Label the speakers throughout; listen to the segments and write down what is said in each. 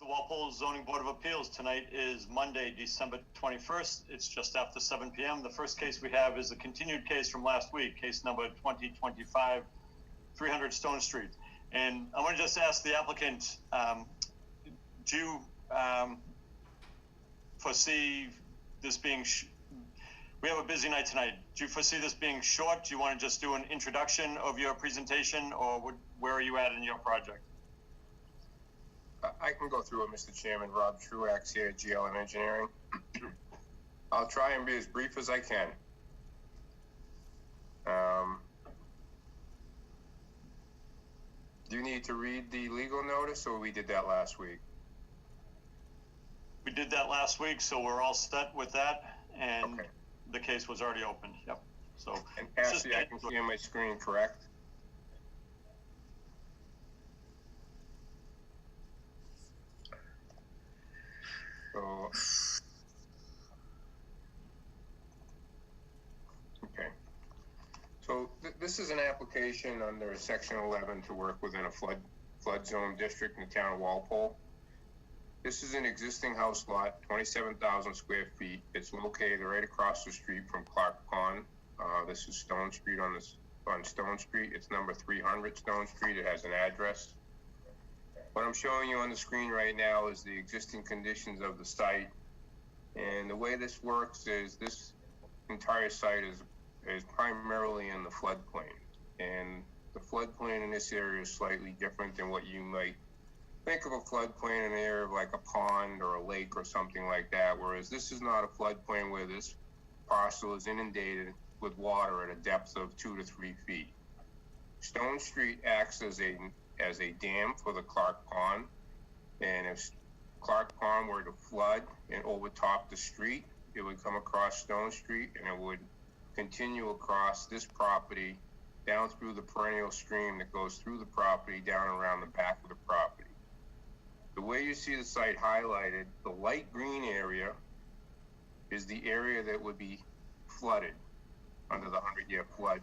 Speaker 1: The Walpole Zoning Board of Appeals. Tonight is Monday, December 21st. It's just after 7 p.m. The first case we have is a continued case from last week, case number 2025, 300 Stone Street. And I want to just ask the applicant, do you foresee this being, we have a busy night tonight. Do you foresee this being short? Do you want to just do an introduction of your presentation, or where are you at in your project?
Speaker 2: I can go through it, Mr. Chairman. Rob Truax here at GLM Engineering. I'll try and be as brief as I can. Do you need to read the legal notice, or we did that last week?
Speaker 1: We did that last week, so we're all set with that, and
Speaker 2: okay.
Speaker 1: The case was already opened. Yep. So,
Speaker 2: and Ashley, I can see on my screen, correct? So, okay. So this is an application under Section 11 to work within a flood zone district in the town of Walpole. This is an existing house lot, 27,000 square feet. It's located right across the street from Clark Pond. This is Stone Street on Stone Street. It's number 300 Stone Street. It has an address. What I'm showing you on the screen right now is the existing conditions of the site. And the way this works is this entire site is primarily in the floodplain. And the floodplain in this area is slightly different than what you might think of a floodplain in an area of like a pond or a lake or something like that, whereas this is not a floodplain where this parcel is inundated with water at a depth of 2 to 3 feet. Stone Street acts as a dam for the Clark Pond, and if Clark Pond were to flood and overtop the street, it would come across Stone Street and it would continue across this property down through the perennial stream that goes through the property down around the back of the property. The way you see the site highlighted, the light green area is the area that would be flooded under the 100-year flood,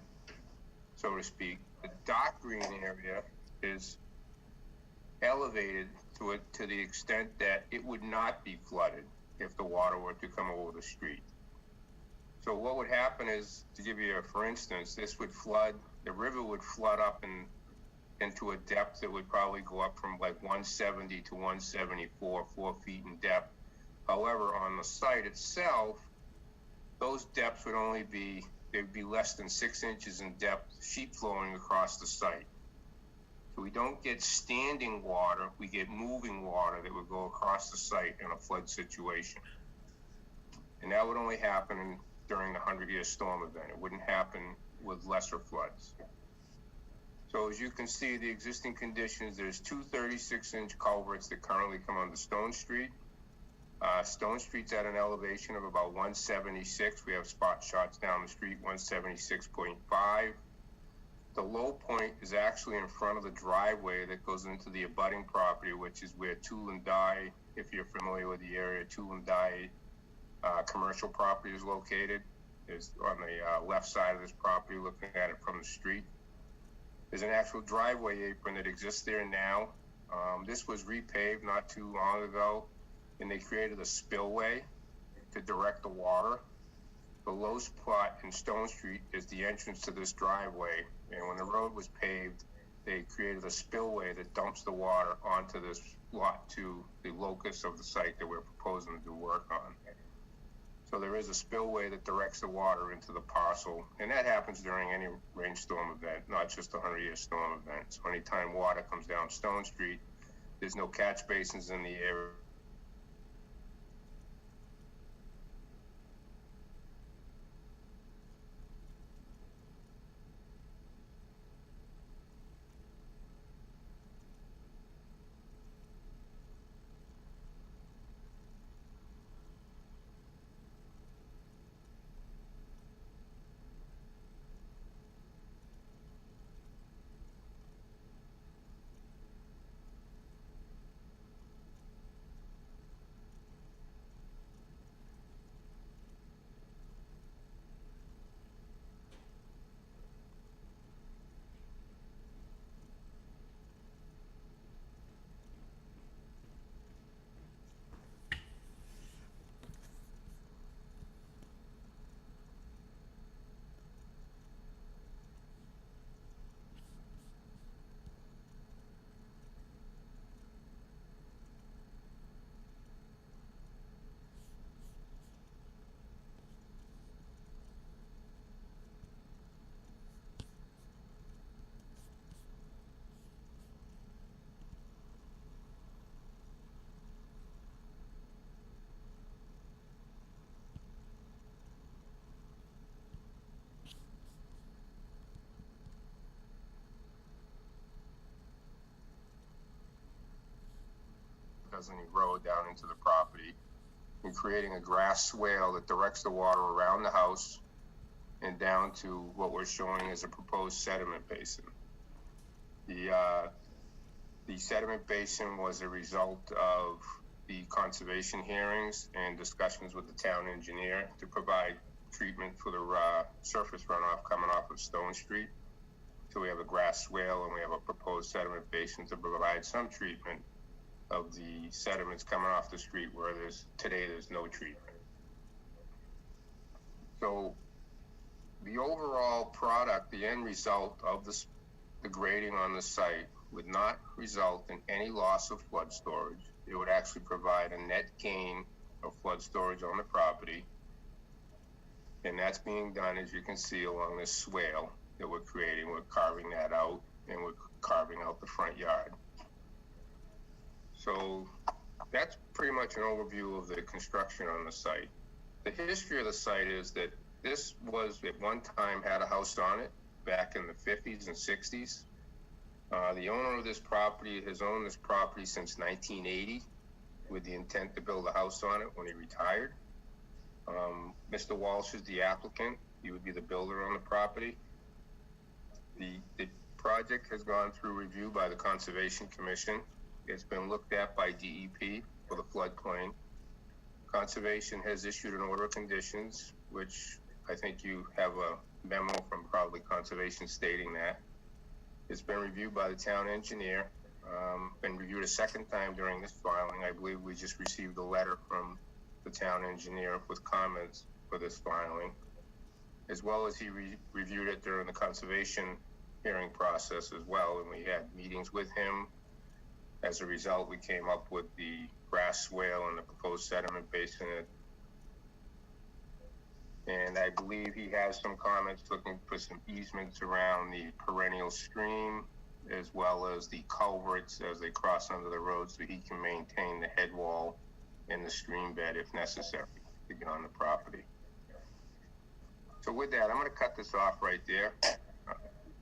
Speaker 2: so to speak. The dark green area is elevated to the extent that it would not be flooded if the water were to come over the street. So what would happen is, to give you for instance, this would flood, the river would flood up into a depth that would probably go up from like 170 to 174, 4 feet in depth. However, on the site itself, those depths would only be, they'd be less than 6 inches in depth, sheet flowing across the site. So we don't get standing water, we get moving water that would go across the site in a flood situation. And that would only happen during the 100-year storm event. It wouldn't happen with lesser floods. So as you can see, the existing conditions, there's 2 36-inch culverts that currently come onto Stone Street. Stone Street's at an elevation of about 176. We have spot shots down the street, 176.5. The low point is actually in front of the driveway that goes into the abutting property, which is where Tool and Die, if you're familiar with the area, Tool and Die commercial property is located. It's on the left side of this property, looking at it from the street. There's an actual driveway apron that exists there now. This was repaved not too long ago, and they created a spillway to direct the water. The low spot in Stone Street is the entrance to this driveway, and when the road was paved, they created a spillway that dumps the water onto this lot to the locus of the site that we're proposing to do work on. So there is a spillway that directs the water into the parcel, and that happens during any rainstorm event, not just a 100-year storm event. So anytime water comes down Stone Street, there's no catch basins in the area. doesn't erode down into the property, and creating a grass swale that directs the water around the house and down to what we're showing as a proposed sediment basin. The sediment basin was a result of the conservation hearings and discussions with the town engineer to provide treatment for the surface runoff coming off of Stone Street. So we have a grass swale and we have a proposed sediment basin to provide some treatment of the sediments coming off the street where today there's no treatment. So the overall product, the end result of the grading on the site would not result in any loss of flood storage. It would actually provide a net gain of flood storage on the property. And that's being done, as you can see, along this swale that we're creating. We're carving that out, and we're carving out the front yard. So that's pretty much an overview of the construction on the site. The history of the site is that this was at one time had a house on it back in the 50s and 60s. The owner of this property has owned this property since 1980 with the intent to build a house on it when he retired. Mr. Walsh is the applicant. He would be the builder on the property. The project has gone through review by the Conservation Commission. It's been looked at by DEP for the floodplain. Conservation has issued an order of conditions, which I think you have a memo from probably Conservation stating that. It's been reviewed by the town engineer, been reviewed a second time during this filing. I believe we just received a letter from the town engineer with comments for this filing, as well as he reviewed it during the conservation hearing process as well, and we had meetings with him. As a result, we came up with the grass swale and the proposed sediment basin. And I believe he has some comments looking for some easements around the perennial stream, as well as the culverts as they cross under the road, so he can maintain the head wall and the stream bed if necessary to get on the property. So with that, I'm going to cut this off right there.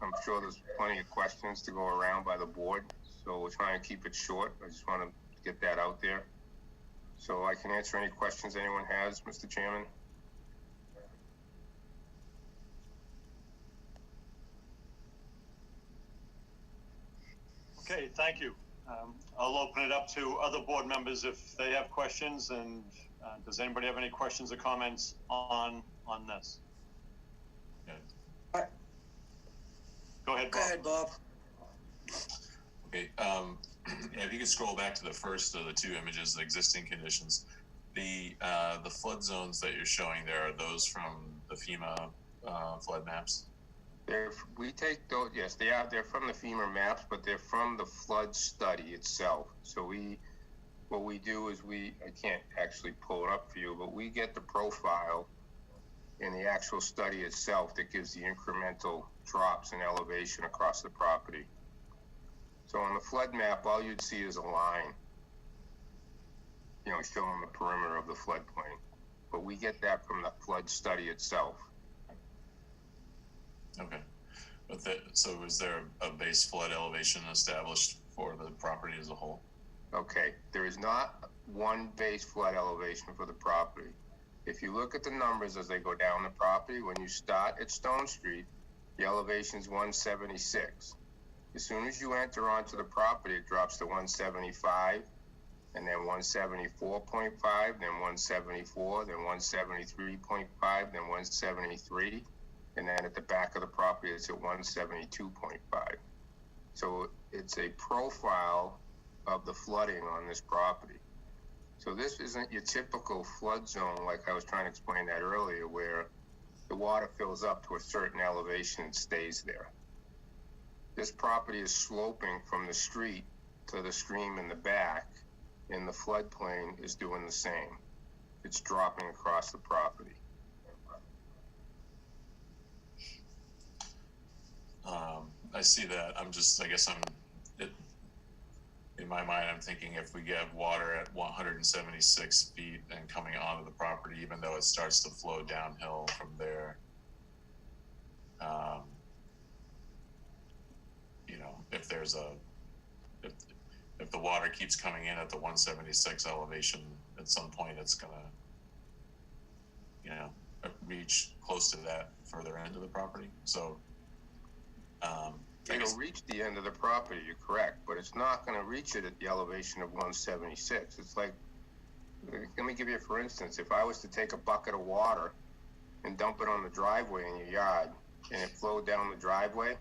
Speaker 2: I'm sure there's plenty of questions to go around by the board, so we'll try and keep it short. I just want to get that out there. So I can answer any questions anyone has, Mr. Chairman.
Speaker 1: Okay, thank you. I'll open it up to other board members if they have questions. And does anybody have any questions or comments on this? Go ahead, Bob.
Speaker 3: Go ahead, Bob.
Speaker 4: Okay, if you could scroll back to the first of the two images, the existing conditions, the flood zones that you're showing there, are those from the FEMA flood maps?
Speaker 2: We take those, yes, they are. They're from the FEMA maps, but they're from the flood study itself. So what we do is I can't actually pull it up for you, but we get the profile in the actual study itself that gives the incremental drops in elevation across the property. So on the flood map, all you'd see is a line, showing the perimeter of the floodplain. But we get that from the flood study itself.
Speaker 4: Okay, but so is there a base flood elevation established for the property as a whole?
Speaker 2: Okay, there is not one base flood elevation for the property. If you look at the numbers as they go down the property, when you start at Stone Street, the elevation is 176. As soon as you enter onto the property, it drops to 175, and then 174.5, then 174, then 173.5, then 173. And then at the back of the property, it's at 172.5. So it's a profile of the flooding on this property. So this isn't your typical flood zone, like I was trying to explain that earlier, where the water fills up to a certain elevation and stays there. This property is sloping from the street to the stream in the back, and the floodplain is doing the same. It's dropping across the property.
Speaker 4: I see that. In my mind, I'm thinking if we get water at 176 feet and coming onto the property, even though it starts to flow downhill from there, if the water keeps coming in at the 176 elevation, at some point it's gonna, you know, reach close to that further into the property. So,
Speaker 2: it'll reach the end of the property, you're correct, but it's not gonna reach it at the elevation of 176. It's like, let me give you, for instance, if I was to take a bucket of water and dump it on the driveway in your yard, and it flowed down the driveway,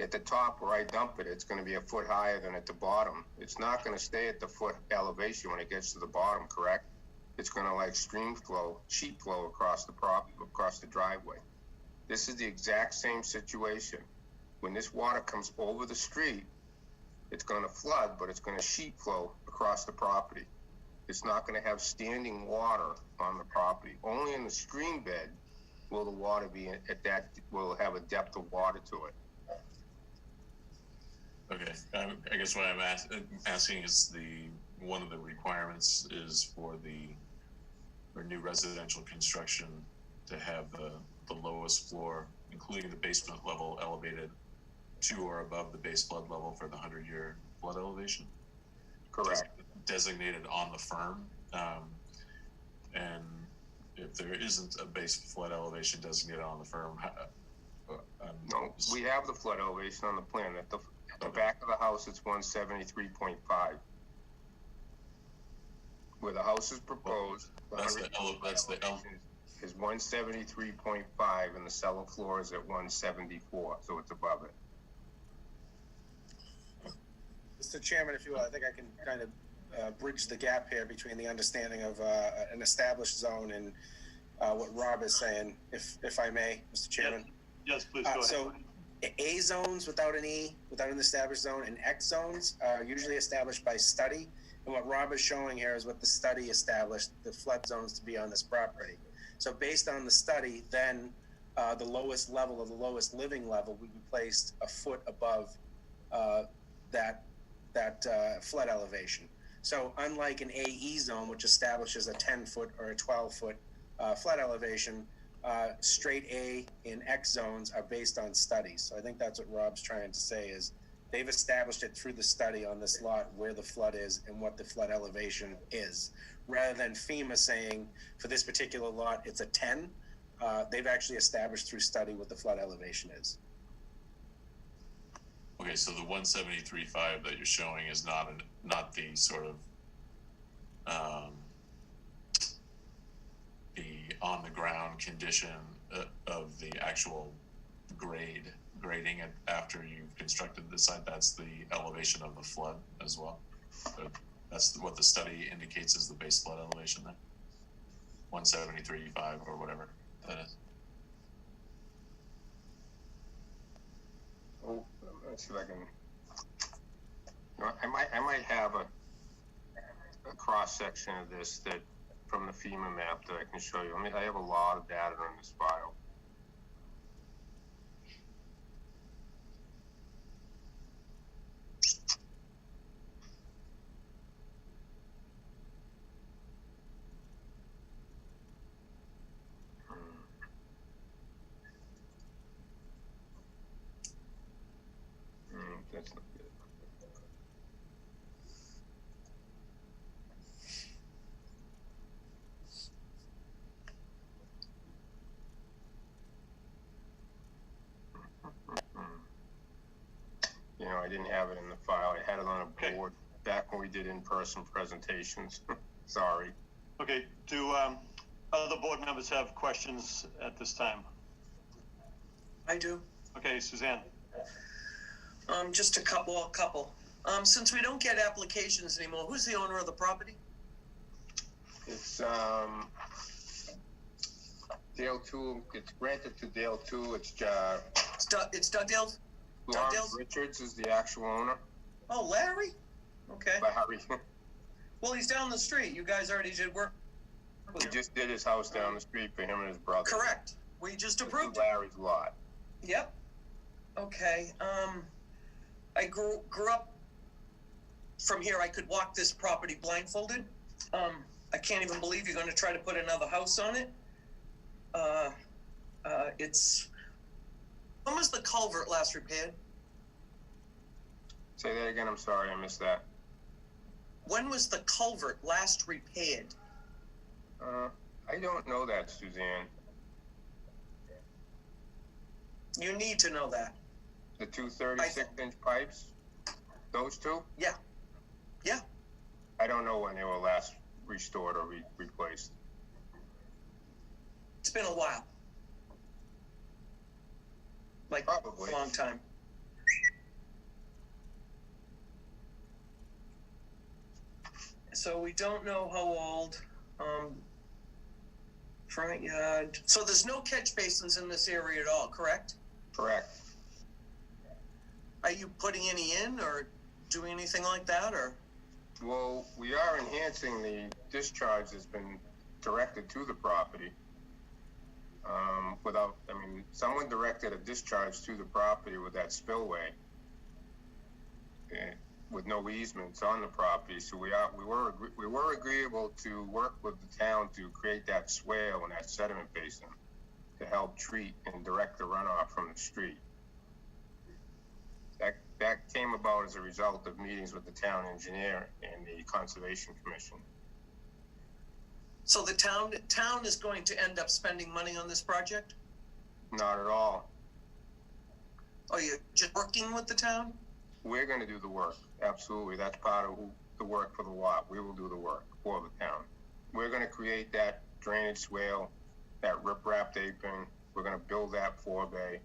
Speaker 2: at the top where I dump it, it's gonna be a foot higher than at the bottom. It's not gonna stay at the foot elevation when it gets to the bottom, correct? It's gonna like stream flow, sheet flow across the driveway. This is the exact same situation. When this water comes over the street, it's gonna flood, but it's gonna sheet flow across the property. It's not gonna have standing water on the property. Only in the stream bed will the water be at that, will have a depth of water to it.
Speaker 4: Okay, I guess what I'm asking is one of the requirements is for new residential construction to have the lowest floor, including the basement level, elevated to or above the base flood level for the 100-year flood elevation.
Speaker 2: Correct.
Speaker 4: Designated on the firm, and if there isn't a base flood elevation designated on the firm,
Speaker 2: no, we have the flood elevation on the plan. At the back of the house, it's 173.5. Where the house is proposed,
Speaker 4: that's the
Speaker 2: is 173.5, and the cellar floor is at 174, so it's above it.
Speaker 3: Mr. Chairman, if you will, I think I can kind of bridge the gap here between the understanding of an established zone and what Rob is saying, if I may, Mr. Chairman.
Speaker 1: Yes, please go ahead.
Speaker 3: So A zones without an E, without an established zone, and X zones are usually established by study. And what Rob is showing here is what the study established the flood zones to be on this property. So based on the study, then the lowest level of the lowest living level would be placed a foot above that flood elevation. So unlike an AE zone, which establishes a 10-foot or a 12-foot flood elevation, straight A and X zones are based on studies. So I think that's what Rob's trying to say is they've established it through the study on this lot where the flood is and what the flood elevation is. Rather than FEMA saying for this particular lot it's a 10, they've actually established through study what the flood elevation is.
Speaker 4: Okay, so the 173.5 that you're showing is not the sort of the on the ground condition of the actual grading it after you've constructed the site. That's the elevation of the flood as well. So that's what the study indicates is the base flood elevation then. 173.5 or whatever that is.
Speaker 2: Oh, let's see if I can. You know, I might have a cross section of this that from the FEMA map that I can show you. I have a lot of data in this file. That's not good. You know, I didn't have it in the file. I had it on a board back when we did in-person presentations. Sorry.
Speaker 1: Okay, do other board members have questions at this time?
Speaker 5: I do.
Speaker 1: Okay, Suzanne.
Speaker 5: Just a couple. Since we don't get applications anymore, who's the owner of the property?
Speaker 2: It's Dale 2. It's granted to Dale 2. It's
Speaker 5: Doug Dale?
Speaker 2: Lawrence Richards is the actual owner.
Speaker 5: Oh, Larry? Okay.
Speaker 2: Larry.
Speaker 5: Well, he's down the street. You guys already did work with
Speaker 2: He
Speaker 5: him.
Speaker 2: just did his house down the street for him and his brother.
Speaker 5: Correct. We just
Speaker 2: This is
Speaker 5: approved it.
Speaker 2: Larry's lot.
Speaker 5: Yep. Okay. I grew up from here. I could walk this property blindfolded. I can't even believe you're going to try to put another house on it. When was the culvert last repaired?
Speaker 2: Say that again, I'm sorry, I missed that.
Speaker 5: When was the culvert last repaired?
Speaker 2: I don't know that, Suzanne.
Speaker 5: You need to know that.
Speaker 2: The two 36-inch pipes? Those two?
Speaker 5: Yeah. Yeah.
Speaker 2: I don't know when they were last restored or replaced.
Speaker 5: It's been a while. Like,
Speaker 2: Probably.
Speaker 5: a long time. So we don't know how old. Front yard. So there's no catch basins in this area at all, correct?
Speaker 2: Correct.
Speaker 5: Are you putting any in or doing anything like that, or?
Speaker 2: Well, we are enhancing the discharge that's been directed to the property. Someone directed a discharge to the property with that spillway, with no easements on the property. So we were agreeable to work with the town to create that swale and that sediment basin to help treat and direct the runoff from the street. That came about as a result of meetings with the town engineer and the Conservation Commission.
Speaker 5: So the town is going to end up spending money on this project?
Speaker 2: Not at all.
Speaker 5: Are you just working with the town?
Speaker 2: We're going to do the work. Absolutely. That's part of the work for the lot. We will do the work for the town. We're going to create that drainage swale, that rip-wrapped apron. We're going to build that forebay.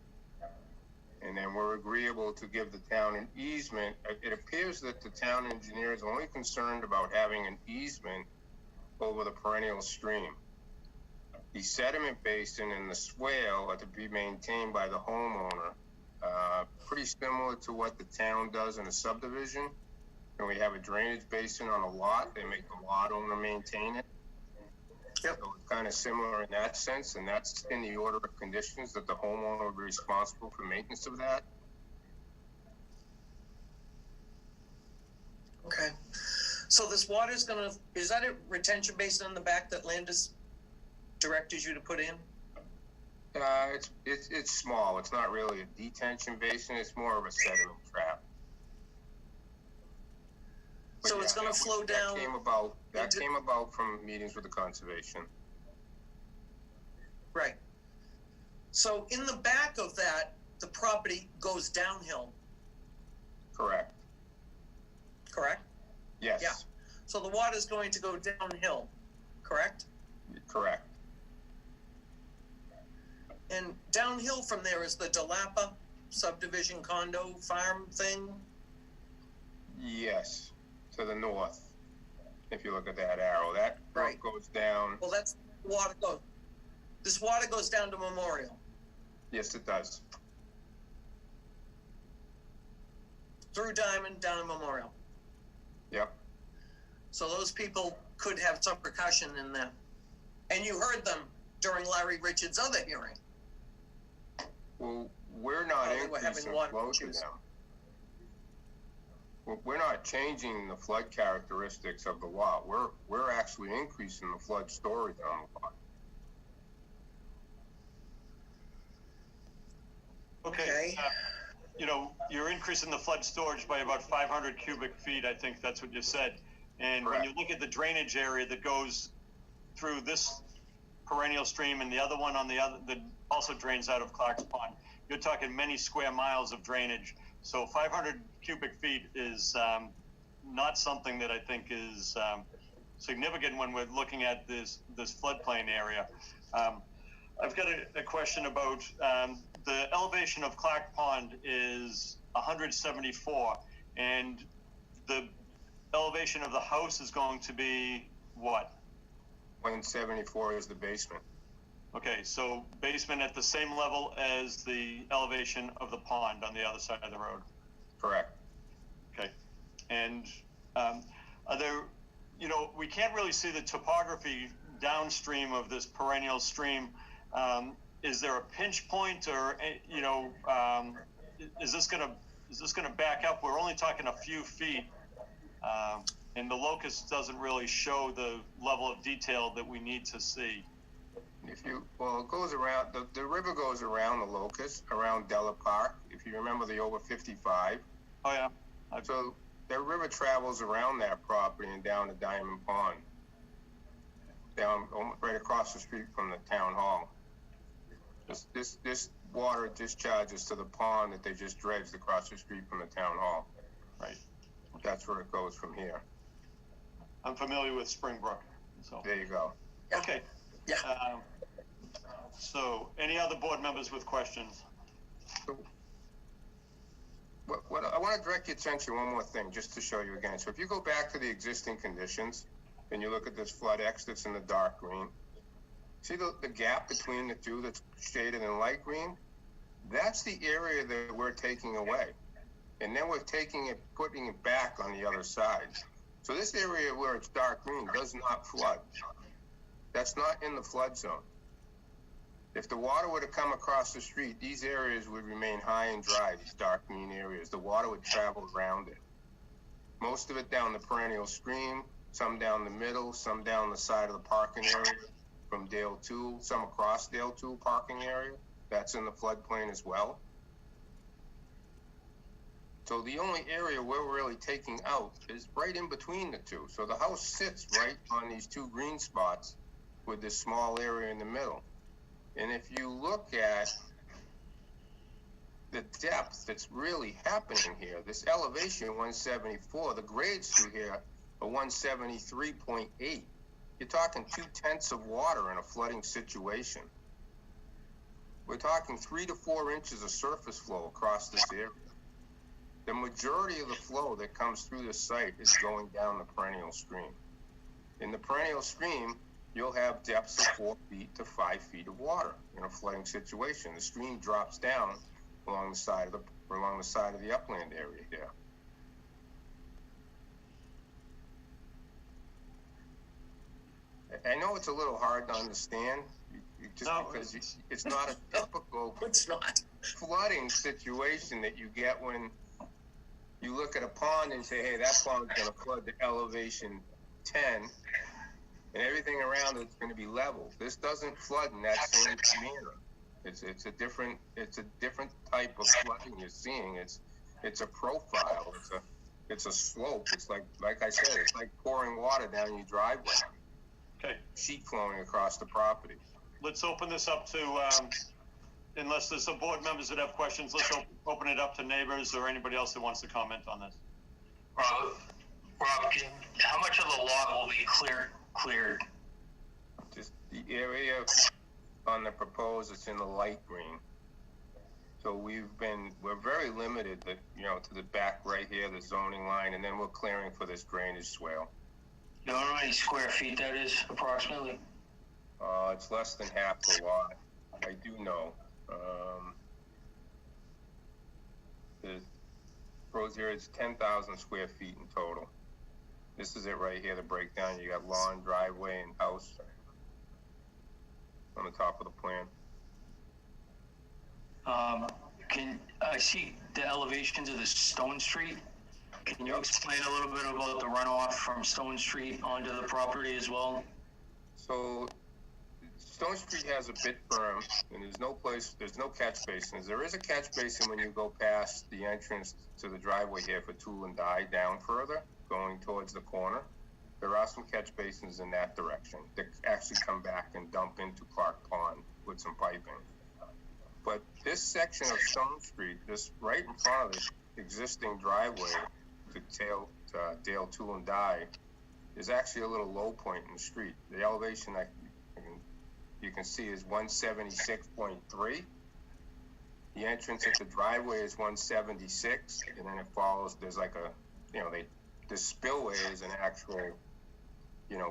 Speaker 2: And then we're agreeable to give the town an easement. It appears that the town engineer is only concerned about having an easement over the perennial stream. The sediment basin and the swale are to be maintained by the homeowner, pretty similar to what the town does in a subdivision. When we have a drainage basin on a lot, they make the lot owner maintain it.
Speaker 5: Yep.
Speaker 2: So it's kind of similar in that sense, and that's in the order of conditions that the homeowner will be responsible for maintenance of that.
Speaker 5: Okay. So this water's is that a retention basin in the back that Landis directed you to put in?
Speaker 2: It's small. It's not really a detention basin. It's more of a sediment trap. But
Speaker 5: So it's going to flow down.
Speaker 2: That came about from meetings with the conservation.
Speaker 5: Right. So in the back of that, the property goes downhill,
Speaker 2: Correct.
Speaker 5: correct?
Speaker 2: Yes.
Speaker 5: Yeah. So the water's going to go downhill, correct?
Speaker 2: Correct.
Speaker 5: And downhill from there is the DeLappa subdivision condo farm thing.
Speaker 2: Yes. To the north. If you look at that arrow, that
Speaker 5: Right.
Speaker 2: goes down.
Speaker 5: Well, that's water goes. This water goes down to Memorial
Speaker 2: Yes, it does.
Speaker 5: through Diamond down to Memorial.
Speaker 2: Yep.
Speaker 5: So those people could have some percussion in them. And you heard them during Larry Richards' other hearing.
Speaker 2: Well, we're not
Speaker 5: They were having
Speaker 2: increasing
Speaker 5: water
Speaker 2: flow to
Speaker 5: issues.
Speaker 2: them. We're not changing the flood characteristics of the lot. We're actually increasing the flood storage on the lot.
Speaker 1: Okay. You're increasing the flood storage by about 500 cubic feet. I think that's what you said. And when you look at the drainage area that goes through this perennial stream and the other one on the other that also drains out of Clark's Pond, you're talking many square miles of drainage. So 500 cubic feet is not something that I think is significant when we're looking at this floodplain area. I've got a question about the elevation of Clark Pond is 174, and the elevation of the house is going to be what?
Speaker 2: 174 is the basement.
Speaker 1: Okay, so basement at the same level as the elevation of the pond on the other side of the road.
Speaker 2: Correct.
Speaker 1: Okay, and are there, we can't really see the topography downstream of this perennial stream. Is there a pinch point, or is this gonna back up? We're only talking a few feet, and the locus doesn't really show the level of detail that we need to see.
Speaker 2: It goes around, the river goes around the locus, around Della Park, if you remember the over 55.
Speaker 1: Oh, yeah.
Speaker 2: So the river travels around that property and down to Diamond Pond, down right across the street from the town hall. This water discharges to the pond that they just dredged across the street from the town hall.
Speaker 1: Right.
Speaker 2: That's where it goes from here.
Speaker 1: I'm familiar with Springbrook, so.
Speaker 2: There you go.
Speaker 5: Yeah.
Speaker 1: Okay.
Speaker 5: Yeah.
Speaker 1: So, any other board members with questions?
Speaker 2: So, what I want to direct your attention one more thing, just to show you again. So if you go back to the existing conditions and you look at this flood X that's in the dark green, see the gap between the two that's shaded in light green? That's the area that we're taking away. And then we're putting it back on the other side. So this area where it's dark green does not flood. That's not in the flood zone. If the water were to come across the street, these areas would remain high and dry, these dark green areas. The water would travel around it. Most of it down the perennial stream, some down the middle, some down the side of the parking area from Dale 2, some across Dale 2 parking area. That's in the floodplain as well. So the only area we're really taking out is right in between the two. So the house sits right on these two green spots with this small area in the middle. And if you look at the depth that's really happening here, this elevation 174, the grades through here are 173.8. You're talking 2/10 of water in a flooding situation. We're talking 3 to 4 inches of surface flow across this area. The majority of the flow that comes through the site is going down the perennial stream. In the perennial stream, you'll have depths of 4 feet to 5 feet of water in a flooding situation. The stream drops down along the side of the upland area here. I know it's a little hard to understand, because it's not a typical
Speaker 5: It's not.
Speaker 2: flooding situation that you get when you look at a pond and say, hey, that pond's going to flood to elevation 10, and everything around it's going to be level. This doesn't flood in that same manner. It's a different type of flooding you're seeing. It's a profile. It's a slope. It's like I said, it's like pouring water down your driveway.
Speaker 1: Okay.
Speaker 2: Sheet flowing across the property.
Speaker 1: Let's open this up to, unless there's some board members that have questions, let's open it up to neighbors or anybody else that wants to comment on this.
Speaker 6: Rob, how much of the lot will be cleared?
Speaker 2: Just the area on the proposed, it's in the light green. So we're very limited to the back right here, the zoning line, and then we're clearing for this drainage swale.
Speaker 6: You know how many square feet that is approximately?
Speaker 2: It's less than half the lot. I do know. The road here is 10,000 square feet in total. This is it right here, the breakdown. You got lawn, driveway, and house on the top of the plan.
Speaker 6: Can I see the elevations of the Stone Street? Can you explain a little bit about the runoff from Stone Street onto the property as well?
Speaker 2: So Stone Street has a bit berm, and there's no catch basins. There is a catch basin when you go past the entrance to the driveway here for Tool and Die down further, going towards the corner. There are some catch basins in that direction that actually come back and dump into Clark Pond with some piping. But this section of Stone Street, this right in front of this existing driveway to Dale Tool and Die, is actually a little low point in the street. The elevation you can see is 176.3. The entrance at the driveway is 176, and then it follows. There's like the spillway is an actual,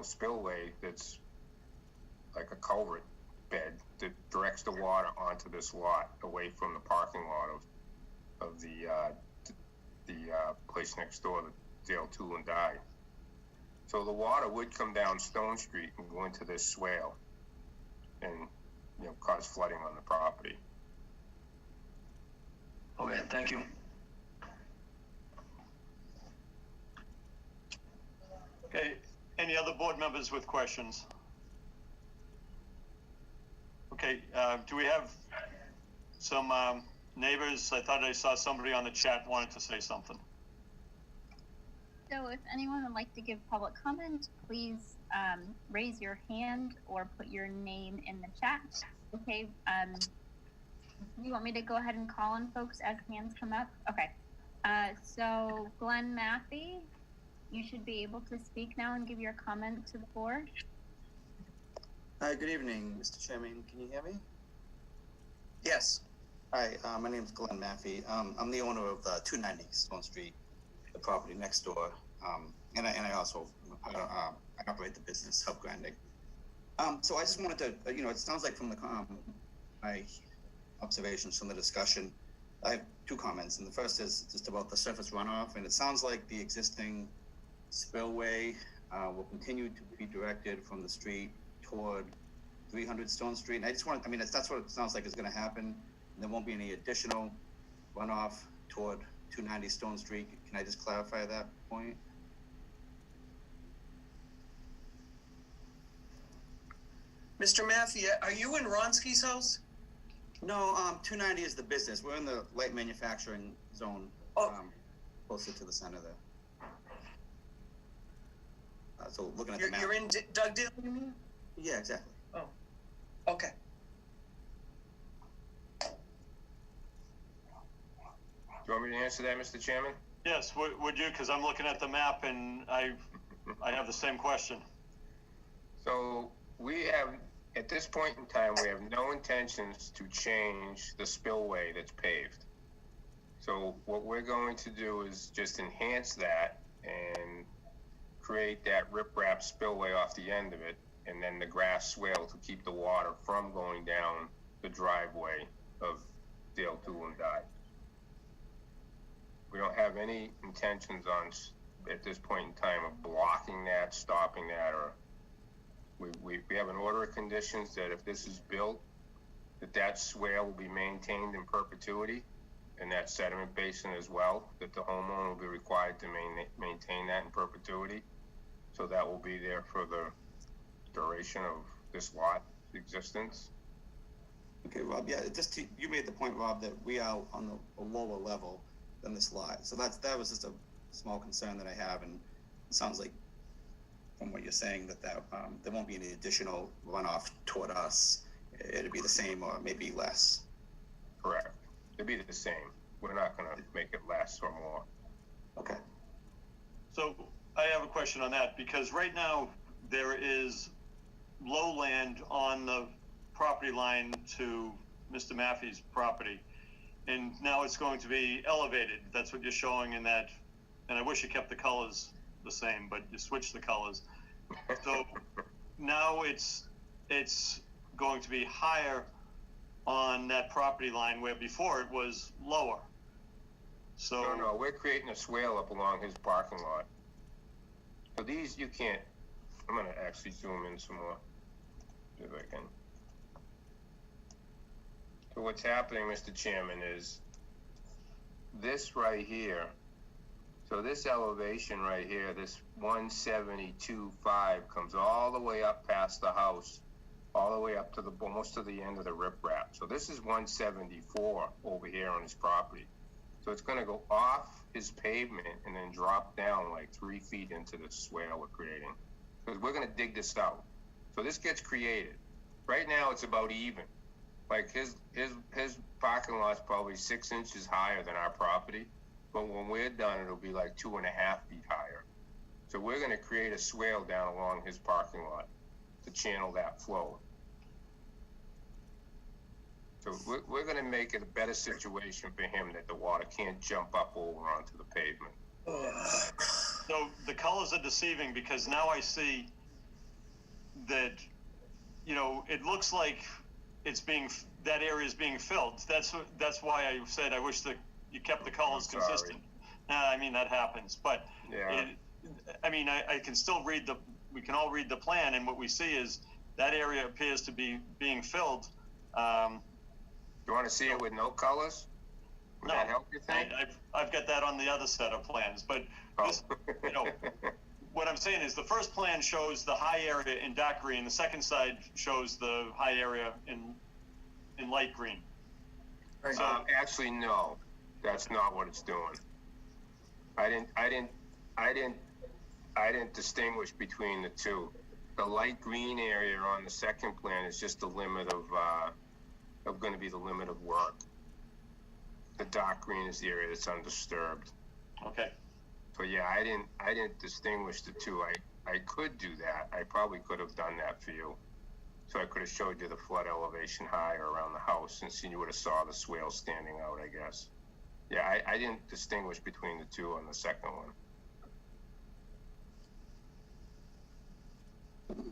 Speaker 2: spillway that's like a culvert bed that directs the water onto this lot away from the parking lot of the place next door, the Dale Tool and Die. So the water would come down Stone Street and go into this swale and cause flooding on the property.
Speaker 6: Okay, thank you.
Speaker 1: Okay, any other board members with questions? Okay, do we have some neighbors? I thought I saw somebody on the chat wanted to say something.
Speaker 7: So if anyone would like to give public comment, please raise your hand or put your name in the chat. Okay. You want me to go ahead and call on folks as hands come up? Okay. So Glenn Maffey, you should be able to speak now and give your comment to the board.
Speaker 8: Good evening, Mr. Chairman. Can you hear me?
Speaker 3: Yes.
Speaker 8: Hi, my name is Glenn Maffey. I'm the owner of 290 Stone Street, the property next door, and I also I operate the business Hub Grinding. So I just wanted to, it sounds like from the my observations from the discussion, I have two comments, and the first is just about the surface runoff, and it sounds like the existing spillway will continue to be directed from the street toward 300 Stone Street. And I just want, that's what it sounds like is going to happen. There won't be any additional runoff toward 290 Stone Street. Can I just clarify that point?
Speaker 5: Mr. Maffey, are you in Ronski's house?
Speaker 8: No, 290 is the business. We're in the light manufacturing zone, closer to the center there. So looking at the map.
Speaker 5: You're in Dugdale, you mean?
Speaker 8: Yeah, exactly.
Speaker 5: Oh, okay.
Speaker 2: Do you want me to answer that, Mr. Chairman?
Speaker 1: Yes, would you? Because I'm looking at the map and I have the same question.
Speaker 2: So we have, at this point in time, we have no intentions to change the spillway that's paved. So what we're going to do is just enhance that and create that riprap spillway off the end of it, and then the grass swale to keep the water from going down the driveway of Dale Tool and Die. We don't have any intentions on, at this point in time, of blocking that, stopping that, or we have an order of conditions that if this is built, that swale will be maintained in perpetuity, and that sediment basin as well, that the homeowner will be required to maintain that in perpetuity. So that will be there for the duration of this lot's existence.
Speaker 8: Okay, Rob. Yeah, you made the point, Rob, that we are on a lower level than this lot. So that was just a small concern that I have, and it sounds like from what you're saying that there won't be any additional runoff toward us. It'd be the same or maybe less.
Speaker 2: Correct. It'd be the same. We're not going to make it less or more.
Speaker 8: Okay.
Speaker 1: So I have a question on that, because right now there is lowland on the property line to Mr. Maffey's property, and now it's going to be elevated. That's what you're showing in that, and I wish you kept the colors the same, but you switched the colors. So now it's going to be higher on that property line where before it was lower. So
Speaker 2: No, we're creating a swale up along his parking lot. So these, you can't, I'm going to actually zoom in some more, if I can. So what's happening, Mr. Chairman, is this right here. So this elevation right here, this 172.5 comes all the way up past the house, all the way up to almost to the end of the riprap. So this is 174 over here on his property. So it's going to go off his pavement and then drop down like 3 feet into the swale we're creating. Because we're going to dig this out. So this gets created. Right now it's about even. Like his parking lot's probably 6 inches higher than our property. But when we're done, it'll be like 2.5 feet higher. So we're going to create a swale down along his parking lot to channel that flow. So we're going to make it a better situation for him that the water can't jump up over onto the pavement.
Speaker 1: So the colors are deceiving, because now I see that, it looks like that area is being filled. That's why I said I wish that you kept the colors consistent. That happens, but
Speaker 2: yeah.
Speaker 1: I can still we can all read the plan, and what we see is that area appears to be being filled.
Speaker 2: You want to see it with no colors? Would that help you think?
Speaker 1: I've got that on the other set of plans, but this, what I'm saying is the first plan shows the high area in dark green. The second side shows the high area in light green.
Speaker 3: Right.
Speaker 2: Actually, no, that's not what it's doing. I didn't I didn't distinguish between the two. The light green area on the second plan is just the limit of going to be the limit of work. The dark green is the area that's undisturbed.
Speaker 1: Okay.
Speaker 2: So yeah, I didn't distinguish the two. I could do that. I probably could have done that for you. So I could have showed you the flood elevation higher around the house, and you would have saw the swale standing out, I guess. Yeah, I didn't distinguish between the two on the second one.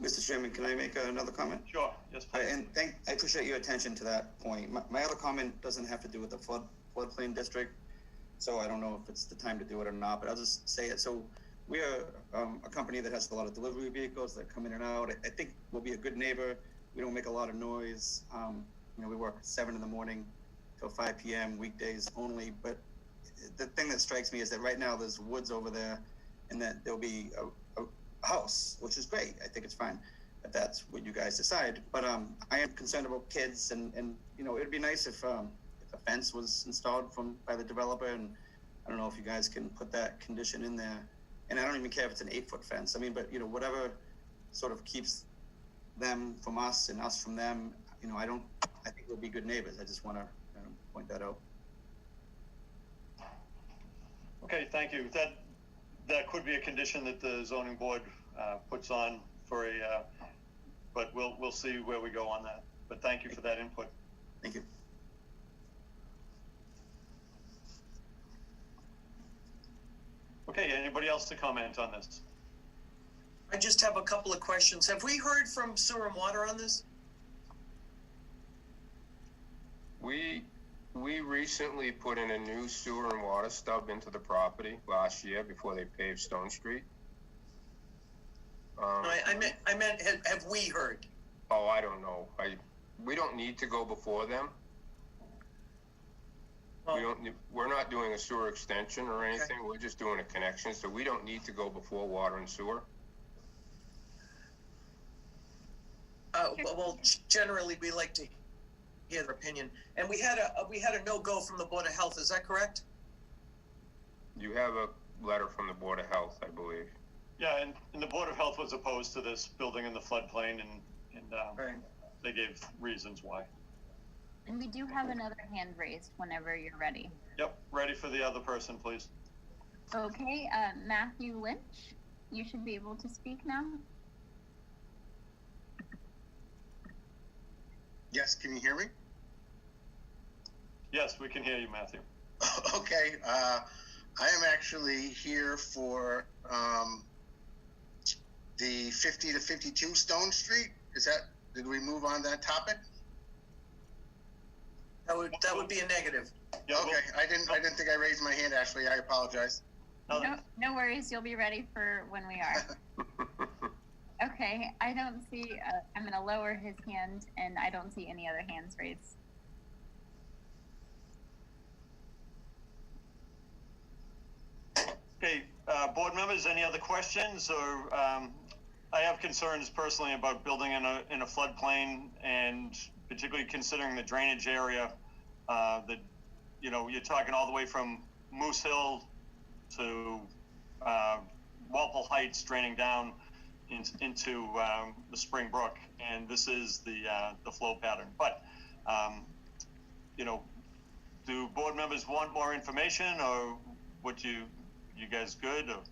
Speaker 8: Mr. Chairman, can I make another comment?
Speaker 1: Sure. Yes, please.
Speaker 8: And I appreciate your attention to that point. My other comment doesn't have to do with the floodplain district, so I don't know if it's the time to do it or not, but I'll just say it. So we are a company that has a lot of delivery vehicles that come in and out. I think we'll be a good neighbor. We don't make a lot of noise. We work 7 in the morning till 5 p.m. weekdays only. But the thing that strikes me is that right now there's woods over there, and that there'll be a house, which is great. I think it's fine if that's what you guys decide. But I am concerned about kids, and it'd be nice if a fence was installed by the developer, and I don't know if you guys can put that condition in there. And I don't even care if it's an 8-foot fence. I mean, but whatever sort of keeps them from us and us from them. I think we'll be good neighbors. I just want to point that out.
Speaker 1: Okay, thank you. That could be a condition that the zoning board puts on for but we'll see where we go on that. But thank you for that input.
Speaker 8: Thank you.
Speaker 1: Okay, anybody else to comment on this?
Speaker 5: I just have a couple of questions. Have we heard from Sewer and Water on this?
Speaker 2: We recently put in a new sewer and water stub into the property last year before they paved Stone Street.
Speaker 5: I meant have we heard?
Speaker 2: Oh, I don't know. We don't need to go before them.
Speaker 5: Oh.
Speaker 2: We're not doing a sewer extension or anything. Okay. We're just doing a connection, so we don't need to go before water and sewer.
Speaker 5: Well, generally we like to hear their opinion. And we had a no-go from the Board of Health. Is that correct?
Speaker 2: You have a letter from the Board of Health, I believe.
Speaker 1: Yeah, and the Board of Health was opposed to this building in the floodplain, and
Speaker 5: right.
Speaker 1: They gave reasons why.
Speaker 7: And we do have another hand raised whenever you're ready.
Speaker 1: Yep, ready for the other person, please.
Speaker 7: Okay, Matthew Lynch, you should be able to speak now.
Speaker 9: Yes, can you hear me?
Speaker 1: Yes, we can hear you, Matthew.
Speaker 9: Okay, I am actually here for the 50 to 52 Stone Street. Did we move on that topic?
Speaker 5: That would be a negative.
Speaker 1: Yeah,
Speaker 9: okay, I didn't think I raised my hand, Ashley. I apologize.
Speaker 7: No worries. You'll be ready for when we are. Okay, I don't see, I'm going to lower his hand, and I don't see any other hands raised.
Speaker 1: Okay, board members, any other questions? Or I have concerns personally about building in a floodplain, and particularly considering the drainage area. That you're talking all the way from Moose Hill to Walpole Heights, draining down into the Spring Brook, and this is the flow pattern. But do board members want more information, or would you guys good? Or?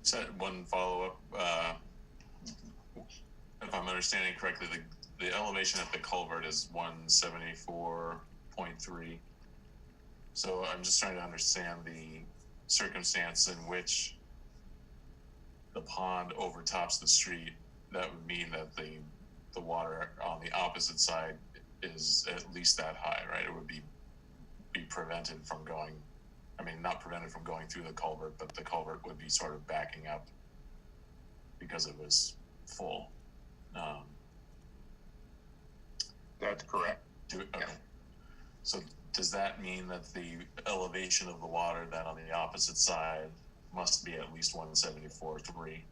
Speaker 4: So one follow-up. If I'm understanding correctly, the elevation at the culvert is 174.3. So I'm just trying to understand the circumstance in which the pond overtops the street. That would mean that the water on the opposite side is at least that high, right? It would be prevented from going, not prevented from going through the culvert, but the culvert would be sort of backing up because it was full.
Speaker 2: That's correct.
Speaker 4: Okay. So does that mean that the elevation of the water then on the opposite side must be at least 174.3?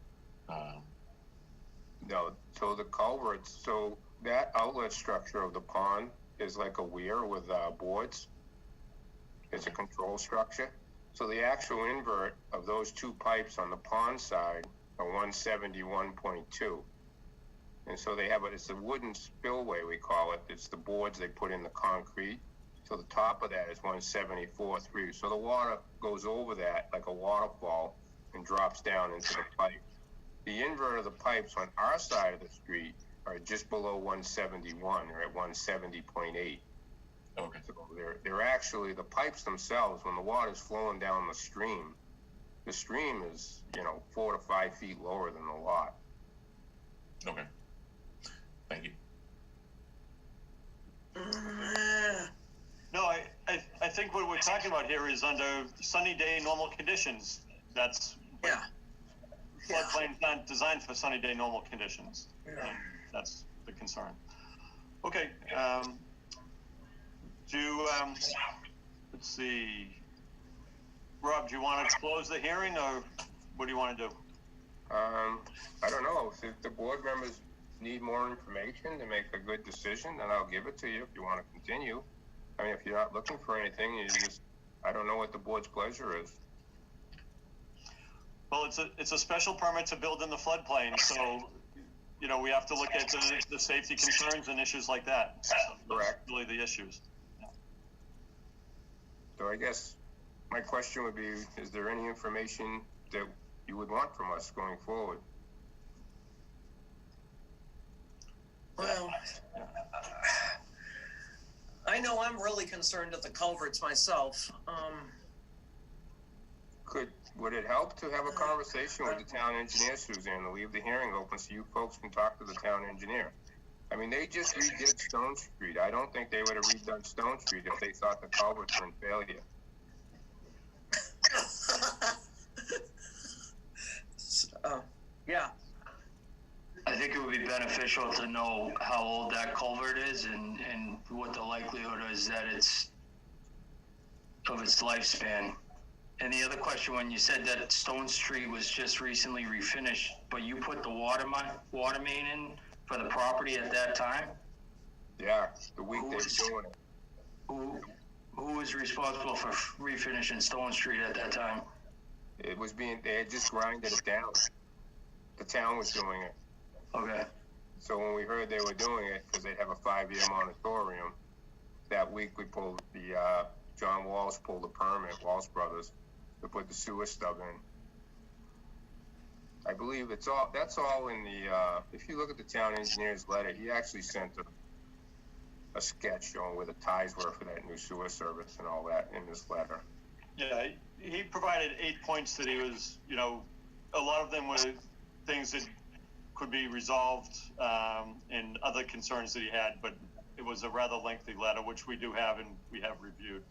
Speaker 2: No, so the culverts, so that outlet structure of the pond is like a weir with boards. It's a control structure. So the actual invert of those two pipes on the pond side are 171.2. And so they have it's a wooden spillway, we call it. It's the boards they put in the concrete. So the top of that is 174.3. So the water goes over that like a waterfall and drops down into the pipe. The invert of the pipes on our side of the street are just below 171. They're at 170.8.
Speaker 4: Okay.
Speaker 2: So they're actually, the pipes themselves, when the water's flowing down the stream is, 4 to 5 feet lower than the lot.
Speaker 4: Okay. Thank you.
Speaker 1: No, I think what we're talking about here is under sunny day normal conditions. That's floodplains not designed for sunny day normal conditions. And that's the concern. Okay. Let's see. Rob, do you want to close the hearing, or what do you want to do?
Speaker 2: I don't know. If the board members need more information to make a good decision, then I'll give it to you if you want to continue. I mean, if you're not looking for anything, I don't know what the board's pleasure is.
Speaker 1: Well, it's a special permit to build in the floodplain, so we have to look at the safety concerns and issues like that. So
Speaker 2: Correct.
Speaker 1: Really the issues.
Speaker 2: So I guess my question would be, is there any information that you would want from us going forward?
Speaker 5: Well, I know I'm really concerned at the culverts myself.
Speaker 2: Would it help to have a conversation with the town engineer, Suzanne, to leave the hearing open so you folks can talk to the town engineer? I mean, they just redid Stone Street. I don't think they would have redone Stone Street if they thought the culverts were in failure.
Speaker 5: Yeah.
Speaker 6: I think it would be beneficial to know how old that culvert is and what the likelihood is that of its lifespan. And the other question, when you said that Stone Street was just recently refinished, but you put the water main in for the property at that time?
Speaker 2: Yeah, the week they were doing it.
Speaker 6: Who was responsible for refinishing Stone Street at that time?
Speaker 2: They had just grinded it down. The town was doing it.
Speaker 6: Okay.
Speaker 2: So when we heard they were doing it, because they'd have a 5-year moratorium, that week we pulled John Walsh pulled the permit, Walsh Brothers, to put the sewer stub in. I believe that's all in the, if you look at the town engineer's letter, he actually sent a sketch showing where the ties were for that new sewer service and all that in this letter.
Speaker 1: Yeah, he provided 8 points that he was, a lot of them were things that could be resolved, and other concerns that he had, but it was a rather lengthy letter, which we do have and we have reviewed.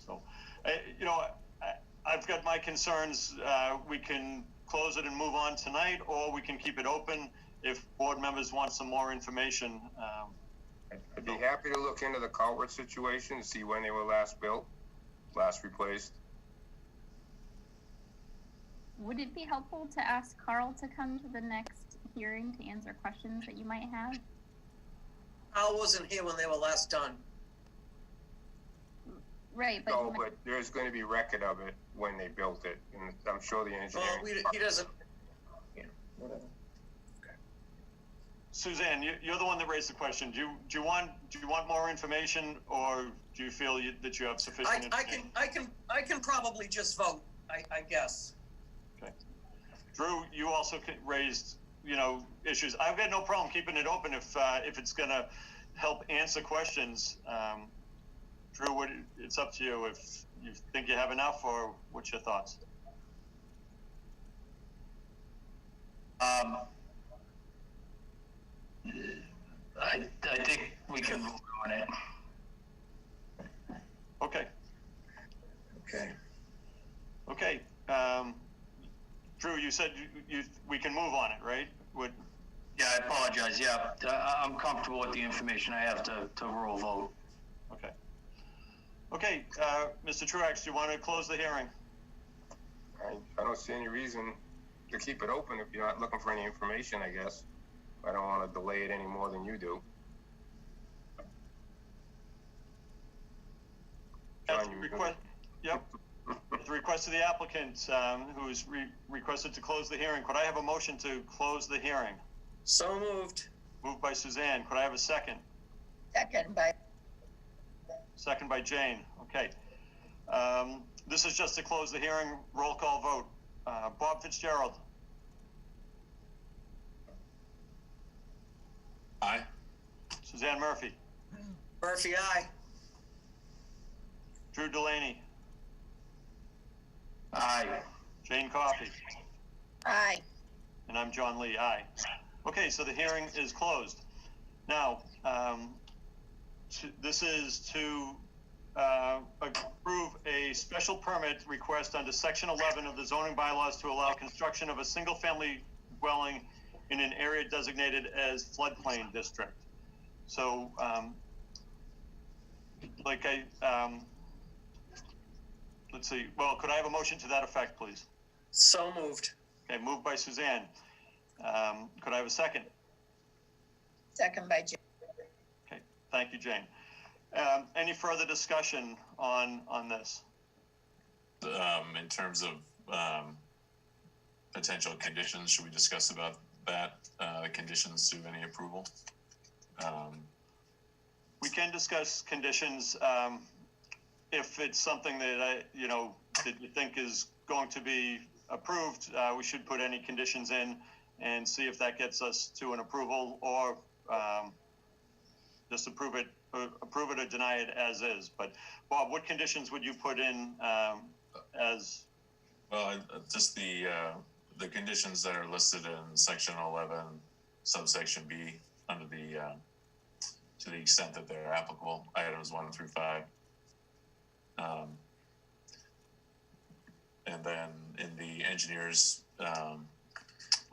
Speaker 1: So, I've got my concerns. We can close it and move on tonight, or we can keep it open if board members want some more information.
Speaker 2: I'd be happy to look into the culvert situation to see when they were last built, last replaced.
Speaker 7: Would it be helpful to ask Carl to come to the next hearing to answer questions that you might have?
Speaker 5: Al wasn't here when they were last done.
Speaker 7: Right, but
Speaker 2: No, but there's going to be record of it when they built it, and I'm sure the engineer.
Speaker 5: Well, he doesn't.
Speaker 1: Suzanne, you're the one that raised the question. Do you want more information, or do you feel that you have sufficient information?
Speaker 5: I can probably just vote. I guess.
Speaker 1: Okay. Drew, you also raised issues. I've got no problem keeping it open if it's going to help answer questions. Drew, it's up to you if you think you have enough, or what's your thoughts?
Speaker 6: I think we can vote on it.
Speaker 1: Okay. Okay. Drew, you said we can move on it, right?
Speaker 6: Yeah, I apologize. Yeah, I'm comfortable with the information I have to roll vote.
Speaker 1: Okay. Okay, Mr. Truax, do you want to close the hearing?
Speaker 2: I don't see any reason to keep it open if you're not looking for any information, I guess. I don't want to delay it any more than you do. John,
Speaker 1: Yep. At the request of the applicant, who's requested to close the hearing, could I have a motion to close the hearing?
Speaker 5: So moved.
Speaker 1: Moved by Suzanne. Could I have a second?
Speaker 10: Second by,
Speaker 1: Second by Jane. Okay. This is just to close the hearing. Roll call vote. Bob Fitzgerald.
Speaker 4: Aye.
Speaker 1: Suzanne Murphy.
Speaker 5: Murphy, aye.
Speaker 1: Drew Delaney.
Speaker 6: Aye.
Speaker 1: Jane Coffey.
Speaker 10: aye.
Speaker 1: And I'm John Lee. Aye. Okay, so the hearing is closed. Now, this is to approve a special permit request under Section 11 of the zoning bylaws to allow construction of a single-family dwelling in an area designated as floodplain district. So, let's see. Well, could I have a motion to that effect, please?
Speaker 5: So moved.
Speaker 1: Okay, moved by Suzanne. Could I have a second?
Speaker 10: Second by Jane.
Speaker 1: Okay, thank you, Jane. Any further discussion on this?
Speaker 4: In terms of potential conditions, should we discuss about that, the conditions to any approval?
Speaker 1: We can discuss conditions if it's something that that you think is going to be approved. We should put any conditions in and see if that gets us to an approval, or just approve it or deny it as is. But Bob, what conditions would you put in as?
Speaker 4: Well, just the conditions that are listed in Section 11, subsection B, under the to the extent that they're applicable, items 1 through 5. And then in the engineer's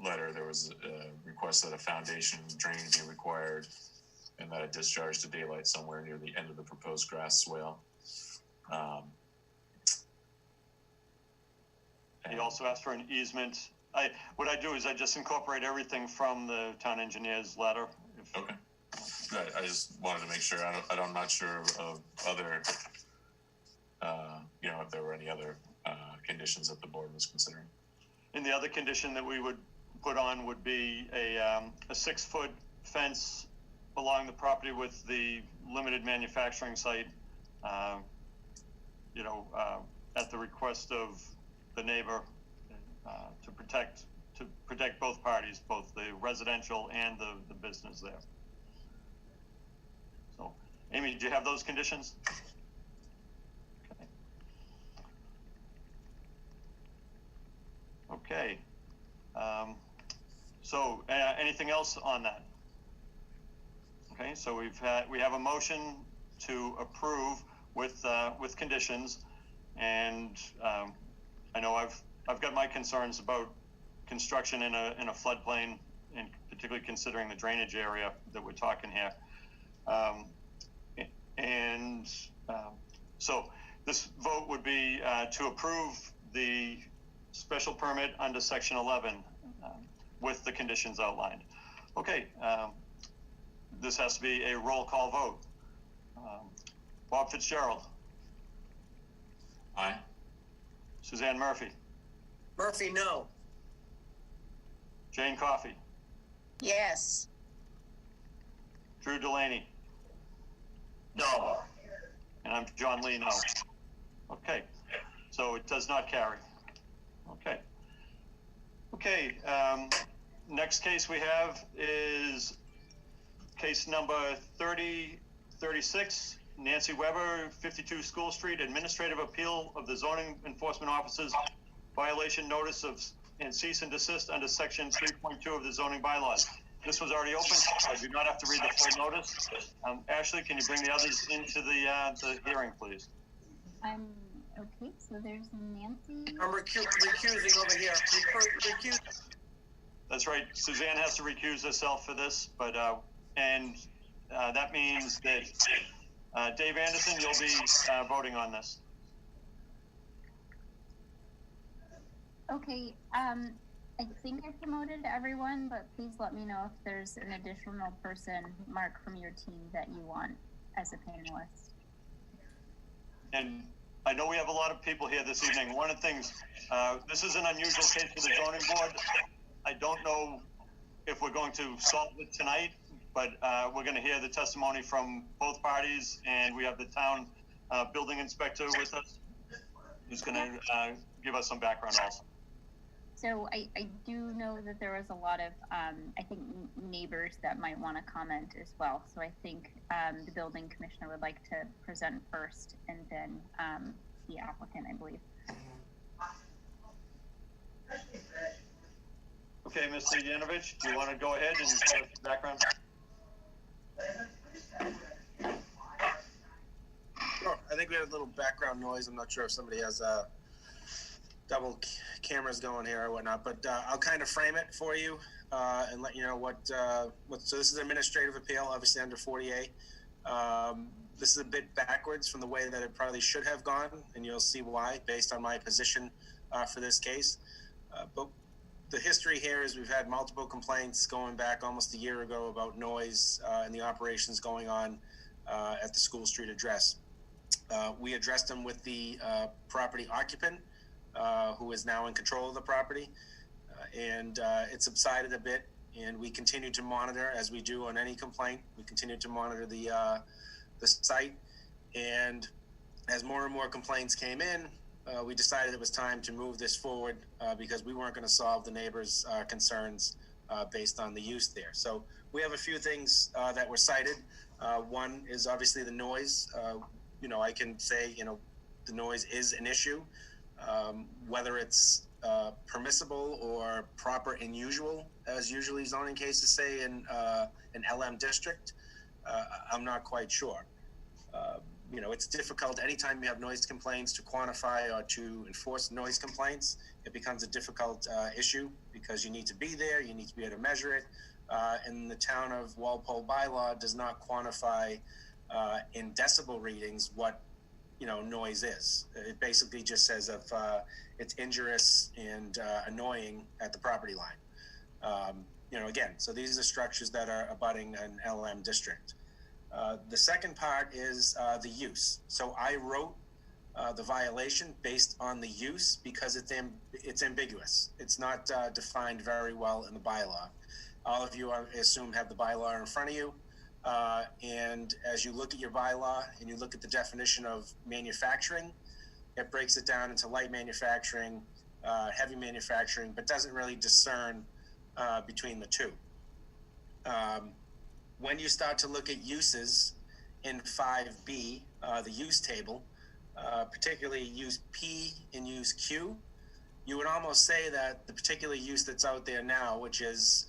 Speaker 4: letter, there was a request that a foundation drain be required, and that a discharge to daylight somewhere near the end of the proposed grass swale.
Speaker 1: He also asked for an easement. What I do is I just incorporate everything from the town engineer's letter.
Speaker 4: Okay. I just wanted to make sure. I'm not sure of other, if there were any other conditions that the board was considering.
Speaker 1: And the other condition that we would put on would be a 6-foot fence along the property with the limited manufacturing site, at the request of the neighbor, to protect both parties, both the residential and the business there. So, Amy, do you have those conditions? Okay. So, anything else on that? Okay, so we have a motion to approve with conditions, and I know I've got my concerns about construction in a floodplain, and particularly considering the drainage area that we're talking here. So this vote would be to approve the special permit under Section 11 with the conditions outlined. Okay, this has to be a roll call vote. Bob Fitzgerald.
Speaker 4: Aye.
Speaker 1: Suzanne Murphy.
Speaker 5: Murphy, no.
Speaker 1: Jane Coffey.
Speaker 10: Yes.
Speaker 1: Drew Delaney.
Speaker 6: No.
Speaker 1: And I'm John Lee, no. Okay, so it does not carry. Okay. Okay, next case we have is case number 3036, Nancy Weber, 52 School Street, administrative appeal of the zoning enforcement officer's violation notice and cease and desist under section 3.2 of the zoning bylaws. This was already open, so I do not have to read the full notice. Ashley, can you bring the others into the hearing, please?
Speaker 7: Okay, so there's Nancy.
Speaker 5: I'm recusing over here. Recuse.
Speaker 1: That's right. Suzanne has to recuse herself for this, but that means that Dave Anderson, you'll be voting on this.
Speaker 7: Okay, I think I promoted everyone, but please let me know if there's an additional person, Mark, from your team that you want as a panelist.
Speaker 1: And I know we have a lot of people here this evening. One of the things, this is an unusual case for the zoning board. I don't know if we're going to solve it tonight, but we're going to hear the testimony from both parties, and we have the town building inspector with us, who's going to give us some background also.
Speaker 7: So I do know that there was a lot of, I think, neighbors that might want to comment as well. So I think the building commissioner would like to present first, and then the applicant, I believe.
Speaker 1: Okay, Mr. Yanovich, do you want to go ahead and give us the background?
Speaker 3: Sure. I think we had a little background noise. I'm not sure if somebody has double cameras going here or whatnot, but I'll kind of frame it for you and let you know what. So this is an administrative appeal, obviously under 40A. This is a bit backwards from the way that it probably should have gone, and you'll see why based on my position for this case. But the history here is we've had multiple complaints going back almost a year ago about noise and the operations going on at the School Street address. We addressed them with the property occupant, who is now in control of the property, and it subsided a bit, and we continue to monitor, as we do on any complaint. We continue to monitor the site, and as more and more complaints came in, we decided it was time to move this forward because we weren't going to solve the neighbors' concerns based on the use there. So we have a few things that were cited. One is obviously the noise. I can say, the noise is an issue. Whether it's permissible or proper and usual, as usually zoning cases say in an LM district, I'm not quite sure. It's difficult anytime you have noise complaints to quantify or to enforce noise complaints. It becomes a difficult issue because you need to be there, you need to be able to measure it. And the town of Walpole bylaw does not quantify in decibel readings what noise is. It basically just says if it's injurious and annoying at the property line. Again, so these are structures that are abutting an LM district. The second part is the use. So I wrote the violation based on the use because it's ambiguous. It's not defined very well in the bylaw. All of you, I assume, have the bylaw in front of you. And as you look at your bylaw and you look at the definition of manufacturing, it breaks it down into light manufacturing, heavy manufacturing, but doesn't really discern between the two. When you start to look at uses in 5B, the use table, particularly use P and use Q, you would almost say that the particular use that's out there now, which is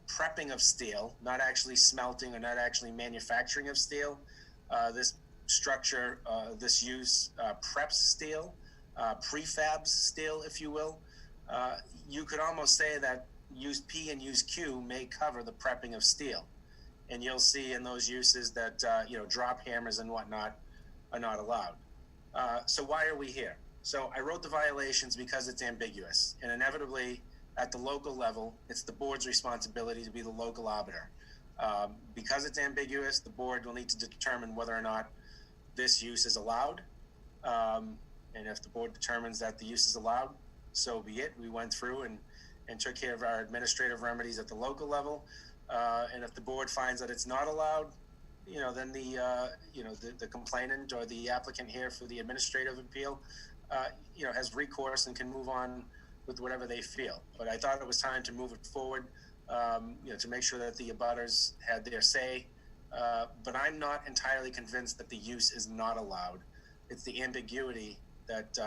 Speaker 3: prepping of steel, not actually smelting or not actually manufacturing of steel. This structure, this use preps steel, prefabs steel, if you will. You could almost say that use P and use Q may cover the prepping of steel. And you'll see in those uses that, drop hammers and whatnot are not allowed. So why are we here? So I wrote the violations because it's ambiguous, and inevitably, at the local level, it's the board's responsibility to be the local arbiter. Because it's ambiguous, the board will need to determine whether or not this use is allowed. And if the board determines that the use is allowed, so be it. We went through and took care of our administrative remedies at the local level. And if the board finds that it's not allowed, then the complainant or the applicant here for the administrative appeal, has recourse and can move on with whatever they feel. But I thought it was time to move it forward, to make sure that the abutters had their say. But I'm not entirely convinced that the use is not allowed. It's the ambiguity that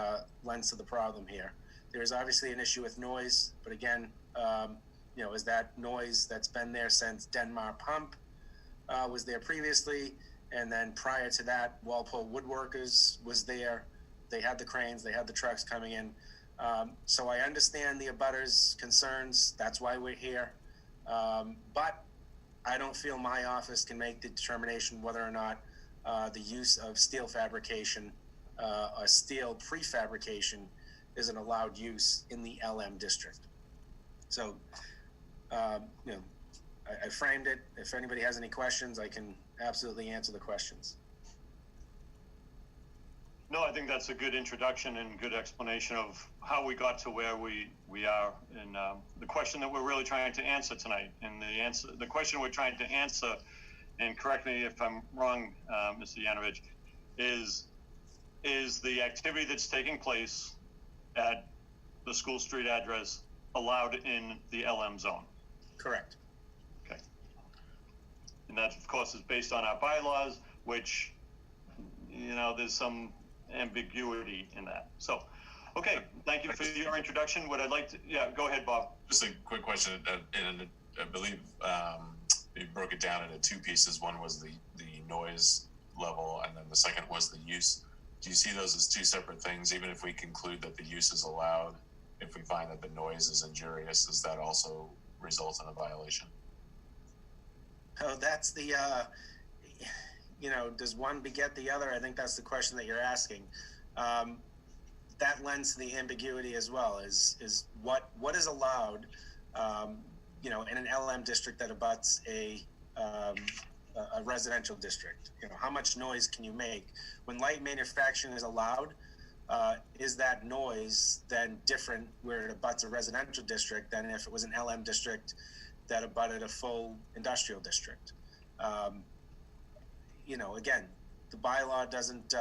Speaker 3: lends to the problem here. There is obviously an issue with noise, but again, is that noise that's been there since Denmark Pump was there previously, and then prior to that, Walpole Woodworkers was there. They had the cranes, they had the trucks coming in. So I understand the abutters' concerns. That's why we're here. But I don't feel my office can make the determination whether or not the use of steel fabrication or steel prefabrication is an allowed use in the LM district. So, I framed it. If anybody has any questions, I can absolutely answer the questions.
Speaker 1: No, I think that's a good introduction and good explanation of how we got to where we are, and the question that we're really trying to answer tonight. And the question we're trying to answer, and correct me if I'm wrong, Mr. Yanovich, is the activity that's taking place at the School Street address allowed in the LM zone?
Speaker 3: Correct.
Speaker 1: Okay. And that, of course, is based on our bylaws, which, you know, there's some ambiguity in that. So, okay, thank you for your introduction. What I'd like to, yeah, go ahead, Bob.
Speaker 4: Just a quick question, and I believe you broke it down into two pieces. One was the noise level, and then the second was the use. Do you see those as two separate things? Even if we conclude that the use is allowed, if we find that the noise is injurious, does that also result in a violation?
Speaker 3: Oh, that's the, you know, does one beget the other? I think that's the question that you're asking. That lends to the ambiguity as well, is what is allowed, you know, in an LM district that abuts a residential district. You know, how much noise can you make? When light manufacturing is allowed, is that noise then different where it abuts a residential district than if it was an LM district that abutted a full industrial district? You know, again, the bylaw doesn't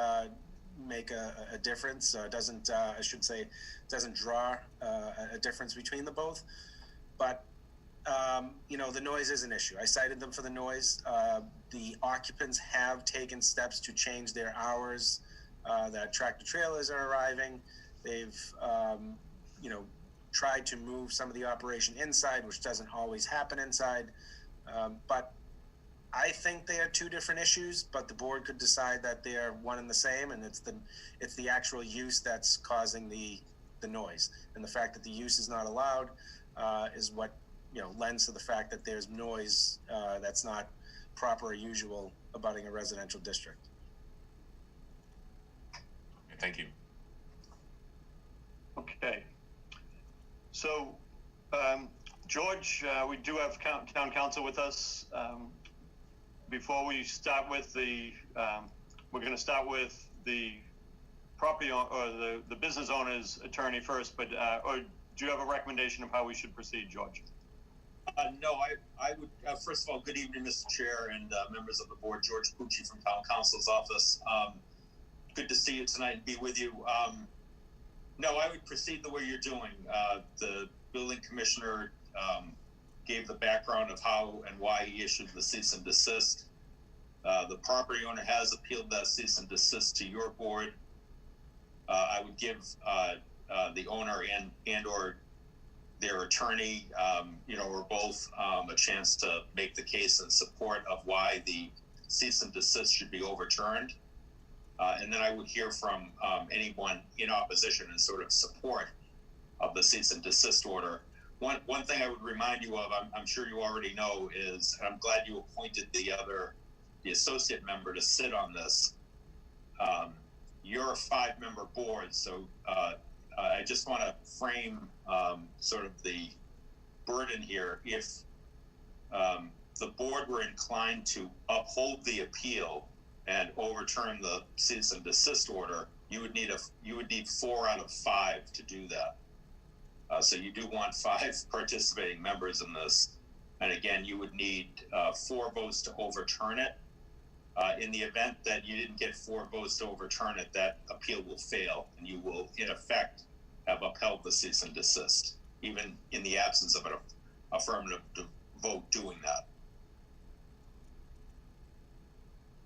Speaker 3: make a difference, doesn't, I should say, doesn't draw a difference between the both. But, you know, the noise is an issue. I cited them for the noise. The occupants have taken steps to change their hours that tractor trailers are arriving. They've, you know, tried to move some of the operation inside, which doesn't always happen inside. But I think they are two different issues, but the board could decide that they are one and the same, and it's the actual use that's causing the noise. And the fact that the use is not allowed is what, you know, lends to the fact that there's noise that's not proper or usual abutting a residential district.
Speaker 4: Thank you.
Speaker 1: Okay. So, George, we do have town council with us. Before we start with the, we're going to start with the property or the business owner's attorney first, but or do you have a recommendation of how we should proceed, George?
Speaker 11: No, I would, first of all, good evening, Mr. Chair and members of the board. George Pucci from Town Council's office. Good to see you tonight and be with you. No, I would proceed the way you're doing. The building commissioner gave the background of how and why he issued the cease and desist. The property owner has appealed that cease and desist to your board. I would give the owner and or their attorney, you know, or both a chance to make the case in support of why the cease and desist should be overturned. And then I would hear from anyone in opposition in sort of support of the cease and desist order. One thing I would remind you of, I'm sure you already know, is, and I'm glad you appointed the associate member to sit on this. You're a 5-member board, so I just want to frame sort of the burden here. If the board were inclined to uphold the appeal and overturn the cease and desist order, you would need 4 out of 5 to do that. So you do want 5 participating members in this, and again, you would need 4 votes to overturn it. In the event that you didn't get 4 votes to overturn it, that appeal will fail, and you will, in effect, have upheld the cease and desist, even in the absence of an affirmative vote doing that.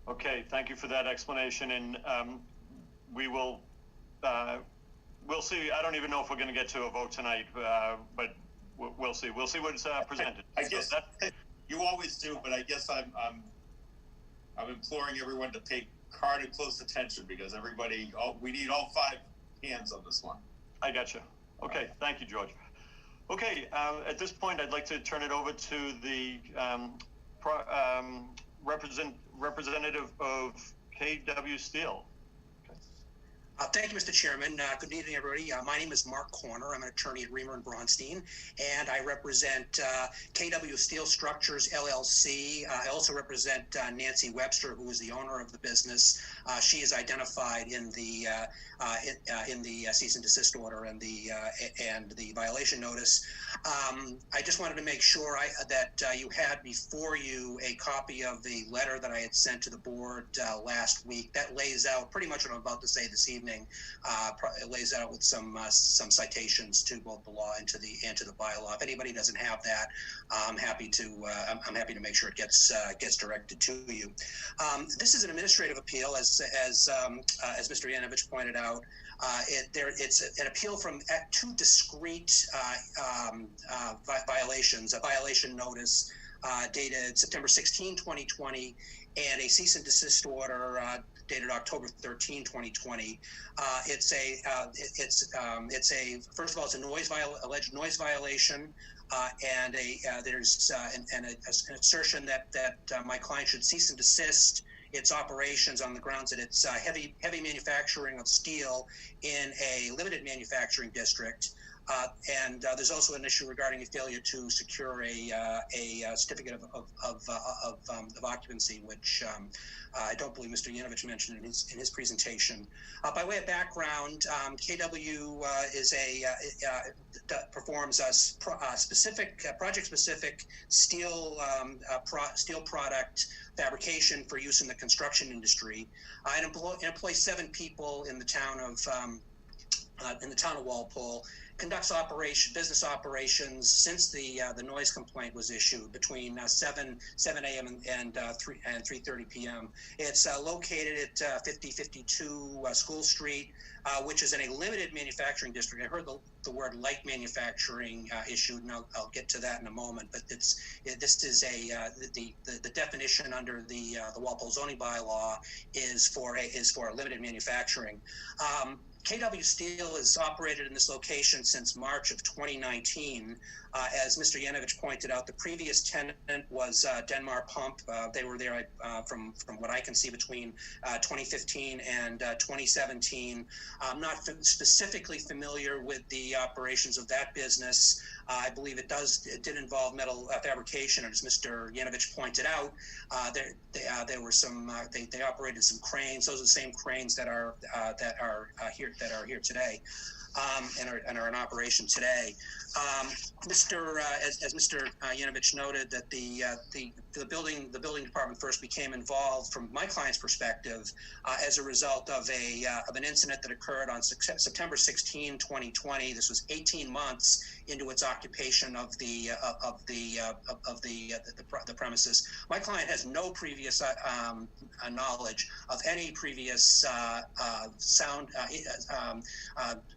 Speaker 1: Okay, thank you for that explanation, and we will, we'll see. I don't even know if we're going to get to a vote tonight, but we'll see. We'll see what's presented.
Speaker 11: I guess you always do, but I guess I'm imploring everyone to pay hard and close attention, because we need all 5 hands on this one.
Speaker 1: I gotcha. Okay, thank you, George. Okay, at this point, I'd like to turn it over to the representative of KW Steel.
Speaker 12: Thank you, Mr. Chairman. Good evening, everybody. My name is Mark Corner. I'm an attorney at Reamer and Bronstein, and I represent KW Steel Structures, LLC. I also represent Nancy Webster, who is the owner of the business. She is identified in the cease and desist order and the violation notice. I just wanted to make sure that you had before you a copy of the letter that I had sent to the board last week. That lays out pretty much what I'm about to say this evening. It lays out with some citations to both the law and to the bylaw. If anybody doesn't have that, I'm happy to make sure it gets directed to you. This is an administrative appeal, as Mr. Yanovich pointed out. It's an appeal from two discrete violations: a violation notice dated September 16, 2020, and a cease and desist order dated October 13, 2020. It's first of all, it's a alleged noise violation, and there's an assertion that my client should cease and desist its operations on the grounds that it's heavy manufacturing of steel in a limited manufacturing district. And there's also an issue regarding a failure to secure a certificate of occupancy, which I don't believe Mr. Yanovich mentioned in his presentation. By way of background, KW performs project-specific steel product fabrication for use in the construction industry. It employs 7 people in the town of Walpole. Conducts business operations since the noise complaint was issued between 7 a.m. and 3:30 p.m. It's located at 5052 School Street, which is in a limited manufacturing district. I heard the word light manufacturing issued, and I'll get to that in a moment. But the definition under the Walpole zoning bylaw is for a limited manufacturing. KW Steel has operated in this location since March of 2019. As Mr. Yanovich pointed out, the previous tenant was Denmark Pump. They were there from what I can see between 2015 and 2017. I'm not specifically familiar with the operations of that business. I believe it did involve metal fabrication, and as Mr. Yanovich pointed out, there were some. They operated some cranes. Those are the same cranes that are here today, and are in operation today. As Mr. Yanovich noted, that the building department first became involved from my client's perspective as a result of an incident that occurred on September 16, 2020. This was 18 months into its occupation of the premises. My client has no previous knowledge of any previous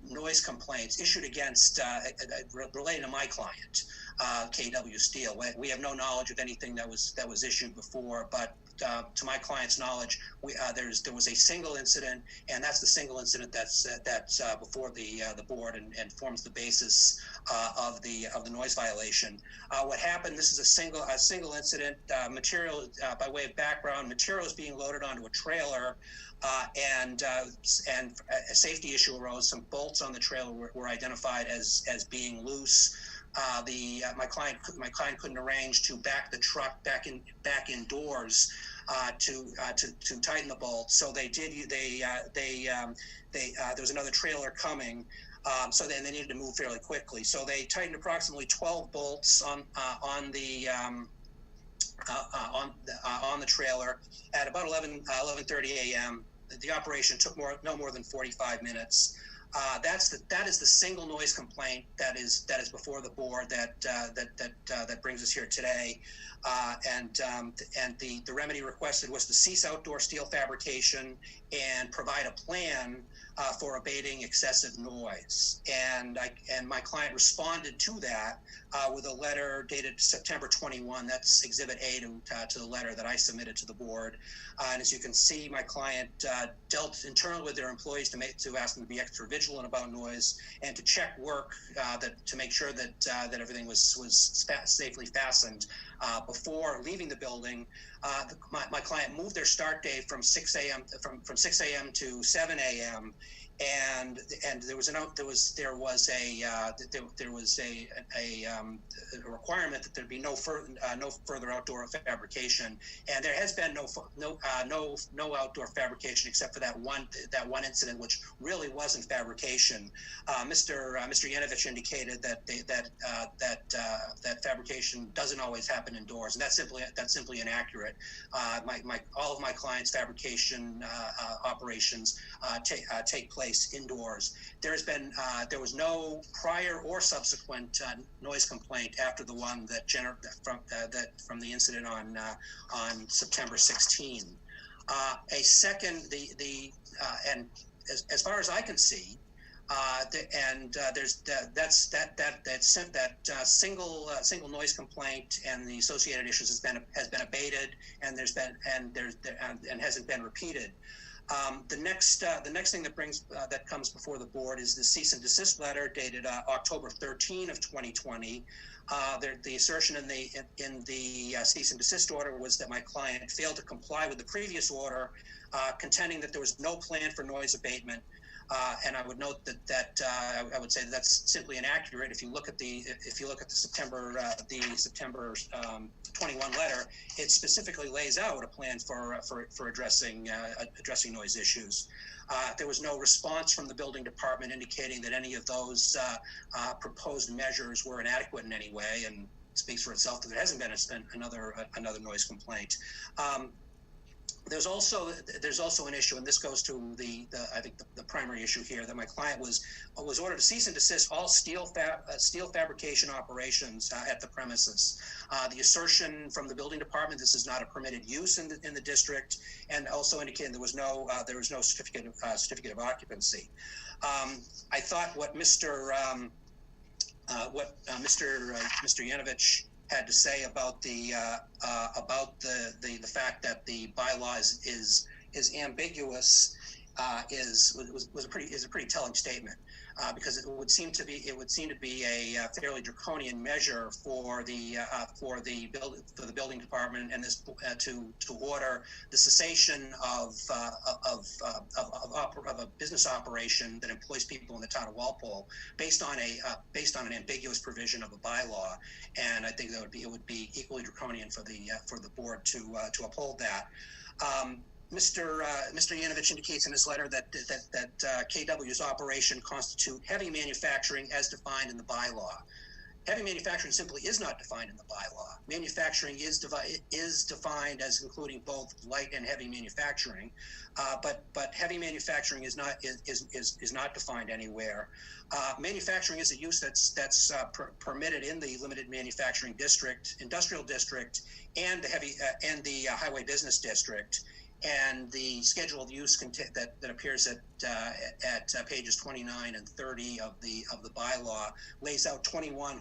Speaker 12: noise complaints issued against related to my client, KW Steel. We have no knowledge of anything that was issued before, but to my client's knowledge, there was a single incident, and that's the single incident that's before the board and forms the basis of the noise violation. What happened? This is a single incident. Material, by way of background, material is being loaded onto a trailer, and a safety issue arose. Some bolts on the trailer were identified as being loose. My client couldn't arrange to back the truck back indoors to tighten the bolts. So they did. There was another trailer coming. So then they needed to move fairly quickly. So they tightened approximately 12 bolts on the trailer at about 11:30 a.m. The operation took no more than 45 minutes. That is the single noise complaint that is before the board that brings us here today, and the remedy requested was to cease outdoor steel fabrication and provide a plan for abating excessive noise. And my client responded to that with a letter dated September 21. That's Exhibit A to the letter that I submitted to the board. And as you can see, my client dealt internally with their employees to ask them to be extra vigilant about noise and to check work to make sure that everything was safely fastened before leaving the building. My client moved their start date from 6 a.m. to 7 a.m. and there was a requirement that there be no further outdoor fabrication, and there has been no outdoor fabrication except for that one incident, which really wasn't fabrication. Mr. Yanovich indicated that fabrication doesn't always happen indoors, and that's simply inaccurate. All of my clients' fabrication operations take place indoors. There was no prior or subsequent noise complaint after the one that from the incident on September 16. And as far as I can see, single noise complaint and the associated issues has been abated, and hasn't been repeated. The next thing that comes before the board is the cease and desist letter dated October 13 of 2020. The assertion in the cease and desist order was that my client failed to comply with the previous order, contending that there was no plan for noise abatement. And I would note that I would say that's simply inaccurate. If you look at the September 21 letter, it specifically lays out a plan for addressing noise issues. There was no response from the building department indicating that any of those proposed measures were inadequate in any way, and it speaks for itself that there hasn't been another noise complaint. There's also an issue, and this goes to the primary issue here, that my client was ordered to cease and desist all steel fabrication operations at the premises. The assertion from the building department, this is not a permitted use in the district, and also indicating there was no certificate of occupancy. I thought what Mr. Yanovich had to say about the fact that the bylaws is ambiguous is a pretty telling statement, because it would seem to be a fairly draconian measure for the building department and this to order the cessation of a business operation that employs people in the town of Walpole based on an ambiguous provision of a bylaw. And I think it would be equally draconian for the board to uphold that. Mr. Yanovich indicates in his letter that KW's operation constitute heavy manufacturing as defined in the bylaw. Heavy manufacturing simply is not defined in the bylaw. Manufacturing is defined as including both light and heavy manufacturing, but heavy manufacturing is not defined anywhere. Manufacturing is a use that's permitted in the limited manufacturing district, industrial district, and the highway business district. And the schedule of use that appears at pages 29 and 30 of the bylaw lays out 21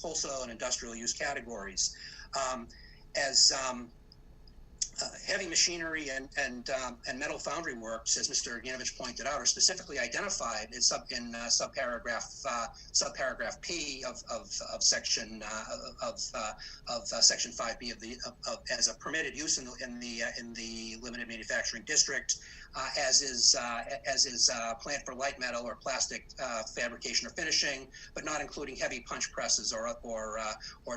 Speaker 12: wholesale and industrial use categories. Heavy machinery and metal foundry works, as Mr. Yanovich pointed out, are specifically identified in subparagraph P of section 5B as a permitted use in the limited manufacturing district, as is plant for light metal or plastic fabrication or finishing, but not including heavy punch presses or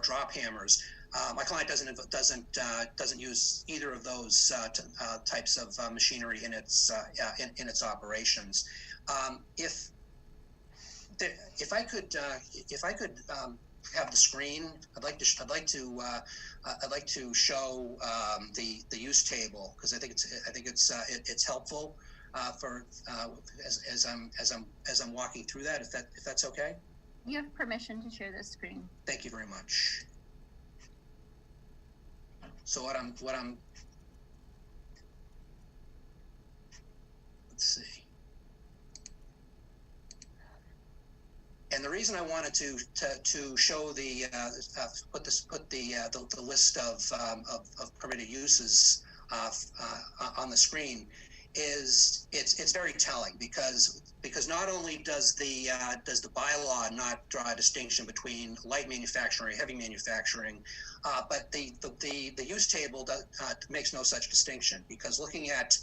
Speaker 12: drop hammers. My client doesn't use either of those types of machinery in its operations. If I could have the screen, I'd like to show the use table, because I think it's helpful for as I'm walking through that. If that's okay.
Speaker 7: You have permission to share this screen.
Speaker 12: Thank you very much. So what I'm let's see. And the reason I wanted to show put the list of permitted uses on the screen is it's very telling, because not only does the bylaw not draw a distinction between light manufacturing and heavy manufacturing, but the use table makes no such distinction, because looking at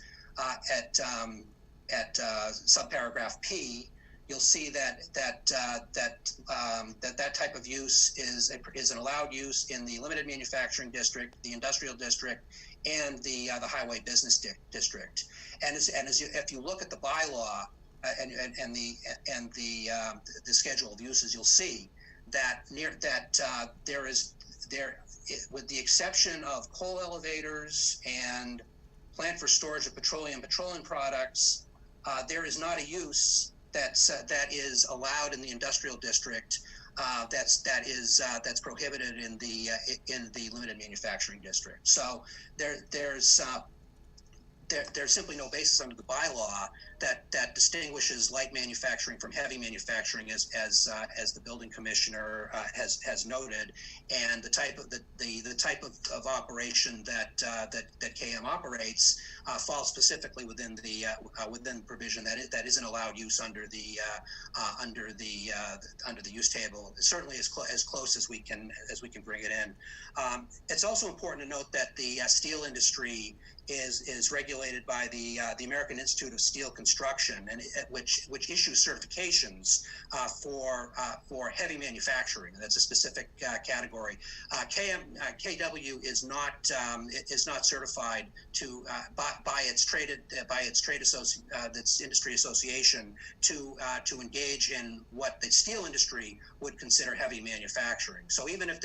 Speaker 12: subparagraph P, you'll see that type of use is an allowed use in the limited manufacturing district, the industrial district, and the highway business district. And if you look at the bylaw and the schedule of uses, you'll see that with the exception of coal elevators and plant for storage of petroleum products, there is not a use that is allowed in the industrial district that's prohibited in the limited manufacturing district. So there's simply no basis under the bylaw that distinguishes light manufacturing from heavy manufacturing, as the building commissioner has noted, and the type of operation that KM operates falls specifically within the provision that isn't allowed use under the use table. Certainly as close as we can bring it in. It's also important to note that the steel industry is regulated by the American Institute of Steel Construction, and which issues certifications for heavy manufacturing. That's a specific category. KW is not certified by its industry association to engage in what the steel industry would consider heavy manufacturing. So even if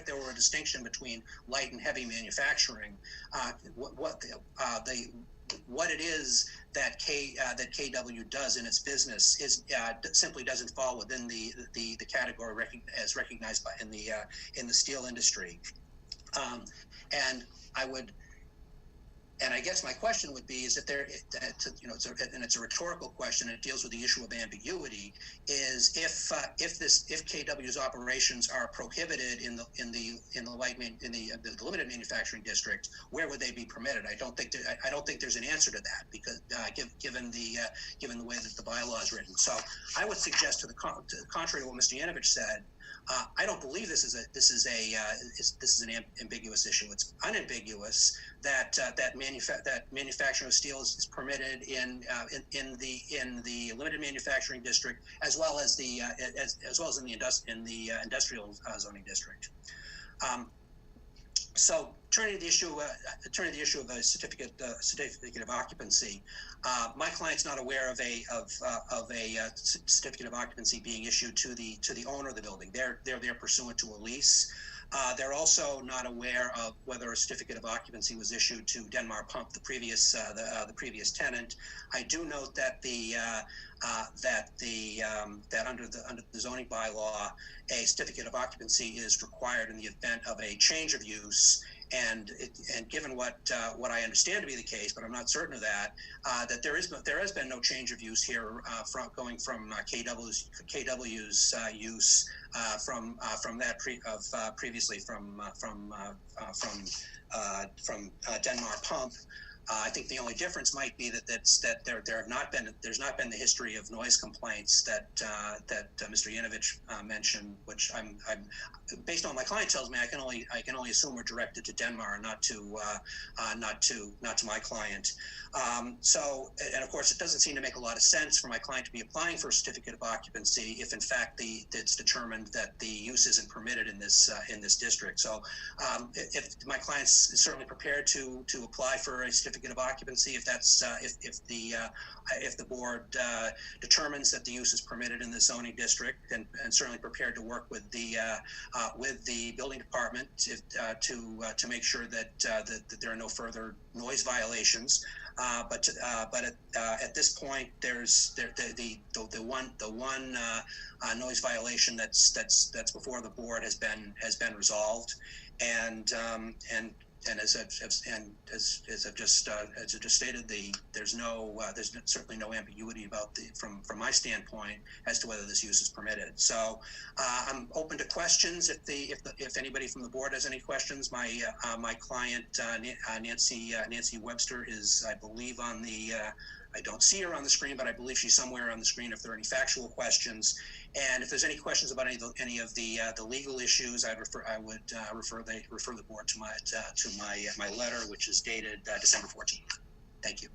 Speaker 12: there were a distinction between light and heavy manufacturing, what it is that KW does in its business is simply doesn't fall within the category as recognized in the steel industry. And I guess my question would be is that it's a rhetorical question. And it deals with the issue of ambiguity. Is if KW's operations are prohibited in the limited manufacturing district, where would they be permitted? I don't think there's an answer to that, because given the way that the bylaw is written. So I would suggest, to the contrary to what Mr. Yanovich said, I don't believe this is an ambiguous issue. It's unambiguous that manufacturing of steel is permitted in the limited manufacturing district, as well as in the industrial zoning district. So turning to the issue of a certificate of occupancy, my client's not aware of a certificate of occupancy being issued to the owner of the building. They're pursuant to a lease. They're also not aware of whether a certificate of occupancy was issued to Denmark Pump, the previous tenant. I do note that under the zoning bylaw, a certificate of occupancy is required in the event of a change of use. And given what I understand to be the case, but I'm not certain of that, that there has been no change of use here going from KW's use from that previously from Denmark Pump. I think the only difference might be that there's not been the history of noise complaints that Mr. Yanovich mentioned, which I'm based on what my client tells me, I can only assume were directed to Denmark, not to my client. So, and of course, it doesn't seem to make a lot of sense for my client to be applying for a certificate of occupancy if, in fact, it's determined that the use isn't permitted in this district. So, if my client's certainly prepared to apply for a certificate of occupancy, if the board determines that the use is permitted in the zoning district, and certainly prepared to work with the building department to make sure that there are no further noise violations. But at this point, there's the one noise violation that's before the board has been resolved, and as I've just stated, there's certainly no ambiguity about from my standpoint as to whether this use is permitted. So I'm open to questions if anybody from the board has any questions. My client Nancy Webster is, I believe, on the. I don't see her on the screen, but I believe she's somewhere on the screen if there are any factual questions. And if there's any questions about any of the legal issues, I would refer the board to my letter, which is dated December 14th. Thank you.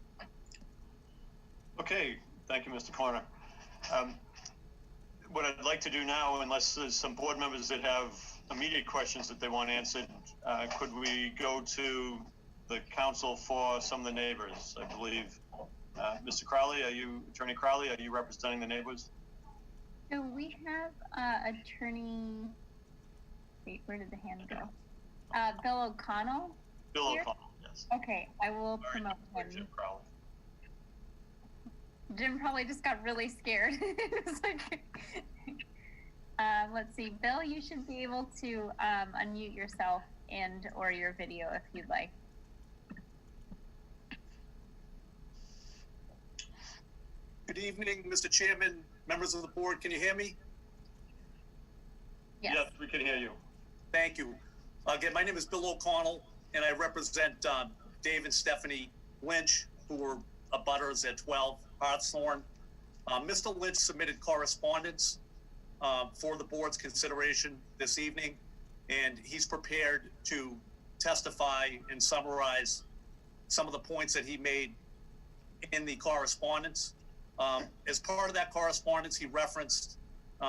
Speaker 1: Okay, thank you, Mr. Corner. What I'd like to do now, unless there's some board members that have immediate questions that they want answered, could we go to the council for some of the neighbors? I believe, Mr. Crowley, Attorney Crowley, are you representing the neighbors?
Speaker 7: So we have attorney, wait, where did the hand go? Bill O'Connell.
Speaker 1: Bill
Speaker 7: here?
Speaker 1: O'Connell, yes.
Speaker 7: Okay, I will promote him.
Speaker 1: Jim Crowley.
Speaker 7: Jim probably just got really scared. It's like, let's see, Bill, you should be able to unmute yourself and or your video if you'd like.
Speaker 13: Good evening, Mr. Chairman, members of the board. Can you hear me?
Speaker 1: Yes, we can hear you.
Speaker 13: Thank you. Again, my name is Bill O'Connell, and I represent Dave and Stephanie Lynch, who were abutters at 12 Hartshorn. Mr. Lynch submitted correspondence for the board's consideration this evening, and he's prepared to testify and summarize some of the points that he made in the correspondence. As part of that correspondence, he referenced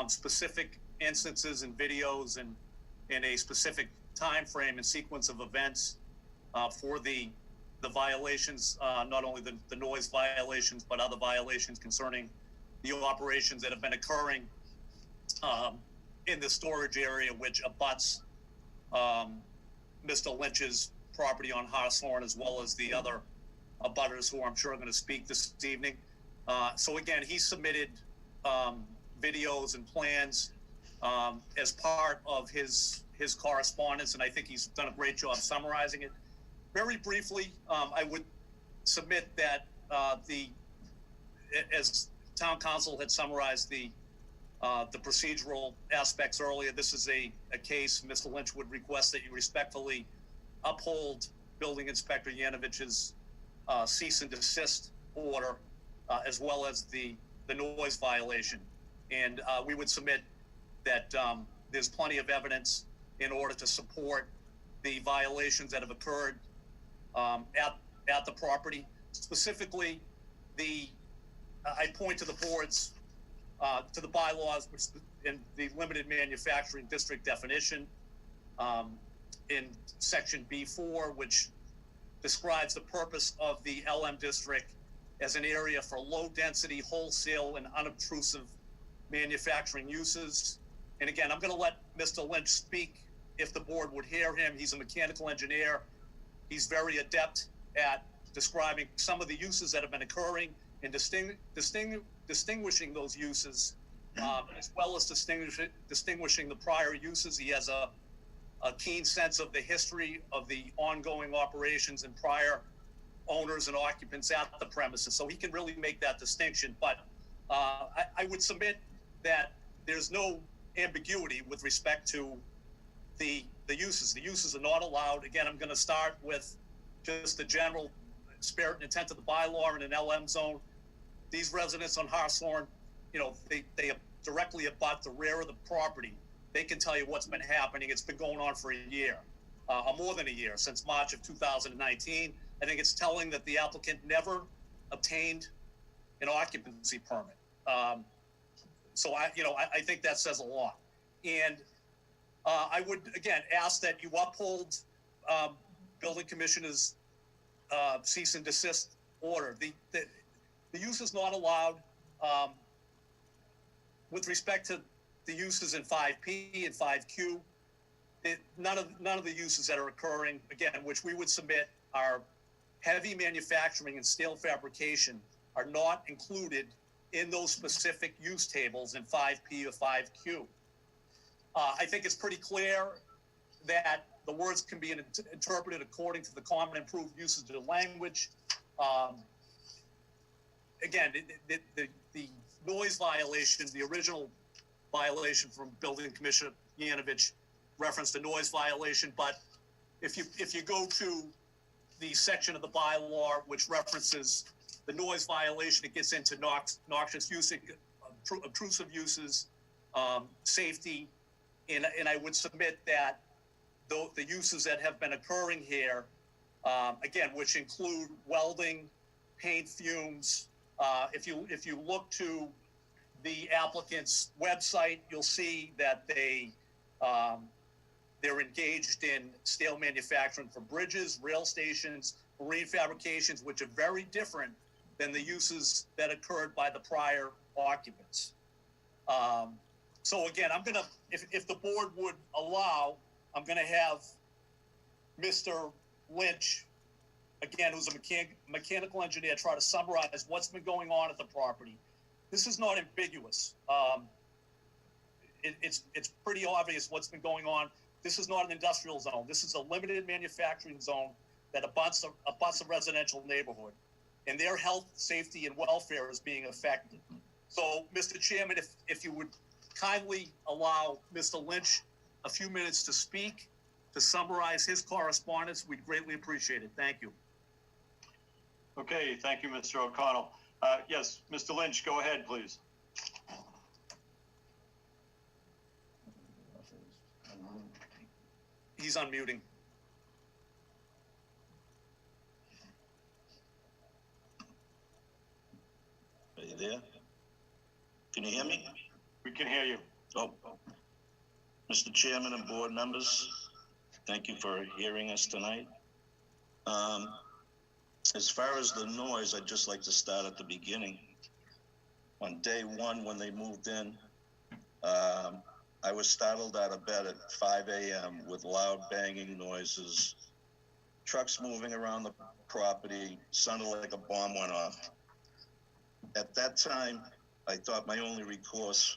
Speaker 13: specific instances and videos and in a specific time frame and sequence of events for the violations, not only the noise violations, but other violations concerning the operations that have been occurring in the storage area, which abuts Mr. Lynch's property on Hartshorn, as well as the other abutters who I'm sure are going to speak this evening. So again, he submitted videos and plans as part of his correspondence, and I think he's done a great job summarizing it. Very briefly, I would submit that as town council had summarized the procedural aspects earlier, this is a case Mr. Lynch would request that you respectfully uphold Building Inspector Yanovich's cease and desist order, as well as the noise violation. And we would submit that there's plenty of evidence in order to support the violations that have occurred at the property. Specifically, I point to the board's, to the bylaws, which in the limited manufacturing district definition in section B4, which describes the purpose of the LM district as an area for low density, wholesale, and unobtrusive manufacturing uses. And again, I'm going to let Mr. Lynch speak if the board would hear him. He's a mechanical engineer. He's very adept at describing some of the uses that have been occurring and distinguishing those uses, as well as distinguishing the prior uses. He has a keen sense of the history of the ongoing operations and prior owners and occupants at the premises, so he can really make that distinction. But I would submit that there's no ambiguity with respect to the uses. The uses are not allowed. Again, I'm going to start with just the general spirit and intent of the bylaw in an LM zone. These residents on Hartshorn, they directly abut the rear of the property. They can tell you what's been happening. It's been going on for a year, or more than a year, since March of 2019. I think it's telling that the applicant never obtained an occupancy permit. So I think that says a lot. And I would, again, ask that you uphold Building Commissioner's cease and desist order. The use is not allowed with respect to the uses in 5P and 5Q. None of the uses that are occurring, again, which we would submit are heavy manufacturing and steel fabrication, are not included in those specific use tables in 5P or 5Q. I think it's pretty clear that the words can be interpreted according to the common improved usage of the language. Again, the noise violation, the original violation from Building Commissioner Yanovich referenced a noise violation, but if you go to the section of the bylaw which references the noise violation, it gets into noxious usage, obtrusive uses, safety, and I would submit that the uses that have been occurring here, again, which include welding, paint fumes, If you look to the applicant's website, you'll see that they're engaged in steel manufacturing for bridges, rail stations, marine fabrications, which are very different than the uses that occurred by the prior occupants. So again, I'm gonna, if the board would allow, I'm gonna have Mr. Lynch, again, who's a mechanical engineer, try to summarize what's been going on at the property. This is not ambiguous. It's pretty obvious what's been going on. This is not an industrial zone. This is a limited manufacturing zone that abuts a residential neighborhood, and their health, safety, and welfare is being affected. So, Mr. Chairman, if you would kindly allow Mr. Lynch a few minutes to speak, to summarize his correspondence, we'd greatly appreciate it. Thank you.
Speaker 1: Okay, thank you, Mr. O'Connell. Yes, Mr. Lynch, go ahead, please.
Speaker 13: He's unmuting.
Speaker 14: Are you there? Can you hear me?
Speaker 1: We can hear you.
Speaker 14: Oh, Mr. Chairman and board members, thank you for hearing us tonight. As far as the noise, I'd just like to start at the beginning. On day one, when they moved in, I was startled out of bed at 5 a.m. with loud banging noises, trucks moving around the property, sounded like a bomb went off. At that time, I thought my only recourse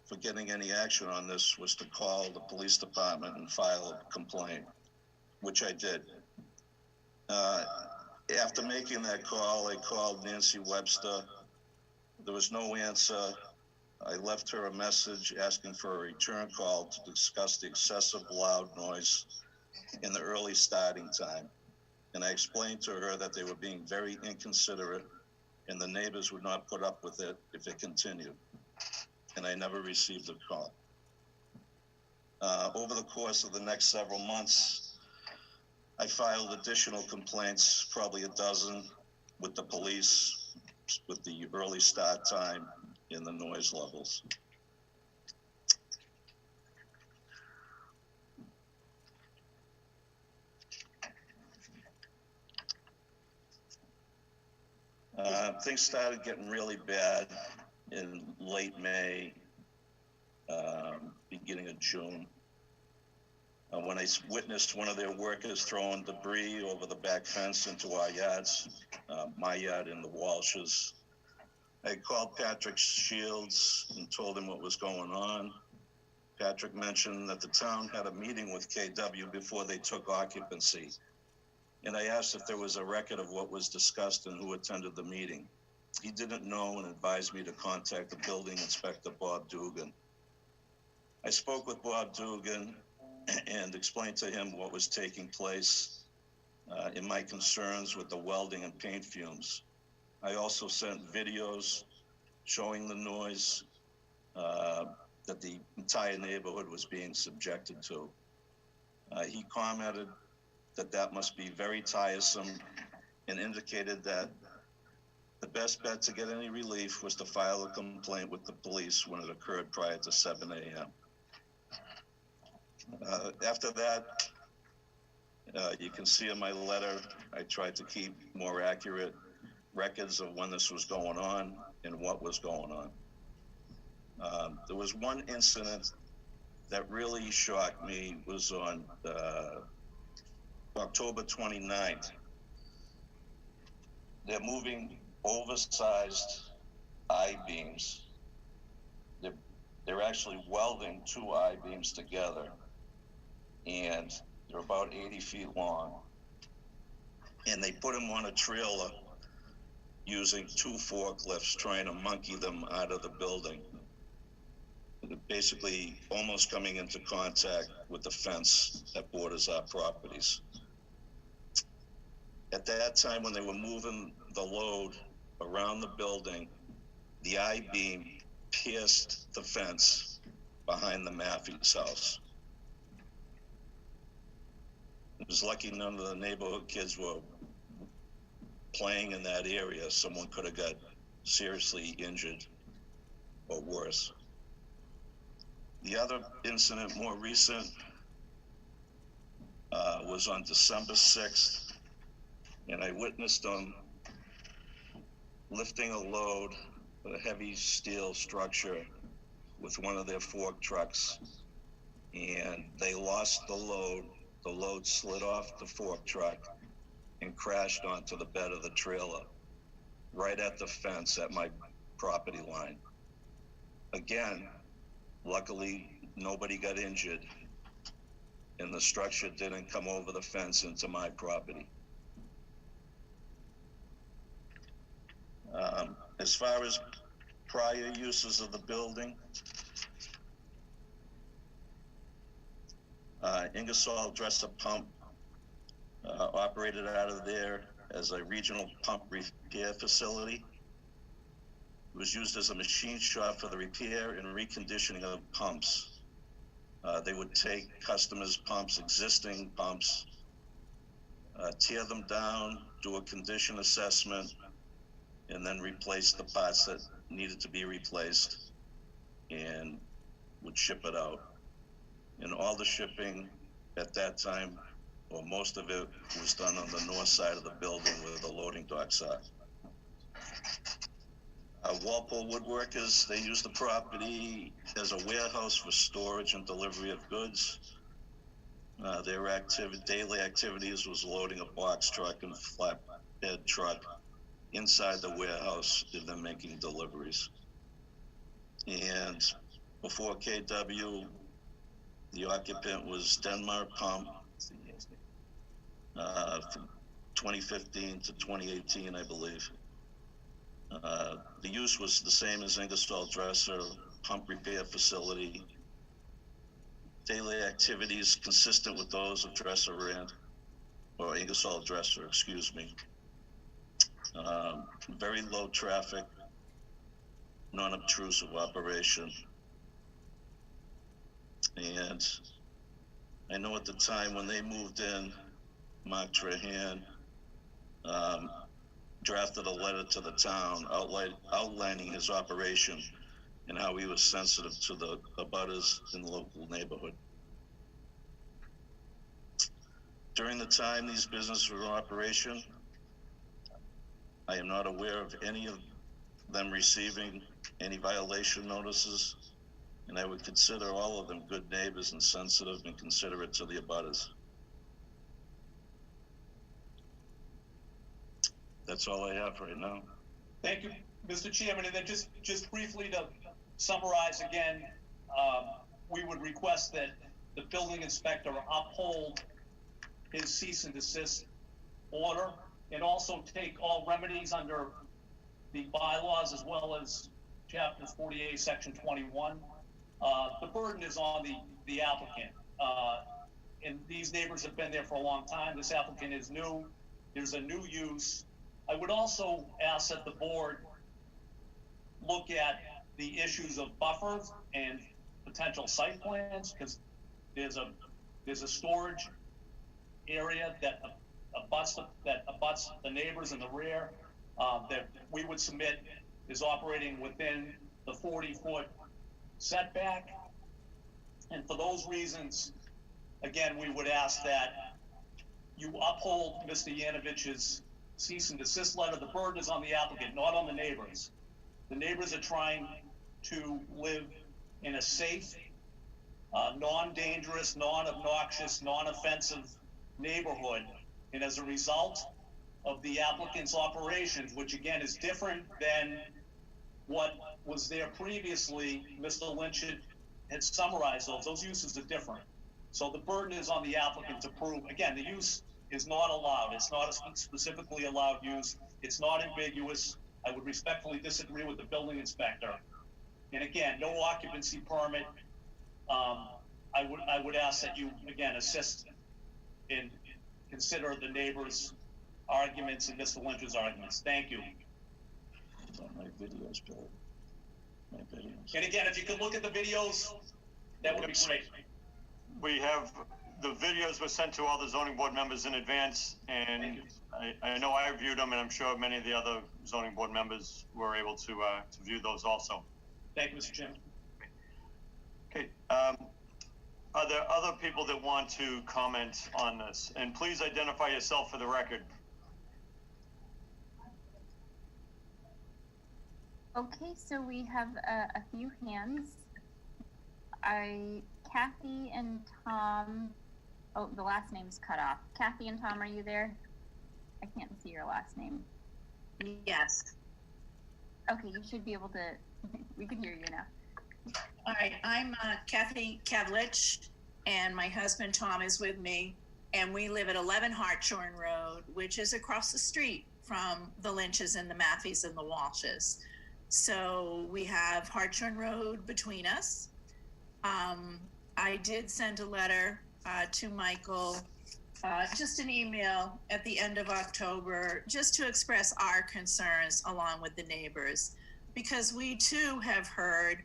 Speaker 14: for getting any action on this was to call the police department and file a complaint, which I did. After making that call, I called Nancy Webster. There was no answer. I left her a message asking for a return call to discuss the excessive loud noise in the early starting time. And I explained to her that they were being very inconsiderate and the neighbors would not put up with it if it continued. And I never received a call. Over the course of the next several months, I filed additional complaints, probably a dozen, with the police, with the early start time and the noise levels. Things started getting really bad in late May, beginning of June. When I witnessed one of their workers throwing debris over the back fence into our yards, my yard and the Walsh's, I called Patrick Shields and told him what was going on. Patrick mentioned that the town had a meeting with KW before they took occupancy. And I asked if there was a record of what was discussed and who attended the meeting. He didn't know and advised me to contact the building inspector, Bob Dugan. I spoke with Bob Dugan and explained to him what was taking place in my concerns with the welding and paint fumes. I also sent videos showing the noise that the entire neighborhood was being subjected to. He commented that that must be very tiresome and indicated that the best bet to get any relief was to file a complaint with the police when it occurred prior to 7 a.m. After that, you can see in my letter, I tried to keep more accurate records of when this was going on and what was going on. There was one incident that really shocked me, was on October 29th. They're moving oversized I-beams. They're actually welding two I-beams together, and they're about 80 feet long. And they put them on a trailer using two forklifts, trying to monkey them out of the building. Basically almost coming into contact with the fence that borders our properties. At that time, when they were moving the load around the building, the I-beam pierced the fence behind the Maffey's house. It was lucky none of the neighborhood kids were playing in that area, someone could have got seriously injured or worse. The other incident, more recent, was on December 6th, and I witnessed them lifting a load, a heavy steel structure, with one of their fork trucks, and they lost the load. The load slid off the fork truck and crashed onto the bed of the trailer, right at the fence at my property line. Again, luckily, nobody got injured, and the structure didn't come over the fence into my property. As far as prior uses of the building, Ingersoll Dresser Pump operated out of there as a regional pump repair facility. It was used as a machine shop for the repair and reconditioning of pumps. They would take customers' pumps, existing pumps, tear them down, do a condition assessment, and then replace the parts that needed to be replaced, and would ship it out. And all the shipping at that time, or most of it, was done on the north side of the building where the loading docks are. Walpole Woodworkers, they use the property as a warehouse for storage and delivery of goods. Their daily activities was loading a box truck and flatbed truck inside the warehouse and then making deliveries. And before KW, the occupant was Denmark Pump, from 2015 to 2018, I believe. The use was the same as Ingersoll Dresser, pump repair facility. Daily activities consistent with those of Dresser or Ingersoll Dresser, excuse me. Very low traffic, non-obtrusive operation. And I know at the time when they moved in, Mark Trahan drafted a letter to the town outlining his operation and how he was sensitive to the abutters in the local neighborhood. During the time these businesses were in operation, I am not aware of any of them receiving any violation notices, and I would consider all of them good neighbors and sensitive and considerate to the abutters. That's all I have right now.
Speaker 13: Thank you, Mr. Chairman. And then just briefly to summarize again, we would request that the building inspector uphold his cease and desist order, and also take all remedies under the bylaws as well as chapter 48, section 21. The burden is on the applicant. And these neighbors have been there for a long time. This applicant is new. There's a new use. I would also ask that the board look at the issues of buffers and potential site plans, because there's a storage area that abuts the neighbors in the rear that we would submit is operating within the 40-foot setback. And for those reasons, again, we would ask that you uphold Mr. Yanovich's cease and desist letter. The burden is on the applicant, not on the neighbors. The neighbors are trying to live in a safe, non-dangerous, non-obnoxious, non-offensive neighborhood. And as a result of the applicant's operations, which again is different than what was there previously, Mr. Lynch had summarized those uses are different. So the burden is on the applicant to prove, again, the use is not allowed. It's not a specifically allowed use. It's not ambiguous. I would respectfully disagree with the building inspector. And again, no occupancy permit. I would ask that you, again, assist and consider the neighbors' arguments and Mr. Lynch's arguments. Thank you.
Speaker 14: My videos, Bill. My videos.
Speaker 13: And again, if you could look at the videos, that would be great.
Speaker 1: We have, the videos were sent to all the zoning board members in advance, and I know I reviewed them, and I'm sure many of the other zoning board members were able to view those also.
Speaker 13: Thank you, Mr. Chairman.
Speaker 1: Okay, are there other people that want to comment on this? And please identify yourself for the record.
Speaker 7: Okay, so we have a few hands. Kathy and Tom, oh, the last name's cut off. Kathy and Tom, are you there? I can't see your last name.
Speaker 10: Yes.
Speaker 7: Okay, you should be able to, we can hear you now.
Speaker 10: All right, I'm Kathy Kavlich, and my husband Tom is with me, and we live at 11 Hartshorn Road, which is across the street from the Lynches and the Matthews and the Walshes. So we have Hartshorn Road between us. I did send a letter to Michael, just an email at the end of October, just to express our concerns along with the neighbors, because we too have heard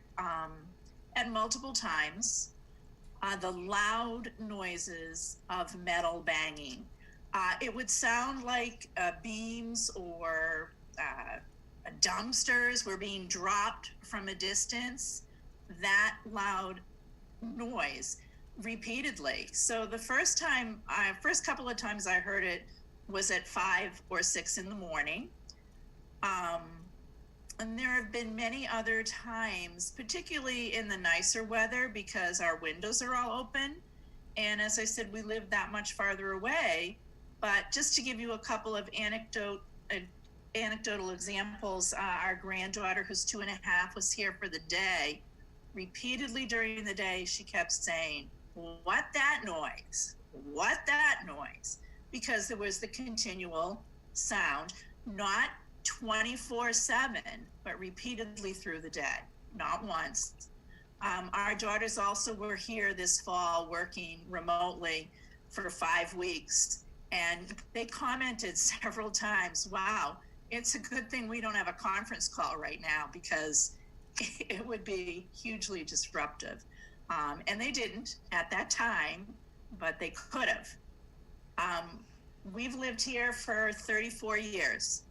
Speaker 10: at multiple times the loud noises of metal banging. It would sound like beams or dumpsters were being dropped from a distance, that loud noise repeatedly. So the first couple of times I heard it was at 5 or 6 in the morning. And there have been many other times, particularly in the nicer weather, because our windows are all open. And as I said, we live that much farther away. But just to give you a couple of anecdotal examples, our granddaughter, who's 2.5, was here for the day. Repeatedly during the day, she kept saying, "What that noise? What that noise?" Because there was the continual sound, not 24/7, but repeatedly through the day, not once. Our daughters also were here this fall working remotely for 5 weeks, and they commented several times, "Wow, it's a good thing we don't have a conference call right now, because it would be hugely disruptive." And they didn't at that time, but they could have. We've lived here for 34 years,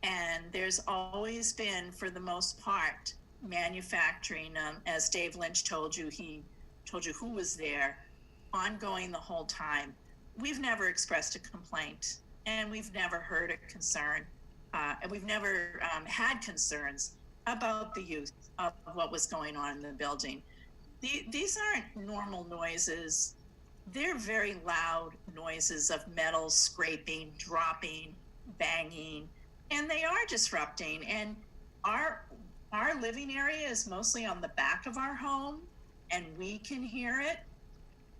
Speaker 10: and there's always been, for the most part, manufacturing, as Dave Lynch told you, he told you who was there, ongoing the whole time. We've never expressed a complaint, and we've never heard a concern, and we've never had concerns about the use of what was going on in the building. These aren't normal noises. They're very loud noises of metal scraping, dropping, banging, and they are disrupting. And our living area is mostly on the back of our home, and we can hear it.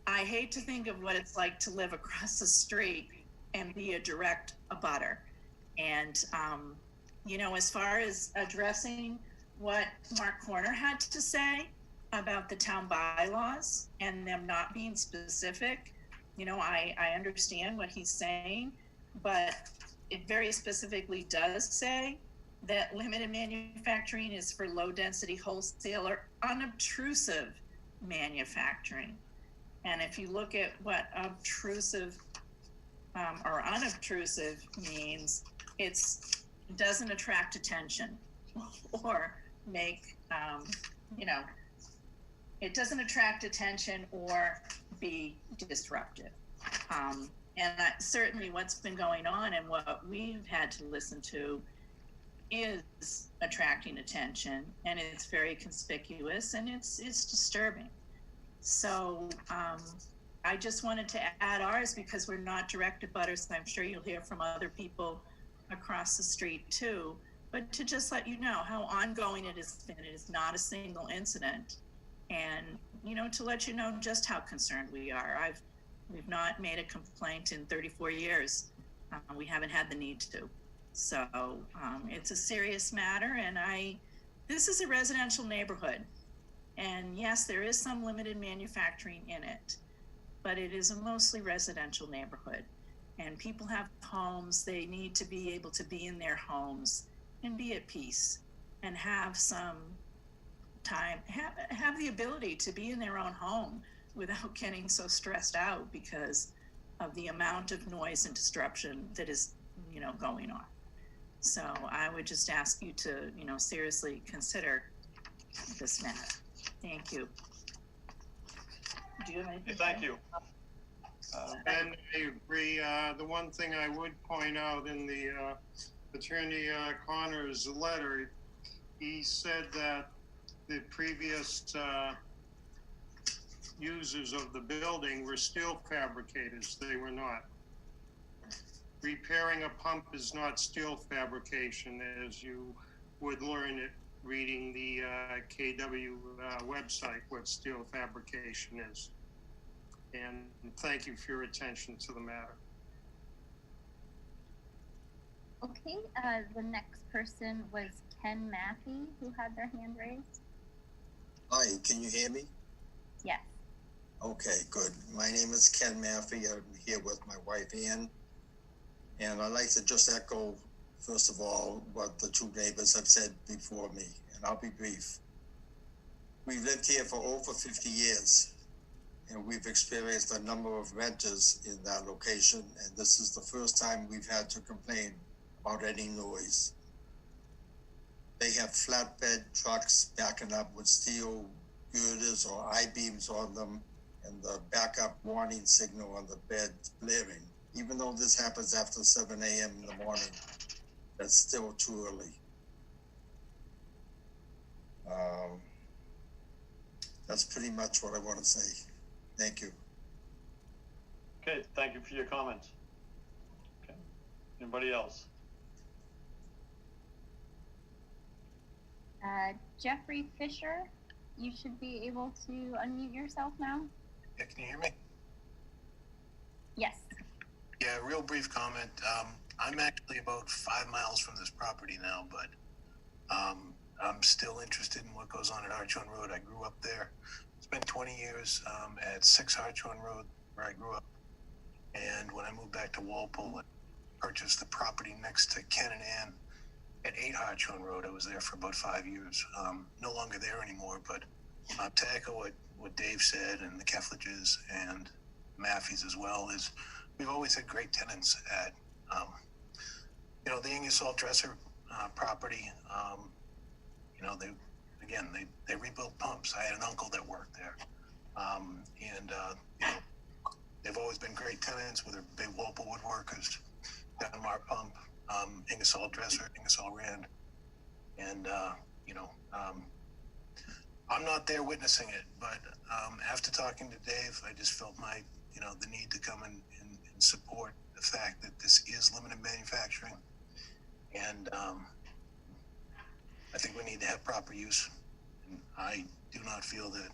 Speaker 10: I hate to think of what it's like to live across the street and be a direct abutter. And, as far as addressing what Mark Corner had to say about the town bylaws and them not being specific, I understand what he's saying, but it very specifically does say that limited manufacturing is for low density wholesale or unobtrusive manufacturing. And if you look at what obtrusive or unobtrusive means, it doesn't attract attention or make, it doesn't attract attention or be disruptive. And certainly what's been going on and what we've had to listen to is attracting attention, and it's very conspicuous, and it's disturbing. So I just wanted to add ours, because we're not direct abutters. I'm sure you'll hear from other people across the street too, but to just let you know how ongoing it has been. It is not a single incident, and to let you know just how concerned we are. We've not made a complaint in 34 years. We haven't had the need to. So it's a serious matter, and this is a residential neighborhood. And yes, there is some limited manufacturing in it, but it is a mostly residential neighborhood. And people have homes. They need to be able to be in their homes and be at peace and have some time, have the ability to be in their own home without getting so stressed out because of the amount of noise and disruption that is going on. So I would just ask you to, seriously consider this matter. Thank you. Do you have anything?
Speaker 1: Thank you.
Speaker 15: And I agree. The one thing I would point out in the Attorney Connor's letter, he said that the previous users of the building were steel fabricators. They were not. Repairing a pump is not steel fabrication, as you would learn it reading the KW website, what steel fabrication is. And thank you for your attention to the matter.
Speaker 7: Okay, the next person was Ken Maffey, who had their hand raised.
Speaker 16: Hi, can you hear me?
Speaker 7: Yes.
Speaker 16: Okay, good. My name is Ken Maffey. I'm here with my wife, Ann. And I'd like to just echo, first of all, what the two neighbors have said before me, and I'll be brief. We've lived here for over 50 years, and we've experienced a number of renters in that location, and this is the first time we've had to complain about any noise. They have flatbed trucks backing up with steel girders or I-beams on them, and the backup warning signal on the bed blaring. Even though this happens after 7 a.m. in the morning, that's still too early. That's pretty much what I want to say. Thank you.
Speaker 1: Okay, thank you for your comments. Okay, anybody else?
Speaker 7: Jeffrey Fisher, you should be able to unmute yourself now.
Speaker 17: Yeah, can you hear me?
Speaker 7: Yes.
Speaker 17: Yeah, real brief comment. I'm actually about 5 miles from this property now, but I'm still interested in what goes on at Hartshorn Road. I grew up there. It's been 20 years at 6 Hartshorn Road, where I grew up. And when I moved back to Walpole, I purchased the property next to Ken and Ann at 8 Hartshorn Road. I was there for about 5 years. No longer there anymore, but to echo what Dave said, and the Keflages and Maffeys as well, is we've always had great tenants at, the Ingersoll Dresser property. They rebuilt pumps. I had an uncle that worked there. They've always been great tenants with their big Walpole woodworkers, Denmark Pump, Ingersoll Dresser, Ingersoll Rand. And, I'm not there witnessing it, but after talking to Dave, I just felt the need to come and support the fact that this is limited manufacturing. And I think we need to have proper use. And I do not feel that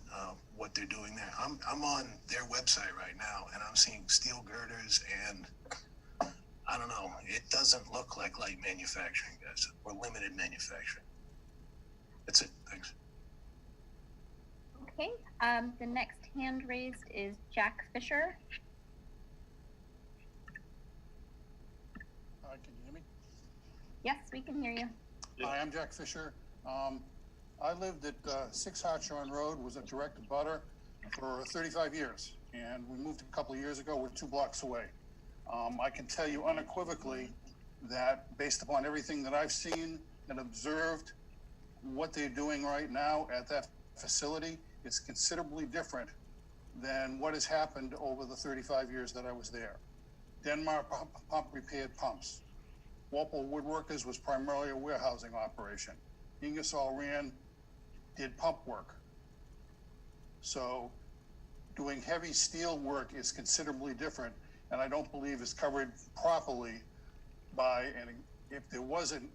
Speaker 17: what they're doing there. I'm on their website right now, and I'm seeing steel girders, and I don't know. It doesn't look like light manufacturing, guys, or limited manufacturing. That's it. Thanks.
Speaker 7: Okay. The next hand raised is Jack Fisher.
Speaker 18: Can you hear me?
Speaker 7: Yes, we can hear you.
Speaker 18: Hi, I'm Jack Fisher. I lived at 6 Hartshorn Road, was a direct abutter for 35 years, and we moved a couple of years ago. We're 2 blocks away. I can tell you unequivocally that based upon everything that I've seen and observed, what they're doing right now at that facility is considerably different than what has happened over the 35 years that I was there. Denmark Pump repaired pumps. Walpole Woodworkers was primarily a warehousing operation. Ingersoll Rand did pump work. So doing heavy steel work is considerably different, and I don't believe is covered properly by, and if there was an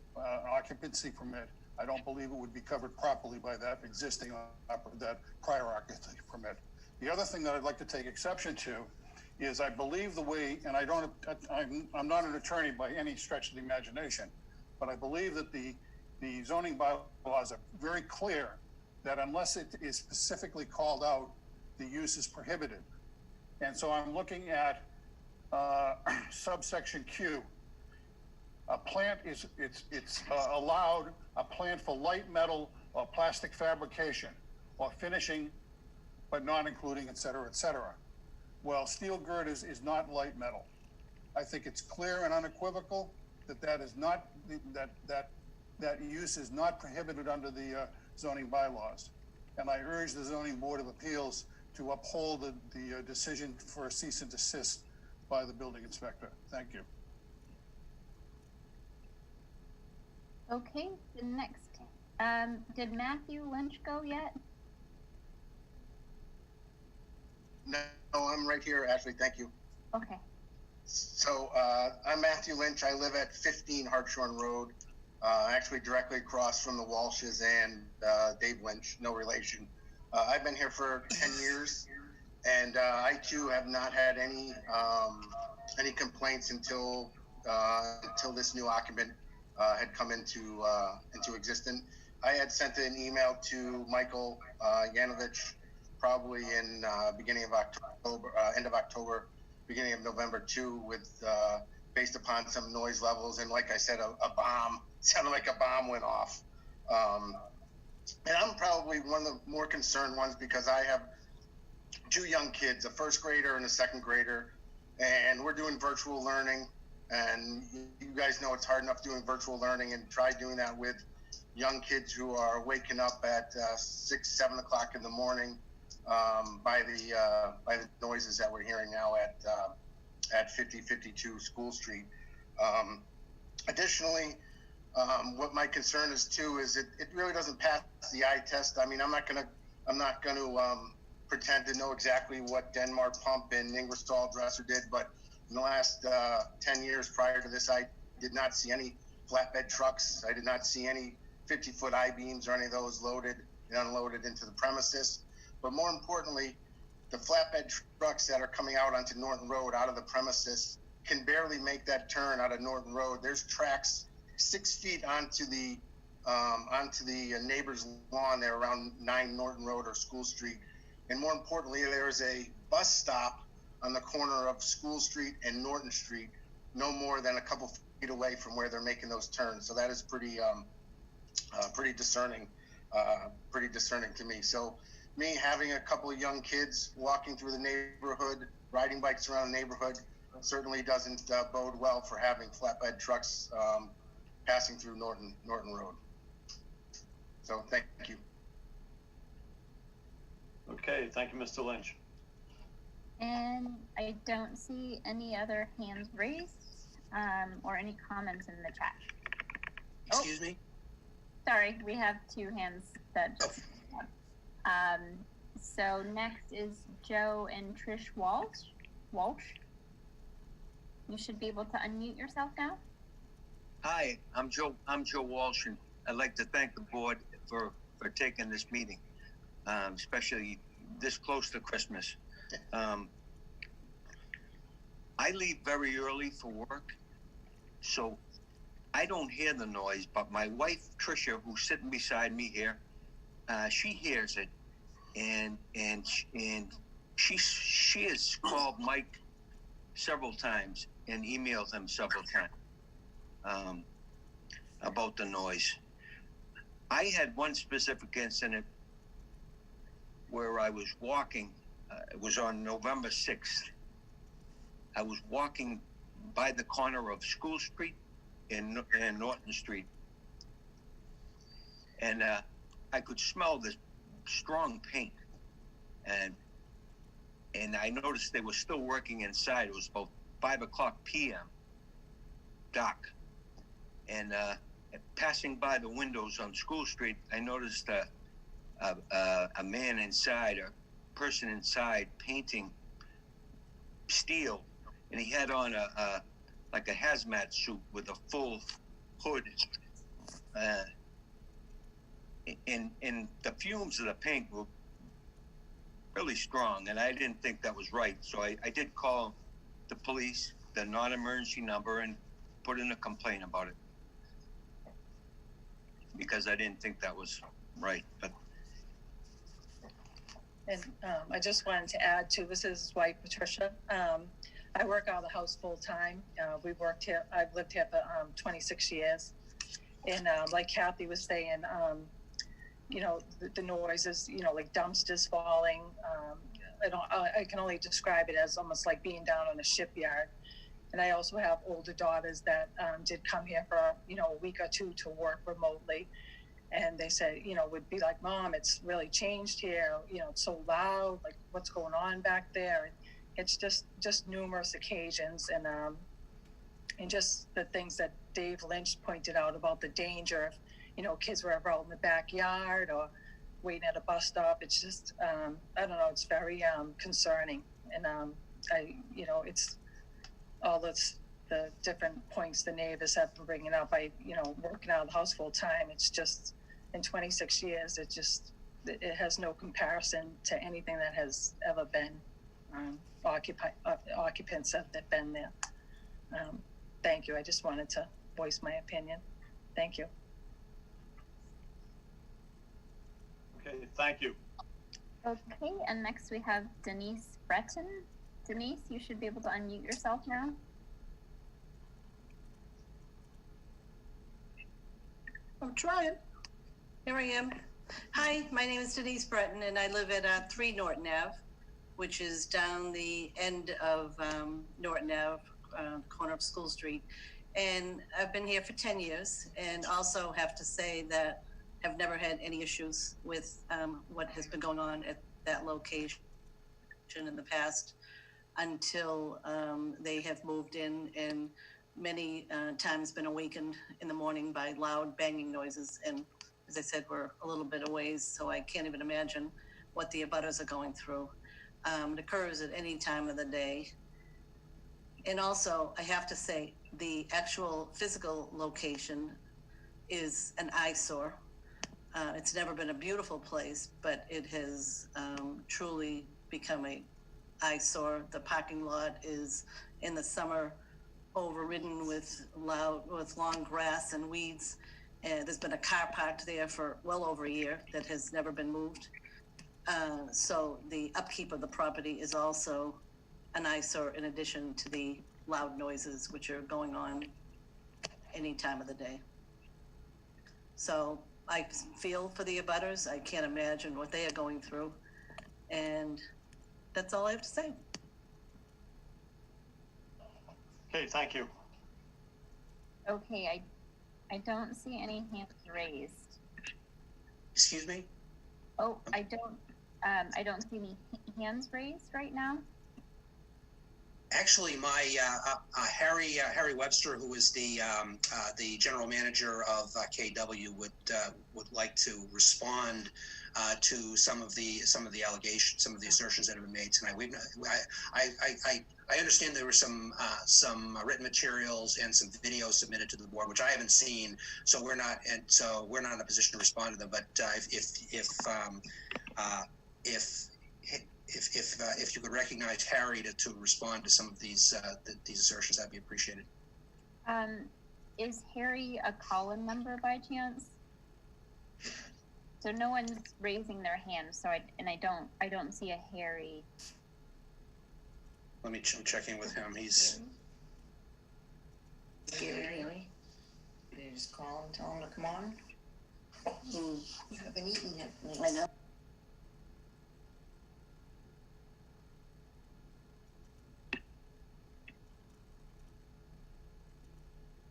Speaker 18: occupancy permit, I don't believe it would be covered properly by that existing, that prior occupancy permit. The other thing that I'd like to take exception to is I believe the way, and I'm not an attorney by any stretch of the imagination, but I believe that the zoning bylaws are very clear that unless it is specifically called out, the use is prohibited. And so I'm looking at subsection Q. A plant is allowed, a plant for light metal or plastic fabrication or finishing, but not including, et cetera, et cetera. Well, steel girders is not light metal. I think it's clear and unequivocal that is not, that use is not prohibited under the zoning bylaws. And I urge the zoning board of appeals to uphold the decision for a cease and desist by the building inspector. Thank you.
Speaker 7: Okay, the next, did Matthew Lynch go yet?
Speaker 9: No, I'm right here, Ashley. Thank you.
Speaker 7: Okay.
Speaker 9: So I'm Matthew Lynch. I live at 15 Hartshorn Road, actually directly across from the Walshes and Dave Lynch, no relation. I've been here for 10 years, and I too have not had any complaints until this new occupant had come into existence. I had sent an email to Michael Yanovich probably in beginning of October, end of October, beginning of November too, with based upon some noise levels, and like I said, a bomb sounded like a bomb went off. And I'm probably one of the more concerned ones because I have two young kids, a first grader and a second grader, and we're doing virtual learning. And you guys know it's hard enough doing virtual learning, and try doing that with young kids who are waking up at 6, 7 o'clock in the morning by the noises that we're hearing now at 5052 School Street. Additionally, what my concern is too is it really doesn't pass the eye test. I mean, I'm not gonna pretend to know exactly what Denmark Pump and Ingersoll Dresser did, but in the last 10 years prior to this, I did not see any flatbed trucks. I did not see any 50-foot I-beams or any of those loaded and unloaded into the premises. But more importantly, the flatbed trucks that are coming out onto Norton Road out of the premises can barely make that turn out of Norton Road. There's tracks 6 feet onto the neighbor's lawn there around 9 Norton Road or School Street. And more importantly, there's a bus stop on the corner of School Street and Norton Street, no more than a couple feet away from where they're making those turns. So that is pretty discerning to me. So me having a couple of young kids walking through the neighborhood, riding bikes around the neighborhood, certainly doesn't bode well for having flatbed trucks passing through Norton Road. So thank you.
Speaker 1: Okay, thank you, Mr. Lynch.
Speaker 7: And I don't see any other hands raised or any comments in the chat.
Speaker 12: Excuse me?
Speaker 7: Sorry, we have 2 hands that just so next is Joe and Trish Walsh. You should be able to unmute yourself now.
Speaker 19: Hi, I'm Joe Walsh, and I'd like to thank the board for taking this meeting, especially this close to Christmas. I leave very early for work, so I don't hear the noise, but my wife, Tricia, who's sitting beside me here, she hears it, and she has called Mike several times and emailed him several times about the noise. I had one specific incident where I was walking. It was on November 6th. I was walking by the corner of School Street and Norton Street, and I could smell this strong paint, and I noticed they were still working inside. It was about 5 o'clock p.m. dark, and passing by the windows on School Street, I noticed a man inside, a person inside, painting steel, and he had on like a hazmat suit with a full hood, and the fumes of the paint were really strong, and I didn't think that was right. So I did call the police, the non-emergency number, and put in a complaint about it because I didn't think that was right. But
Speaker 20: And I just wanted to add to, this is his wife, Patricia. I work out of the house full time. We've worked here, I've lived here for 26 years. And like Kathy was saying, you know, the noises, you know, like dumpsters falling. I can only describe it as almost like being down on a shipyard. And I also have older daughters that did come here for, a week or two to work remotely. And they said, would be like, Mom, it's really changed here. It's so loud. Like, what's going on back there? And it's just numerous occasions. And just the things that Dave Lynch pointed out about the danger if, kids were ever out in the backyard or waiting at a bus stop. It's just, I don't know, it's very concerning. And it's all the different points the neighbors have been bringing up. Working out of the house full time, it's just, in 26 years, it has no comparison to anything that has ever been occupants have been there. Thank you. I just wanted to voice my opinion. Thank you.
Speaker 1: Okay, thank you.
Speaker 7: Okay, and next we have Denise Breton. Denise, you should be able to unmute yourself now.
Speaker 21: I'm trying. Here I am. Hi, my name is Denise Breton, and I live at 3 Norton Ave, which is down the end of Norton Ave, corner of School Street. And I've been here for 10 years, and also have to say that I've never had any issues with what has been going on at that location in the past until they have moved in and many times been awakened in the morning by loud banging noises. And as I said, we're a little bit a ways, so I can't even imagine what the abutters are going through. It occurs at any time of the day. And also, I have to say, the actual physical location is an eyesore. It's never been a beautiful place, but it has truly become a eyesore. The parking lot is in the summer overridden with long grass and weeds. There's been a car parked there for well over a year that has never been moved. So the upkeep of the property is also an eyesore in addition to the loud noises which are going on any time of the day. So I feel for the abutters. I can't imagine what they are going through. And that's all I have to say.
Speaker 1: Okay, thank you.
Speaker 7: Okay, I don't see any hands raised.
Speaker 12: Excuse me?
Speaker 7: Oh, I don't see any hands raised right now.
Speaker 12: Actually, my Harry Webster, who is the general manager of KW, would like to respond to some of the allegations, some of the assertions that have been made tonight. I understand there were some written materials and some videos submitted to the board, which I haven't seen, so we're not in a position to respond to them. But if you could recognize Harry to respond to some of these assertions, that'd be appreciated.
Speaker 7: Is Harry a call-in member by chance? So no one's raising their hand. So I don't see a Harry.
Speaker 12: I'm checking with him. He's.
Speaker 22: Harry. You just call and tell him to come on. You haven't eaten yet. I know.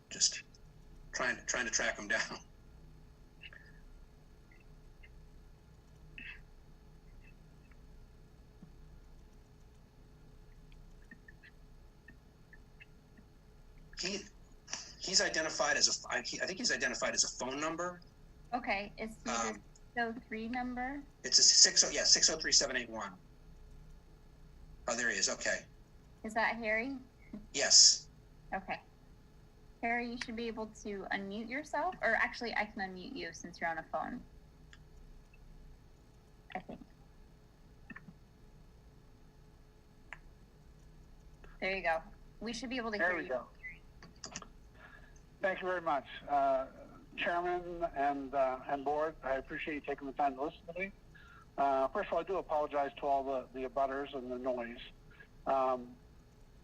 Speaker 12: Just trying to track him down. He's identified as I think he's identified as a phone number.
Speaker 7: Okay, is he the 603 number?
Speaker 12: It's a 603781. Oh, there he is. Okay.
Speaker 7: Is that Harry?
Speaker 12: Yes.
Speaker 7: Okay. Harry, you should be able to unmute yourself, or actually I can unmute you since you're on a phone. I think. There you go. We should be able to hear you.
Speaker 23: There we go. Thank you very much. Chairman and board, I appreciate you taking the time to listen to me. First of all, I do apologize to all the abutters and the noise.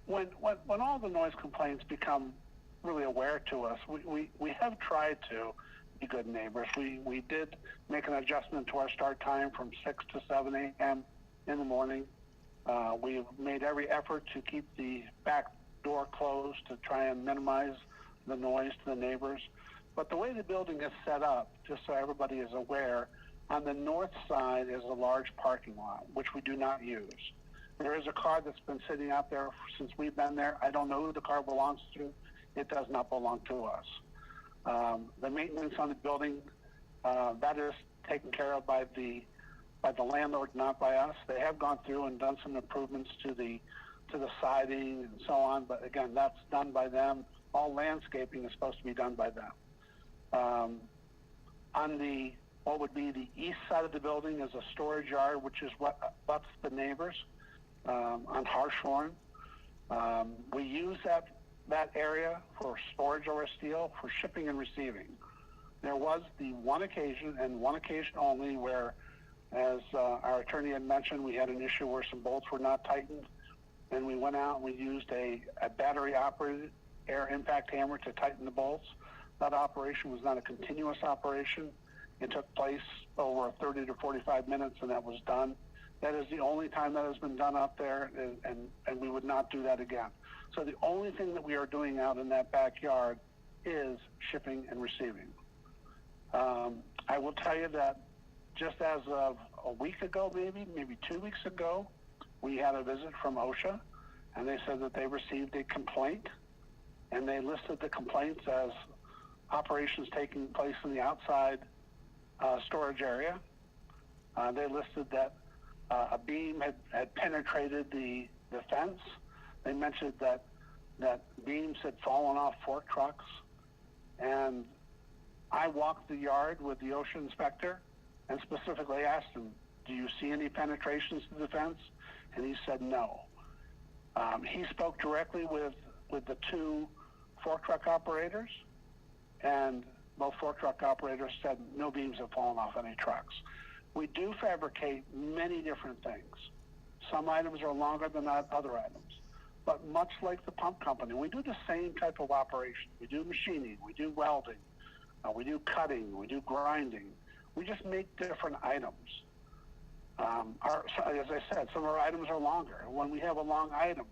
Speaker 23: When all the noise complaints become really aware to us, we have tried to be good neighbors. We did make an adjustment to our start time from 6 to 7 a.m. in the morning. We've made every effort to keep the back door closed to try and minimize the noise to the neighbors. But the way the building is set up, just so everybody is aware, on the north side is a large parking lot, which we do not use. There is a car that's been sitting out there since we've been there. I don't know who the car belongs to. It does not belong to us. The maintenance on the building, that is taken care of by the landlord, not by us. They have gone through and done some improvements to the siding and so on, but again, that's done by them. All landscaping is supposed to be done by them. On the what would be the east side of the building is a storage yard, which is what abuts the neighbors on Hartshorn. We use that area for storage over steel for shipping and receiving. There was the one occasion, and one occasion only, where, as our attorney had mentioned, we had an issue where some bolts were not tightened, and we went out and we used a battery-operated air impact hammer to tighten the bolts. That operation was not a continuous operation. It took place over 30 to 45 minutes, and that was done. That is the only time that has been done out there, and we would not do that again. So the only thing that we are doing out in that backyard is shipping and receiving. I will tell you that just as of a week ago, maybe 2 weeks ago, we had a visit from OSHA, and they said that they received a complaint, and they listed the complaints as operations taking place in the outside storage area. They listed that a beam had penetrated the fence. They mentioned that beams had fallen off fork trucks, and I walked the yard with the OSHA inspector and specifically asked him, do you see any penetrations to the fence? And he said no. He spoke directly with the two fork truck operators, and both fork truck operators said no beams have fallen off any trucks. We do fabricate many different things. Some items are longer than other items. But much like the pump company, we do the same type of operation. We do machining, we do welding, we do cutting, we do grinding. We just make different items. As I said, some of our items are longer. When we have a long item,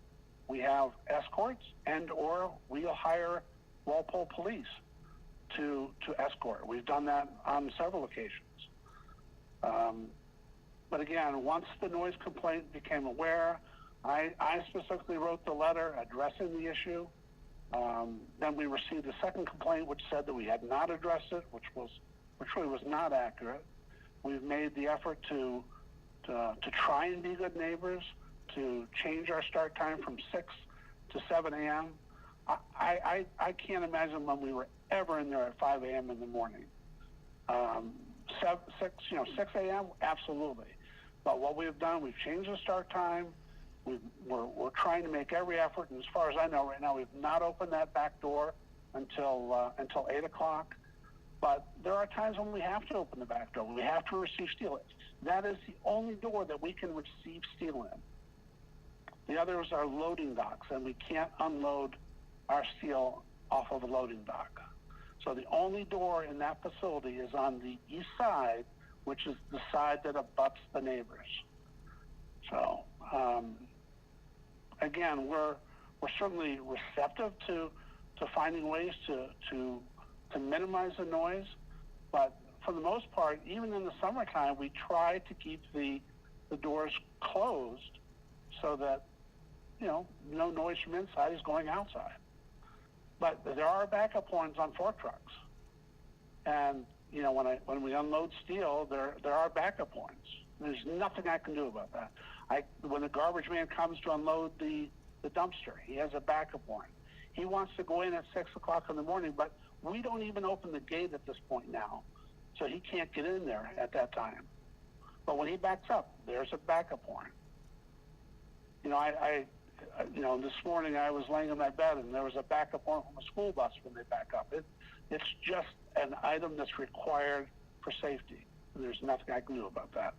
Speaker 23: we have escorts and/or we'll hire Walpole police to escort. We've done that on several occasions. But again, once the noise complaint became aware, I specifically wrote the letter addressing the issue. Then we received a second complaint which said that we had not addressed it, which really was not accurate. We've made the effort to try and be good neighbors, to change our start time from 6 to 7 a.m. I can't imagine when we were ever in there at 5 a.m. in the morning. 6 a.m. absolutely. But what we've done, we've changed the start time. We're trying to make every effort, and as far as I know right now, we've not opened that back door until 8 o'clock. But there are times when we have to open the back door. We have to receive steel. That is the only door that we can receive steel in. The others are loading docks, and we can't unload our steel off of a loading dock. So the only door in that facility is on the east side, which is the side that abuts the neighbors. So, again, we're certainly receptive to finding ways to minimize the noise, but for the most part, even in the summertime, we try to keep the doors closed so that, no noise from inside is going outside. But there are backup horns on fork trucks. And, when we unload steel, there are backup horns. There's nothing I can do about that. When the garbage man comes to unload the dumpster, he has a backup horn. He wants to go in at 6 o'clock in the morning, but we don't even open the gate at this point now. So he can't get in there at that time. But when he backs up, there's a backup horn. This morning I was laying in my bed and there was a backup horn from a school bus when they back up. It's just an item that's required for safety. There's nothing I can do about that.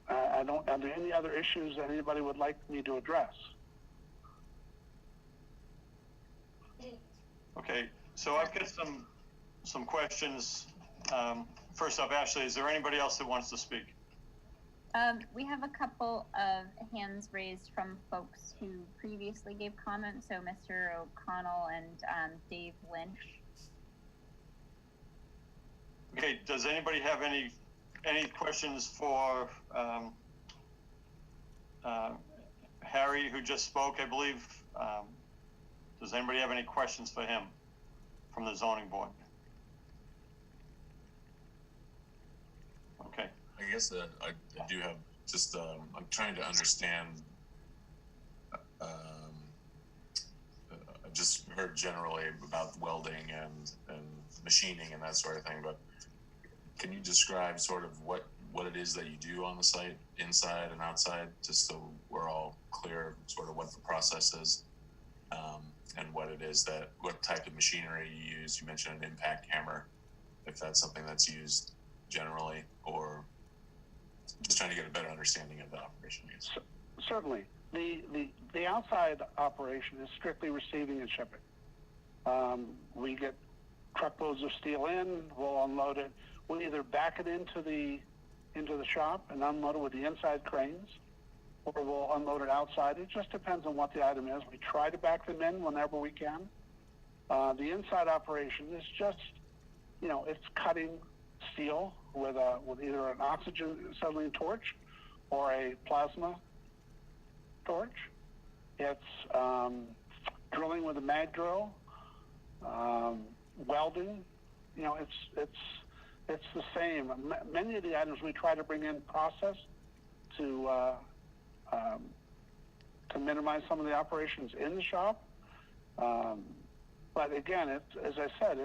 Speaker 23: Are there any other issues that anybody would like me to address?
Speaker 1: Okay, so I've got some questions. First off, Ashley, is there anybody else that wants to speak?
Speaker 7: We have a couple of hands raised from folks who previously gave comments. So Mr. O'Connell and Dave Lynch.
Speaker 1: Okay, does anybody have any questions for Harry, who just spoke, I believe? Does anybody have any questions for him from the zoning board? Okay.
Speaker 4: I guess I do have just, I'm trying to understand, I just heard generally about welding and machining and that sort of thing, but can you describe sort of what it is that you do on the site, inside and outside, just so we're all clear sort of what the process is, and what it is what type of machinery you use? You mentioned an impact hammer, if that's something that's used generally, or just trying to get a better understanding of the operation.
Speaker 23: Certainly. The outside operation is strictly receiving and shipping. We get truckloads of steel in, we'll unload it. We'll either back it into the shop and unload it with the inside cranes, or we'll unload it outside. It just depends on what the item is. We try to back them in whenever we can. The inside operation is just, it's cutting steel with either an oxygen acetylene torch or a plasma torch. It's drilling with a mag drill, welding. It's the same. Many of the items we try to bring in process to minimize some of the operations in the shop. But again, as I said,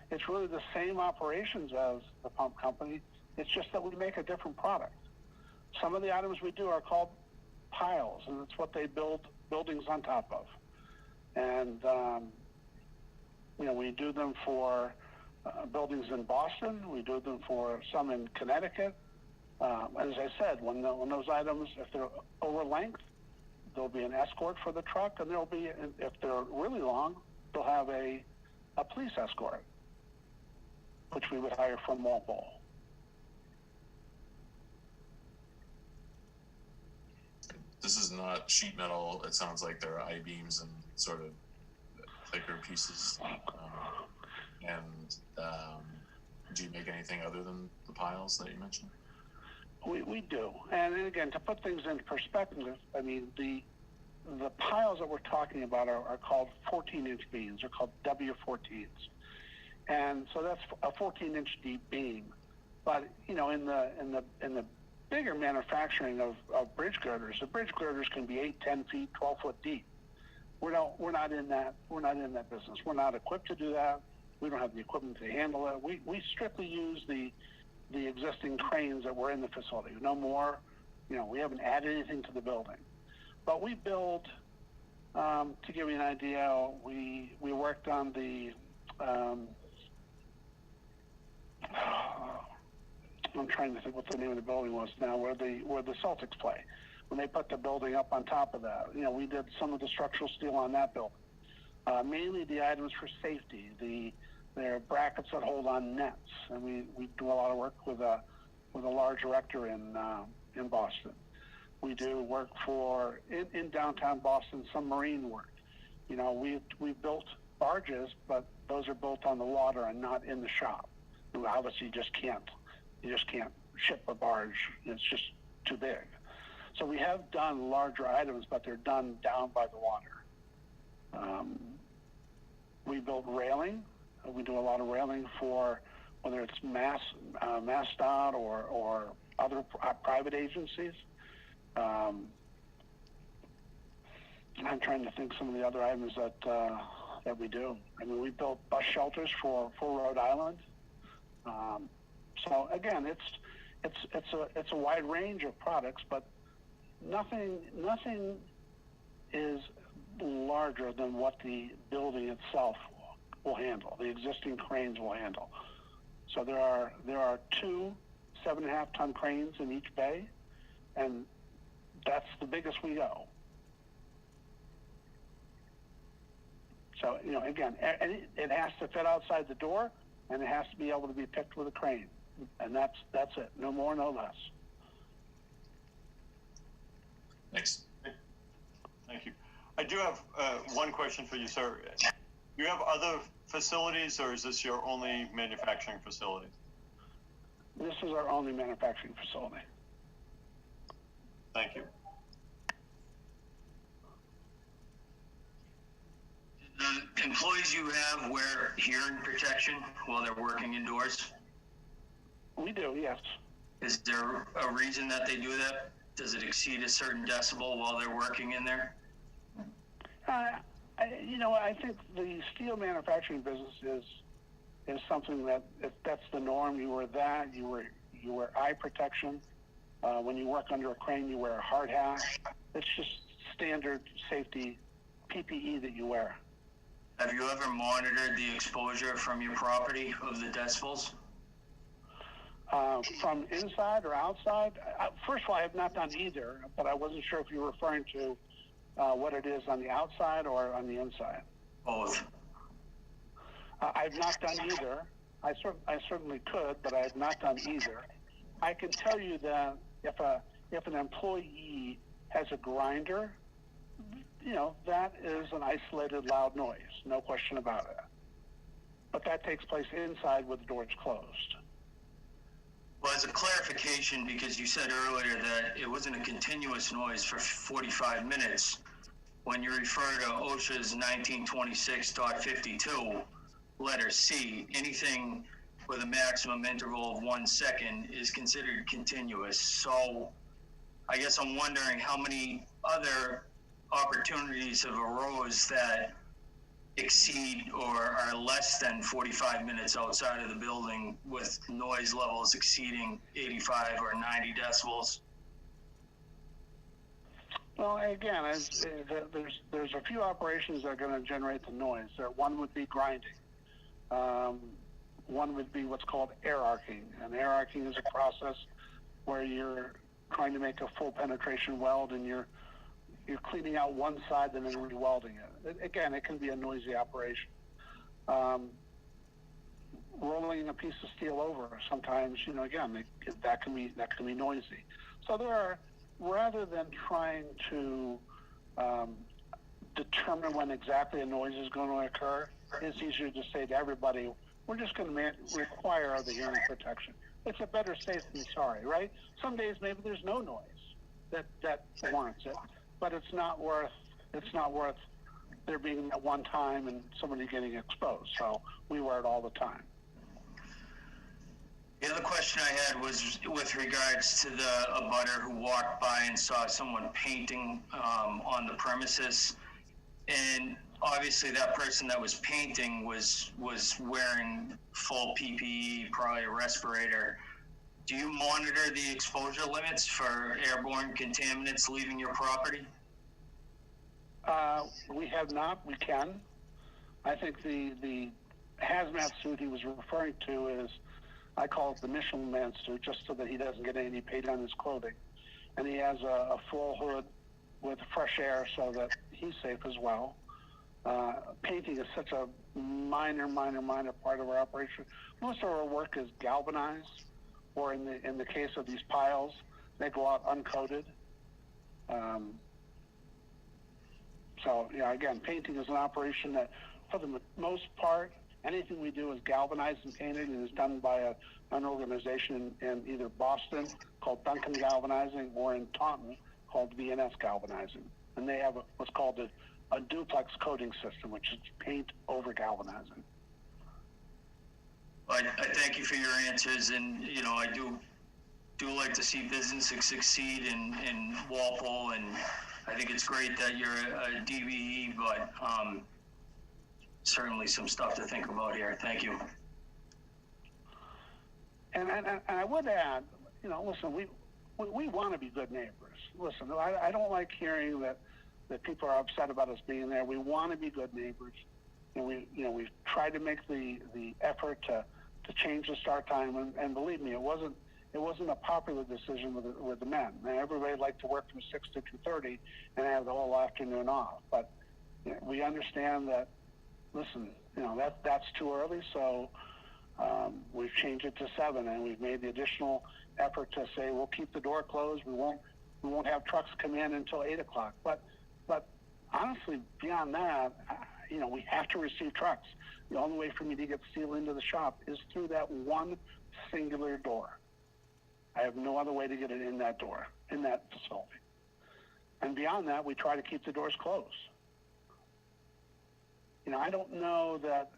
Speaker 23: it's really the same operations as the pump company. It's just that we make a different product. Some of the items we do are called piles, and it's what they build buildings on top of. And we do them for buildings in Boston. We do them for some in Connecticut. As I said, when those items, if they're over length, there'll be an escort for the truck, and there'll be, if they're really long, they'll have a police escort, which we would hire from Walpole.
Speaker 4: This is not sheet metal. It sounds like there are I-beams and sort of thicker pieces. Do you make anything other than the piles that you mentioned?
Speaker 23: We do. And again, to put things in perspective, I mean, the piles that we're talking about are called 14-inch beams. They're called W14s. And so that's a 14-inch deep beam. But, in the bigger manufacturing of bridge girders, the bridge girders can be 8, 10 feet, 12 foot deep. We're not in that business. We're not equipped to do that. We don't have the equipment to handle it. We strictly use the existing cranes that were in the facility. No more, we haven't added anything to the building. But we build, to give you an idea, we worked on the, I'm trying to think what the name of the building was now, where the Celtics play. When they put the building up on top of that, we did some of the structural steel on that building. Mainly the items for safety. They're brackets that hold on nets, and we do a lot of work with a large erector in Boston. We do work for in downtown Boston, some marine work. We built barges, but those are built on the water and not in the shop. And obviously, you just can't ship a barge. It's just too big. So we have done larger items, but they're done down by the water. We built railing. We do a lot of railing for whether it's MassDOT or other private agencies. I'm trying to think some of the other items that we do. I mean, we built bus shelters for Rhode Island. So again, it's a wide range of products, but nothing is larger than what the building itself will handle. The existing cranes will handle. So there are 2 7.5-ton cranes in each bay, and that's the biggest we go. So again, it has to fit outside the door, and it has to be able to be picked with a crane, and that's it. No more, no less.
Speaker 4: Thanks.
Speaker 1: Thank you. I do have one question for you, sir. Do you have other facilities, or is this your only manufacturing facility?
Speaker 23: This is our only manufacturing facility.
Speaker 1: Thank you.
Speaker 2: The employees you have wear hearing protection while they're working indoors?
Speaker 23: We do, yes.
Speaker 2: Is there a reason that they do that? Does it exceed a certain decibel while they're working in there?
Speaker 23: I think the steel manufacturing business is something that if that's the norm. You wear that. You wear eye protection. When you work under a crane, you wear a hard hat. It's just standard safety PPE that you wear.
Speaker 2: Have you ever monitored the exposure from your property of the decibels?
Speaker 23: From inside or outside? First of all, I have not done either, but I wasn't sure if you were referring to what it is on the outside or on the inside.
Speaker 2: Both.
Speaker 23: I've not done either. I certainly could, but I have not done either. I can tell you that if an employee has a grinder, that is an isolated loud noise, no question about it. But that takes place inside with the doors closed.
Speaker 2: Well, as a clarification, because you said earlier that it wasn't a continuous noise for 45 minutes, when you refer to OSHA's 1926.52, letter C, anything with a maximum interval of 1 second is considered continuous. So I guess I'm wondering how many other opportunities have arose that exceed or are less than 45 minutes outside of the building with noise levels exceeding 85 or 90 decibels?
Speaker 23: Well, again, there's a few operations that are going to generate the noise. One would be grinding. One would be what's called air arcing. And air arcing is a process where you're trying to make a full penetration weld and you're cleaning out one side and then re-welding it. Again, it can be a noisy operation. Rolling a piece of steel over, sometimes, again, that can be noisy. So there are, rather than trying to determine when exactly a noise is going to occur, it's easier to say to everybody, we're just going to require the hearing protection. It's a better safe than sorry, right? Some days maybe there's no noise that warrants it, but it's not worth there being that one time and somebody getting exposed. So we wear it all the time.
Speaker 2: The other question I had was with regards to a abutter who walked by and saw someone painting on the premises, and obviously that person that was painting was wearing full PPE, probably a respirator. Do you monitor the exposure limits for airborne contaminants leaving your property?
Speaker 23: We have not. We can. I think the hazmat suit he was referring to is, I call it the Michelin Man suit, just so that he doesn't get any paint on his clothing. And he has a full hood with fresh air so that he's safe as well. Painting is such a minor part of our operation. Most of our work is galvanized, or in the case of these piles, they go out uncoated. So, again, painting is an operation that, for the most part, anything we do is galvanized and painted, and is done by an organization in either Boston called Duncan Galvanizing or in Taunton called V&S Galvanizing. And they have what's called a duplex coating system, which is paint over galvanizing.
Speaker 2: I thank you for your answers, and I do like to see businesses succeed in Walpole, and I think it's great that you're a DBE, but certainly some stuff to think about here. Thank you.
Speaker 23: And I would add, listen, we want to be good neighbors. Listen, I don't like hearing that people are upset about us being there. We want to be good neighbors, and we've tried to make the effort to change the start time. And believe me, it wasn't a popular decision with the men. Everybody liked to work from 6 to 2:30 and have the whole afternoon off. But we understand that. Listen, that's too early, so we've changed it to 7, and we've made the additional effort to say we'll keep the door closed. We We won't have trucks come in until 8 o'clock. But honestly, beyond that, you know, we have to receive trucks. The only way for me to get steel into the shop is through that one singular door. I have no other way to get it in that door, in that facility. And beyond that, we try to keep the doors closed. You know, I don't know that,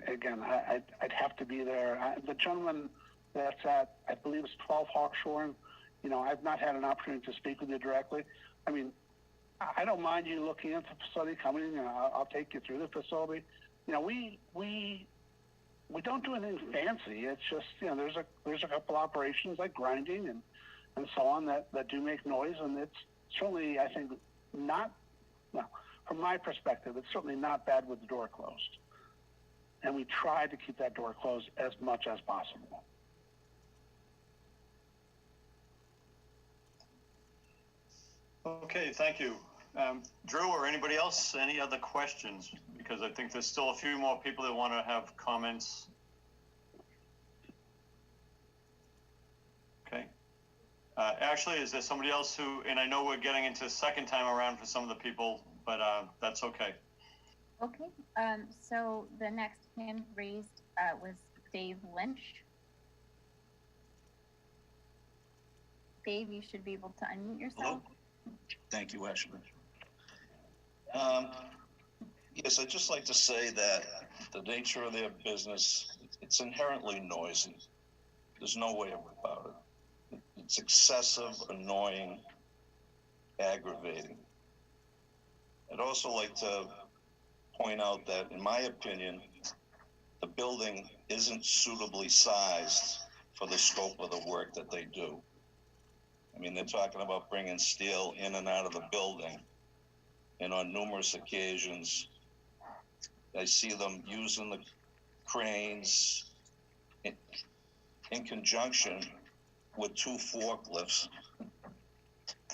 Speaker 23: again, I'd have to be there. The gentleman that's at, I believe it's 12 Hawkshore, you know, I've not had an opportunity to speak with you directly. I mean, I don't mind you looking at the facility, coming in, and I'll take you through the facility. You know, we don't do anything fancy. It's just, you know, there's a couple operations like grinding and so on that do make noise, and it's certainly, I think, not, well, from my perspective, it's certainly not bad with the door closed. And we try to keep that door closed as much as possible.
Speaker 1: Okay, thank you. Drew or anybody else, any other questions? Because I think there's still a few more people that want to have comments. Okay. Ashley, is there somebody else who, and I know we're getting into the second time around for some of the people, but that's okay.
Speaker 7: Okay, so the next hand raised was Dave Lynch. Dave, you should be able to unmute yourself.
Speaker 14: Hello? Thank you, Ashley. Yes, I'd just like to say that the nature of their business, it's inherently noisy. There's no way about it. It's excessive, annoying, aggravating. I'd also like to point out that, in my opinion, the building isn't suitably sized for the scope of the work that they do. I mean, they're talking about bringing steel in and out of the building, and on numerous occasions, I see them using the cranes in conjunction with 2 forklifts,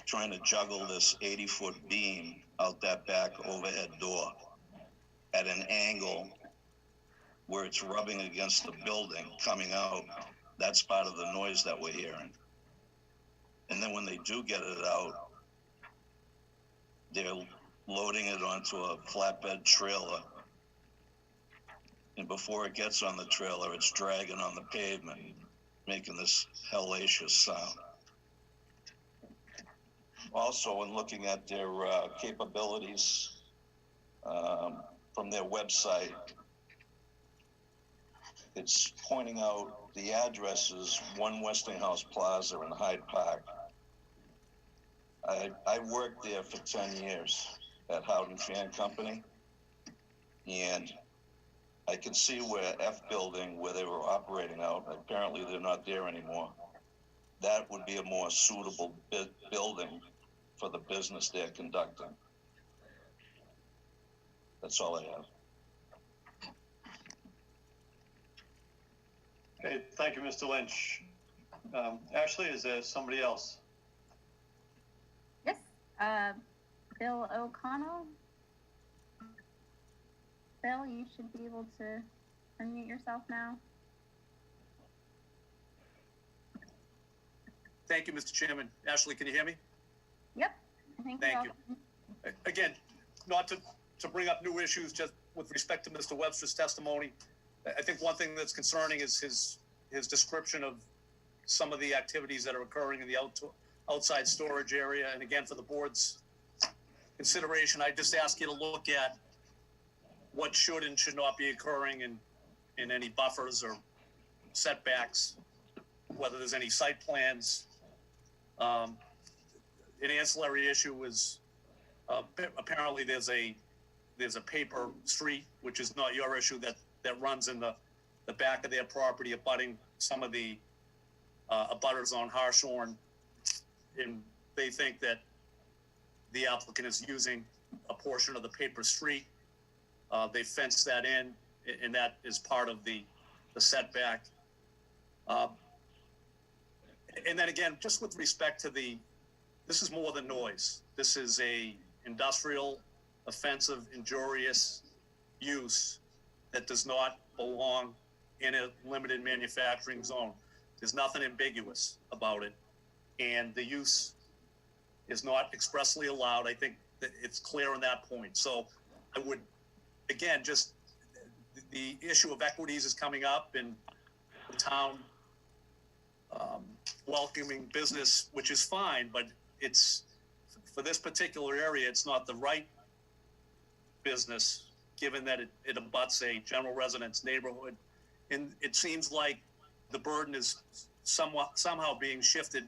Speaker 14: trying to juggle this 80-foot beam out that back overhead door at an angle where it's rubbing against the building coming out. That's part of the noise that we're hearing. And then when they do get it out, they're loading it onto a flatbed trailer. And before it gets on the trailer, it's dragging on the pavement, making this hellacious sound. Also, when looking at their capabilities from their website, it's pointing out the addresses, 1 Westinghouse Plaza in Hyde Park. I worked there for 10 years at Howden Fan Company, and I can see where F building, where they were operating out, apparently they're not there anymore. That would be a more suitable building for the business they're conducting. That's all I have.
Speaker 1: Okay, thank you, Mr. Lynch. Ashley, is there somebody else?
Speaker 7: Yes, Bill O'Connell. Bill, you should be able to unmute yourself now.
Speaker 13: Thank you, Mr. Chairman. Ashley, can you hear me?
Speaker 7: Yep. I think
Speaker 13: Thank you. Again, not to bring up new issues, just with respect to Mr. Webster's testimony, I think one thing that's concerning is his description of some of the activities that are occurring in the outside storage area. And again, for the board's consideration, I just ask you to look at what should and should not be occurring in any buffers or setbacks, whether there's any site plans. An ancillary issue is apparently there's a paper street, which is not your issue, that runs in the back of their property, abutting some of the abutters on Harshorn, and they think that the applicant is using a portion of the paper street. They fenced that in, and that is part of the setback. And then again, just with respect to this is more than noise. This is a industrial, offensive, injurious use that does not belong in a limited manufacturing zone. There's nothing ambiguous about it. and the use is not expressly allowed. I think that it's clear on that point. So I would, again, just the issue of equities is coming up, and the town welcoming business, which is fine, but it's, for this particular area, it's not the right business, given that it abuts a general residence neighborhood. And it seems like the burden is somehow being shifted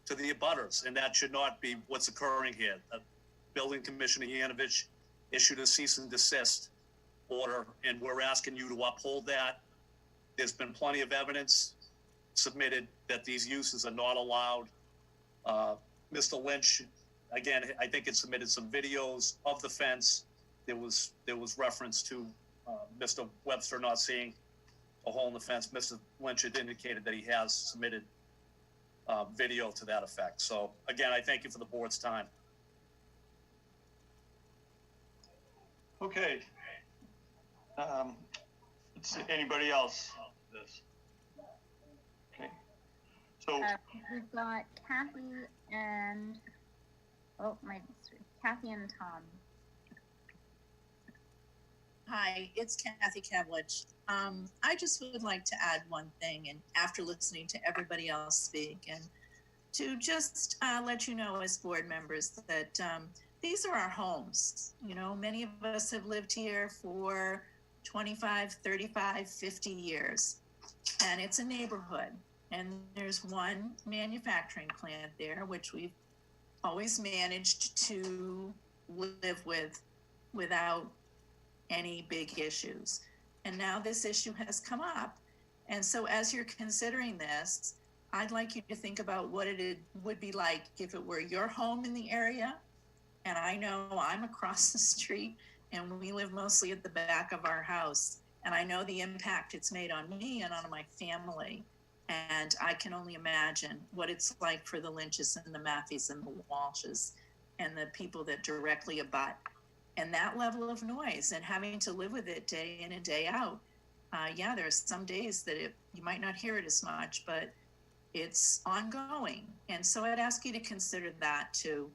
Speaker 13: to the abutters, and that should not be what's occurring here. Building Commissioner Yanovich issued a cease and desist order, and we're asking you to uphold that. There's been plenty of evidence submitted that these uses are not allowed. Mr. Lynch, again, I think it submitted some videos of the fence. There was reference to Mr. Webster not seeing a hole in the fence. Mr. Lynch had indicated that he has submitted video to that effect. So again, I thank you for the board's time.
Speaker 1: Okay. Let's see, anybody else? This. Okay. So
Speaker 7: we've got Kathy and Kathy and Tom.
Speaker 10: Hi, it's Kathy Kavlich. I just would like to add one thing, and after listening to everybody else speak, and to just let you know as board members that these are our homes. You know, many of us have lived here for 25, 35, 50 years, and it's a neighborhood. And there's one manufacturing plant there, which we've always managed to live with without any big issues. And now this issue has come up. And so as you're considering this, I'd like you to think about what it would be like if it were your home in the area. And I know I'm across the street and we live mostly at the back of our house. And I know the impact it's made on me and on my family. And I can only imagine what it's like for the Lynches and the Matthews and the Walshes and the people that directly abut. And that level of noise and having to live with it day in and day out. Yeah, there's some days that you might not hear it as much, but it's ongoing. And so I'd ask you to consider that too,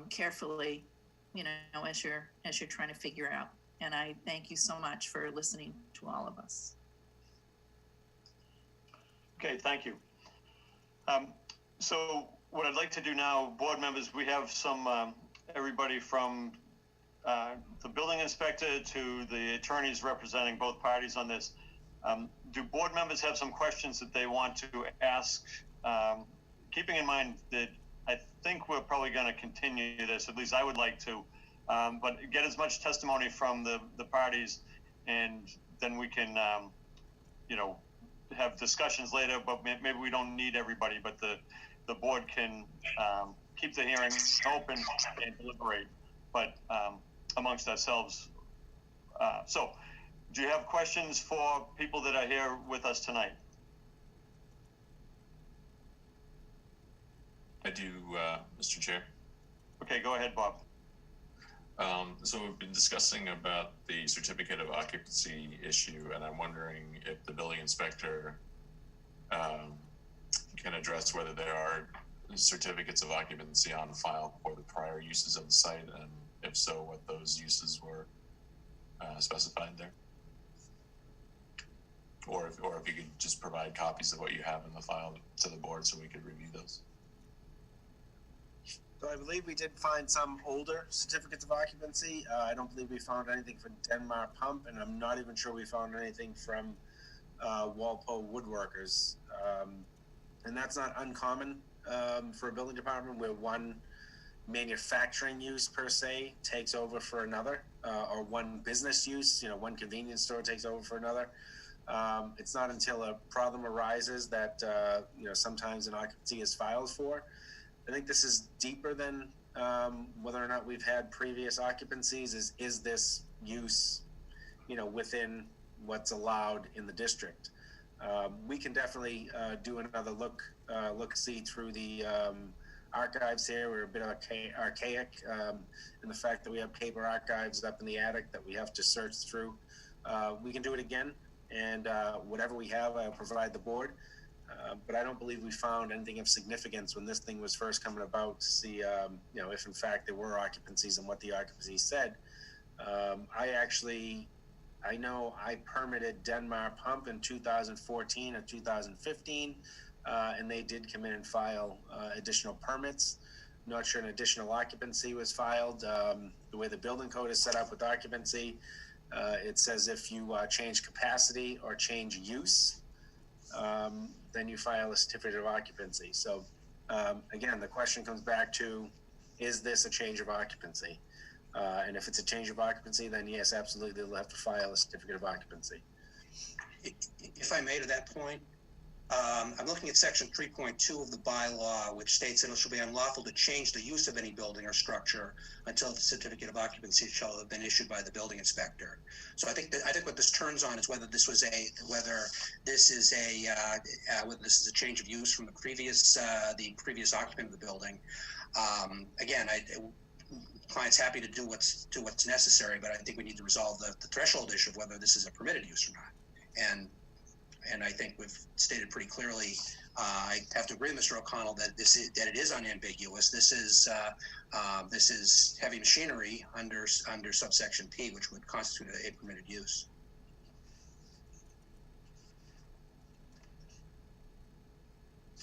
Speaker 10: carefully, you know, as you're trying to figure out. And I thank you so much for listening to all of us.
Speaker 1: okay, thank you. So what I'd like to do now, board members, we have some everybody from the building inspector to the attorneys representing both parties on this. Do board members have some questions that they want to ask? Keeping in mind that I think we're probably going to continue this, at least I would like to, but get as much testimony from the parties, and then we can, you know, have discussions later, but maybe we don't need everybody, but the board can keep the hearing open and deliberate, but amongst ourselves. So, do you have questions for people that are here with us tonight?
Speaker 4: I do, Mr. Chair.
Speaker 1: Okay, go ahead, Bob.
Speaker 4: So we've been discussing about the certificate of occupancy issue, and I'm wondering if the building inspector can address whether there are certificates of occupancy on file for the prior uses of the site, and if so, what those uses were specified there. Or if you could just provide copies of what you have in the file to the board so we could review those.
Speaker 3: So I believe we did find some older certificates of occupancy. I don't believe we found anything from Denmark Pump, and I'm not even sure we found anything from Walpole Woodworkers. And that's not uncommon for a building department where one manufacturing use per se takes over for another, or one business use, you know, one convenience store takes over for another. It's not until a problem arises that, you know, sometimes an occupancy is filed for. I think this is deeper than whether or not we've had previous occupancies. Is this use, you know, within what's allowed in the district? We can definitely do another look-see through the archives here. We're a bit archaic in the fact that we have paper archives up in the attic that we have to search through. We can do it again, and whatever we have, I'll provide the board. But I don't believe we found anything of significance when this thing was first coming about to see, if in fact there were occupancies and what the occupancies said. I know I permitted Denmark Pump in 2014 or 2015, and they did come in and file additional permits. I'm not sure an additional occupancy was filed. The way the building code is set up with occupancy, it says if you change capacity or change use, then you file a certificate of occupancy. So again, the question comes back to, is this a change of occupancy? And if it's a change of occupancy, then yes, absolutely, they'll have to file a certificate of occupancy.
Speaker 12: If I may, to that point, I'm looking at section 3.2 of the bylaw, which states that it shall be unlawful to change the use of any building or structure until the certificate of occupancy shall have been issued by the building inspector. So I think what this turns on is whether this is a change of use from the previous occupant of the building. Again, client's happy to do what's necessary, but I think we need to resolve the threshold issue of whether this is a permitted use or not. And I think we've stated pretty clearly, I have to agree with Mr. O'Connell that it is unambiguous. This is heavy machinery under subsection P, which would constitute a permitted use.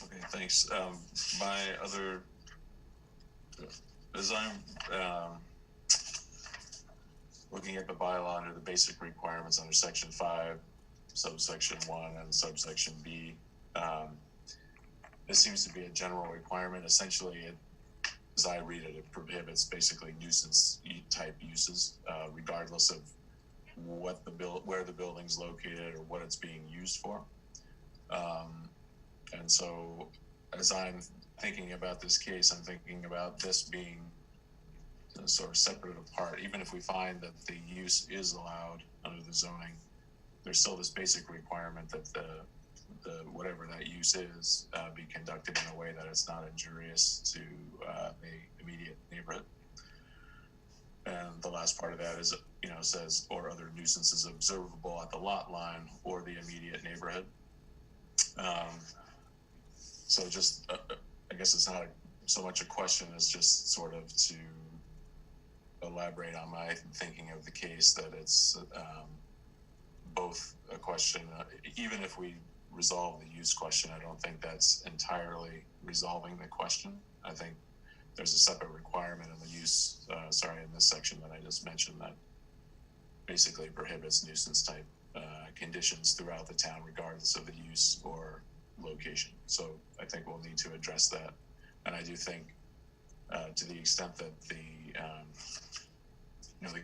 Speaker 4: Okay, thanks. As I'm looking at the bylaw under the basic requirements under section 5, subsection 1 and subsection B, this seems to be a general requirement. Essentially, as I read it, it prohibits basically nuisance type uses, regardless of where the building's located or what it's being used for. And so as I'm thinking about this case, I'm thinking about this being sort of separate apart. Even if we find that the use is allowed under the zoning, there's still this basic requirement that the whatever that use is be conducted in a way that it's not injurious to the immediate neighborhood. And the last part of that is, says, or other nuisances observable at the lot line or the immediate neighborhood. So just, I guess it's not so much a question as just sort of to elaborate on my thinking of the case, that it's both a question, even if we resolve the use question, I don't think that's entirely resolving the question. I think there's a separate requirement in the use, in this section that I just mentioned, that basically prohibits nuisance type conditions throughout the town, regardless of the use or location. So I think we'll need to address that. And I do think to the extent that the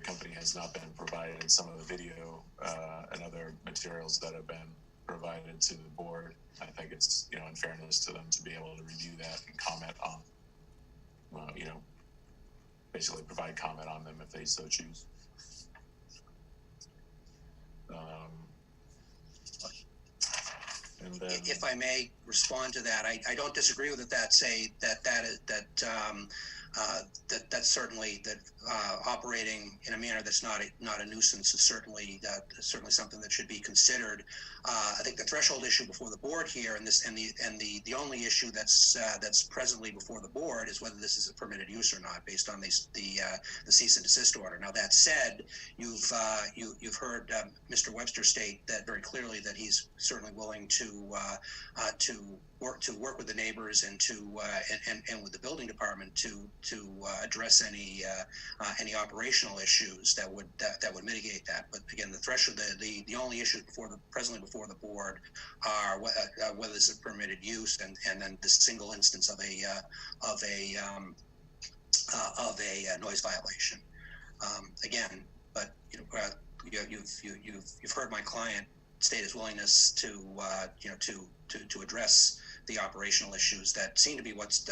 Speaker 4: company has not been provided in some of the video and other materials that have been provided to the board, I think it's, in fairness to them, to be able to review that and comment on, basically provide comment on them if they so choose. And then,
Speaker 12: if I may respond to that, I don't disagree with it. That's certainly operating in a manner that's not a nuisance is certainly something that should be considered. I think the threshold issue before the board here, and the only issue that's presently before the board is whether this is a permitted use or not, based on the cease and desist order. Now, that said, you've heard Mr. Webster state that very clearly, that he's certainly willing to work with the neighbors and with the building department to address any operational issues that would mitigate that. But again, the threshold, the only issues presently before the board are whether it's a permitted use, and then the single instance of a noise violation. Again, but you've heard my client state his willingness to address the operational issues that seem to be what's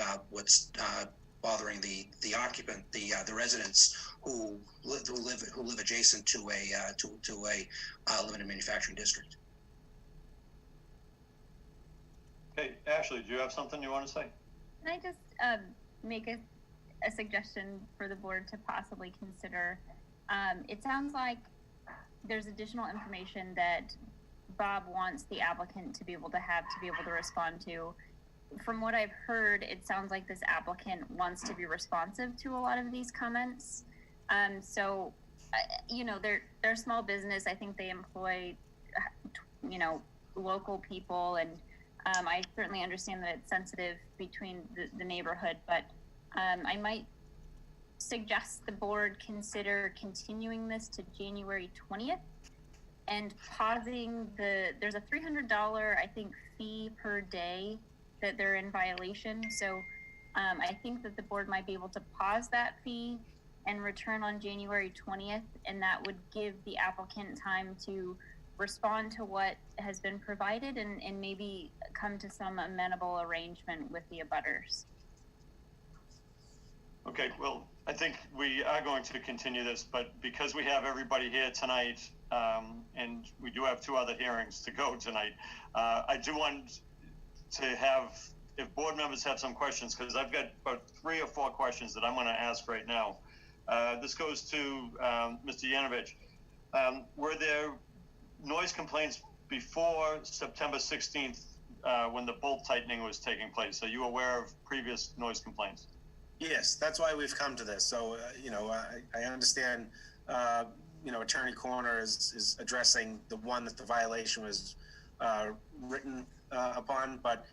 Speaker 12: bothering the occupant, the residents who live adjacent to a limited manufacturing district.
Speaker 1: Okay, Ashley, do you have something you want to say?
Speaker 7: Can I just make a suggestion for the board to possibly consider? It sounds like there's additional information that Bob wants the applicant to be able to respond to. From what I've heard, it sounds like this applicant wants to be responsive to a lot of these comments. So, you know, they're a small business. I think they employ, you know, local people, and I certainly understand that it's sensitive between the neighborhood, but I might suggest the board consider continuing this to January 20th and pausing there's a $300, I think, fee per day that they're in violation. So I think that the board might be able to pause that fee and return on January 20th, and that would give the applicant time to respond to what has been provided and maybe come to some amenable arrangement with the abutters.
Speaker 1: Okay, well, I think we are going to continue this, but because we have everybody here tonight, and we do have 2 other hearings to go tonight, I do want to have, if board members have some questions, because I've got about 3 or 4 questions that I'm going to ask right now. This goes to Mr. Yanovich. Were there noise complaints before September 16th when the bolt tightening was taking place? Are you aware of previous noise complaints?
Speaker 3: Yes, that's why we've come to this. So, you know, I understand, you know, Attorney Corner is addressing the one that the violation was written upon, but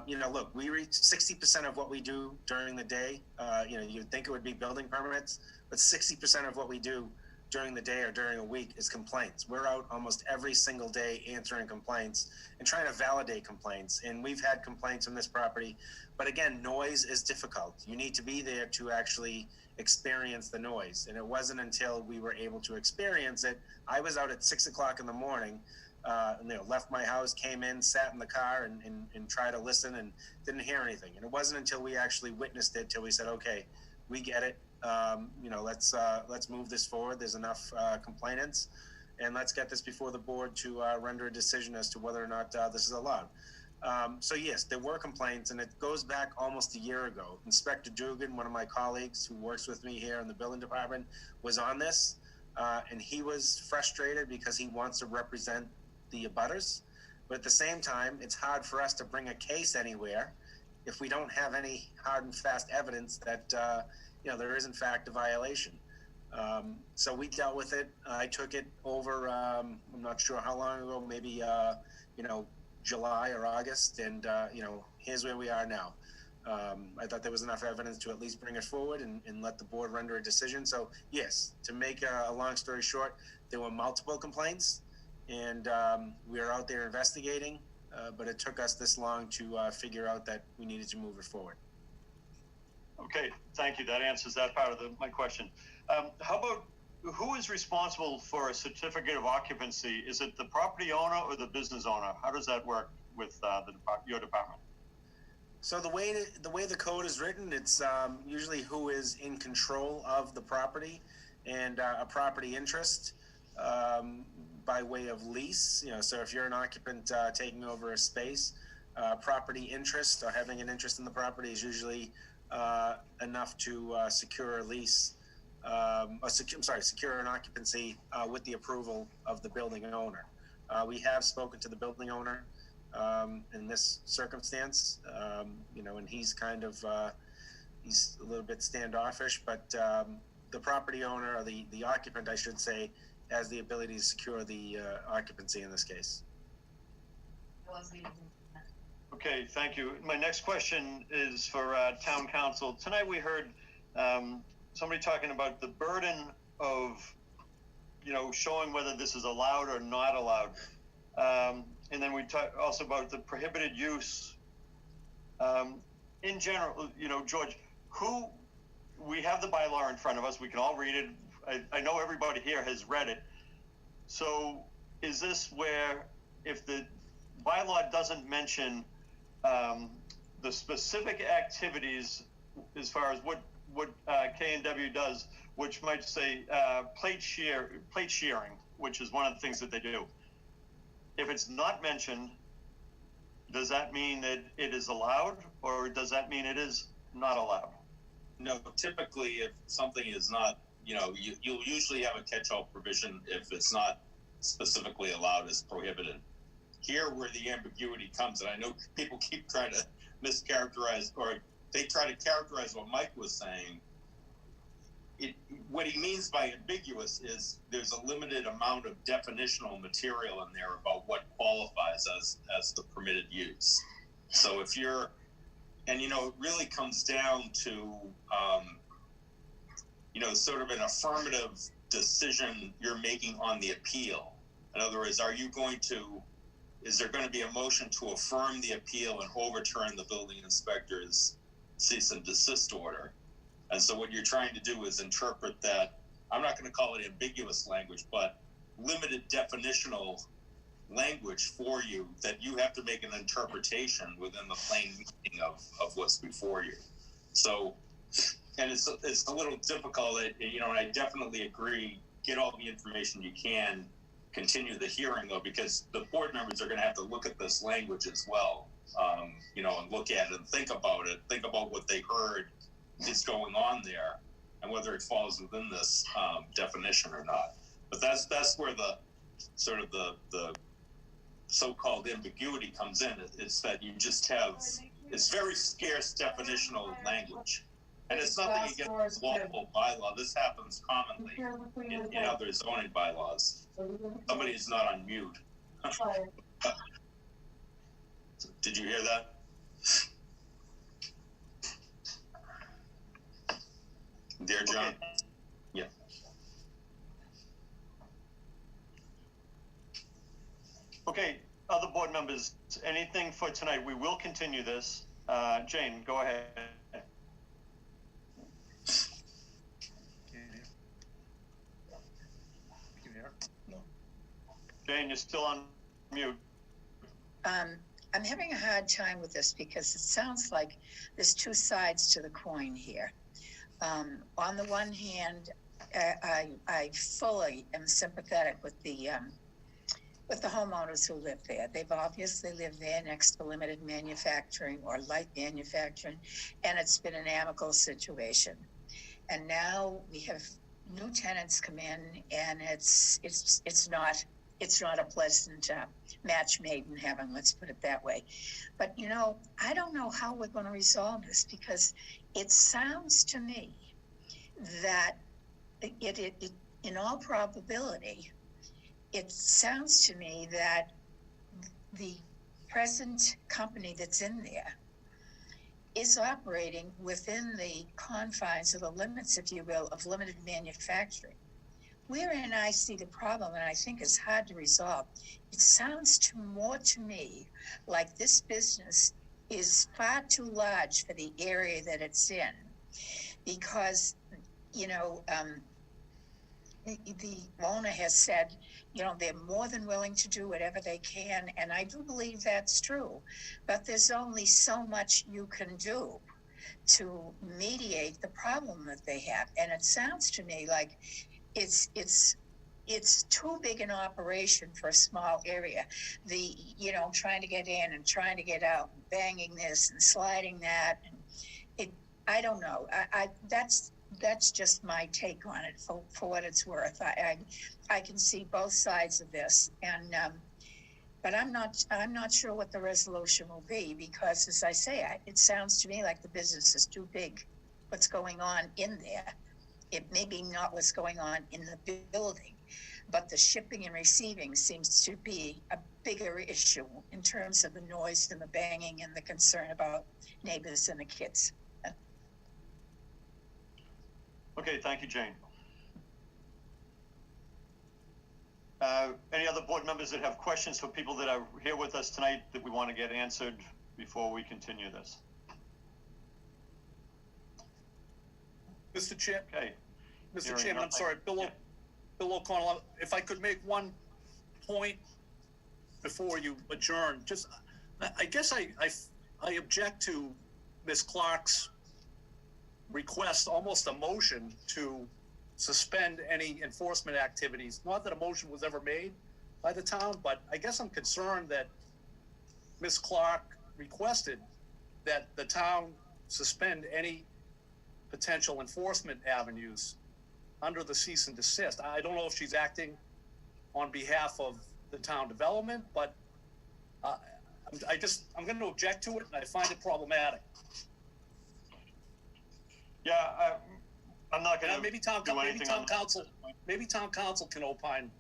Speaker 3: you know, look, we reach 60% of what we do during the day. You know, you'd think it would be building permits, but 60% of what we do during the day or during a week is complaints. We're out almost every single day answering complaints and trying to validate complaints. And we've had complaints on this property, but again, noise is difficult. You need to be there to actually experience the noise. And it wasn't until we were able to experience it. I was out at 6 o'clock in the morning, you know, left my house, came in, sat in the car and tried to listen and didn't hear anything. And it wasn't until we actually witnessed it till we said, okay, we get it. You know, let's move this forward. There's enough complainants, and let's get this before the board to render a decision as to whether or not this is allowed. So yes, there were complaints, and it goes back almost a year ago. Inspector Dugan, one of my colleagues who works with me here in the building department, was on this, and he was frustrated because he wants to represent the abutters. But at the same time, it's hard for us to bring a case anywhere if we don't have any hard and fast evidence that you know, there is in fact a violation. So we dealt with it. I took it over, I'm not sure how long ago, maybe, you know, July or August. And, you know, here's where we are now. I thought there was enough evidence to at least bring it forward and let the board render a decision. So yes, to make a long story short, there were multiple complaints, and we are out there investigating, but it took us this long to figure out that we needed to move it forward.
Speaker 1: Okay, thank you. That answers that part of my question. How about who is responsible for a certificate of occupancy? Is it the property owner or the business owner? How does that work with your department?
Speaker 3: So the way the code is written, it's usually who is in control of the property and a property interest by way of lease. You know, so if you're an occupant taking over a space, property interest or having an interest in the property is usually enough to secure a lease, secure an occupancy with the approval of the building owner. We have spoken to the building owner in this circumstance, you know, and he's kind of, he's a little bit standoffish, but the property owner, or the occupant, I should say, has the ability to secure the occupancy in this case.
Speaker 1: Okay, thank you. My next question is for town council. Tonight we heard somebody talking about the burden of, you know, showing whether this is allowed or not allowed. And then we talked also about the prohibited use. In general, you know, George, we have the bylaw in front of us. We can all read it. I know everybody here has read it. So is this where, if the bylaw doesn't mention the specific activities as far as what K&W does, which might say plate shearing, which is one of the things that they do. If it's not mentioned, does that mean that it is allowed, or does that mean it is not allowed?
Speaker 11: No, typically if something is not, you know, you'll usually have a catch-all provision if it's not specifically allowed is prohibited. Here, where the ambiguity comes, and I know people keep trying to mischaracterize, or they try to characterize what Mike was saying. What he means by ambiguous is there's a limited amount of definitional material in there about what qualifies as the permitted use. So if you're, and it really comes down to, sort of an affirmative decision you're making on the appeal. In other words, is there going to be a motion to affirm the appeal and overturn the building inspector's cease and desist order? And so what you're trying to do is interpret that, I'm not going to call it ambiguous language, but limited definitional language for you that you have to make an interpretation within the plain meaning of what's before you. So, and it's a little difficult, and I definitely agree, get all the information you can, continue the hearing though, because the board members are going to have to look at this language as well, and look at it and think about what they heard is going on there and whether it falls within this definition or not. But that's where the sort of the so-called ambiguity comes in. It's that you just have, it's very scarce definitional language. And it's nothing against the Walpole bylaw. This happens commonly in other zoning bylaws. Somebody is not on mute. Did you hear that? Dear John? Okay. Yeah.
Speaker 1: Okay, other board members, anything for tonight? We will continue this. Jane, go ahead. Jane, you're still on mute.
Speaker 22: I'm having a hard time with this because it sounds like there's two sides to the coin here. On the one hand, I fully am sympathetic with the homeowners who live there. They've obviously lived there next to limited manufacturing or light manufacturing, and it's been an amicable situation. And now we have new tenants come in, and it's not a pleasant match made in heaven, let's put it that way. But I don't know how we're going to resolve this, because it sounds to me that it in all probability, it sounds to me that the present company that's in there is operating within the confines of the limits, if you will, of limited manufacturing. Wherein I see the problem, and I think it's hard to resolve, it sounds more to me like this business is far too large for the area that it's in, because the owner has said they're more than willing to do whatever they can, and I do believe that's true, but there's only so much you can do to mediate the problem that they have. And it sounds to me like it's too big an operation for a small area. Trying to get in and trying to get out, and banging this and sliding that, and I don't know. That's just my take on it. For what it's worth, I can see both sides of this, and but I'm not sure what the resolution will be, because, as I say, it sounds to me like the business is too big. What's going on in there? It may be not what's going on in the building, but the shipping and receiving seems to be a bigger issue in terms of the noise and the banging and the concern about neighbors and the kids.
Speaker 1: Okay, thank you, Jane. Any other board members that have questions for people that are here with us tonight that we want to get answered before we continue this?
Speaker 13: Mr. Chair.
Speaker 1: Okay.
Speaker 13: Mr. Chairman, I'm sorry, Bill O'Connell, if I could make one point before you adjourn. I guess I object to Ms. Clark's request, almost a motion to suspend any enforcement activities. Not that a motion was ever made by the town, but I guess I'm concerned that Ms. Clark requested that the town suspend any potential enforcement avenues under the cease and desist. I don't know if she's acting on behalf of the town development, but I'm going to object to it, and I find it problematic.
Speaker 1: Yeah, I'm not going to
Speaker 13: maybe town council can opine.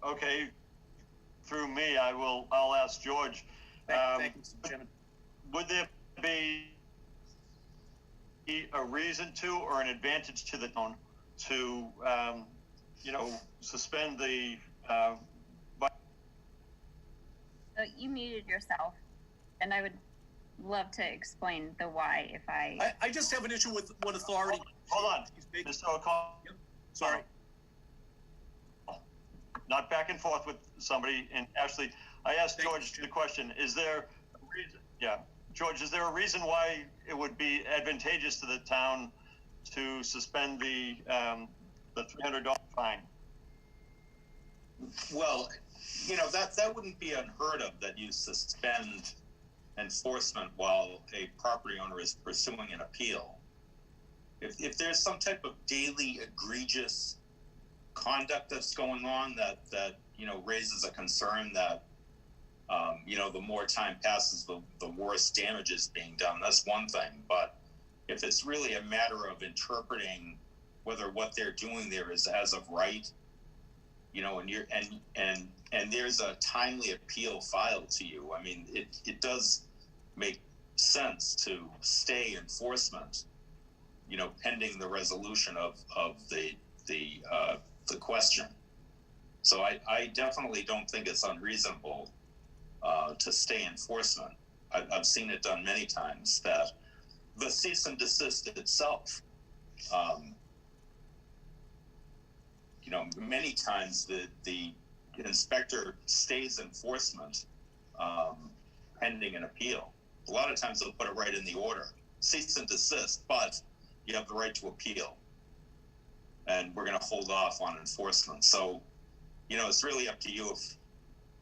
Speaker 1: Okay, through me, I'll ask George.
Speaker 13: Thank you, Mr. Chairman.
Speaker 1: Would there be a reason to or an advantage to the town to, suspend the,
Speaker 7: You muted yourself, and I would love to explain the why if
Speaker 13: I just have an issue with what authority.
Speaker 1: Hold on, Mr. O'Connell.
Speaker 13: Yep. Sorry.
Speaker 1: Not back and forth with somebody. And Ashley, I asked George the question, is there a reason? Yeah, George, is there a reason why it would be advantageous to the town to suspend the $300 fine?
Speaker 11: Well, that wouldn't be unheard of, that you suspend enforcement while a property owner is pursuing an appeal. If there's some type of daily egregious conduct that's going on that raises a concern that the more time passes, the worse damage is being done, that's one thing. But if it's really a matter of interpreting whether what they're doing there is as of right, and there's a timely appeal filed to you, I mean, it does make sense to stay enforcement, pending the resolution of the question. So I definitely don't think it's unreasonable to stay enforcement. I've seen it done many times, that the cease and desist itself, many times the inspector stays enforcement pending an appeal. A lot of times they'll put it right in the order, cease and desist, but you have the right to appeal, and we're going to hold off on enforcement. So, it's really up to you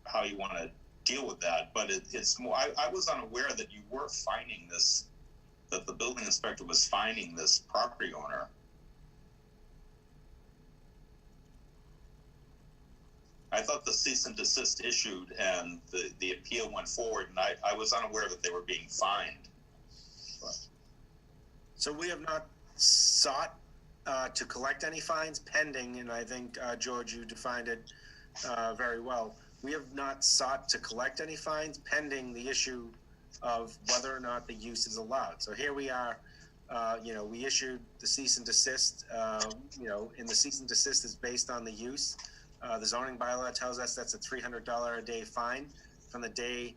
Speaker 11: how you want to deal with that. But it's more, I was unaware that you were fining this, that the building inspector was fining this property owner. I thought the cease and desist issued and the appeal went forward, and I was unaware that they were being fined. But.
Speaker 3: So we have not sought to collect any fines pending, and I think, George, you defined it very well. We have not sought to collect any fines pending the issue of whether or not the use is allowed. So here we are, we issued the cease and desist, and the cease and desist is based on the use. The zoning bylaw tells us that's a $300 a day fine from the day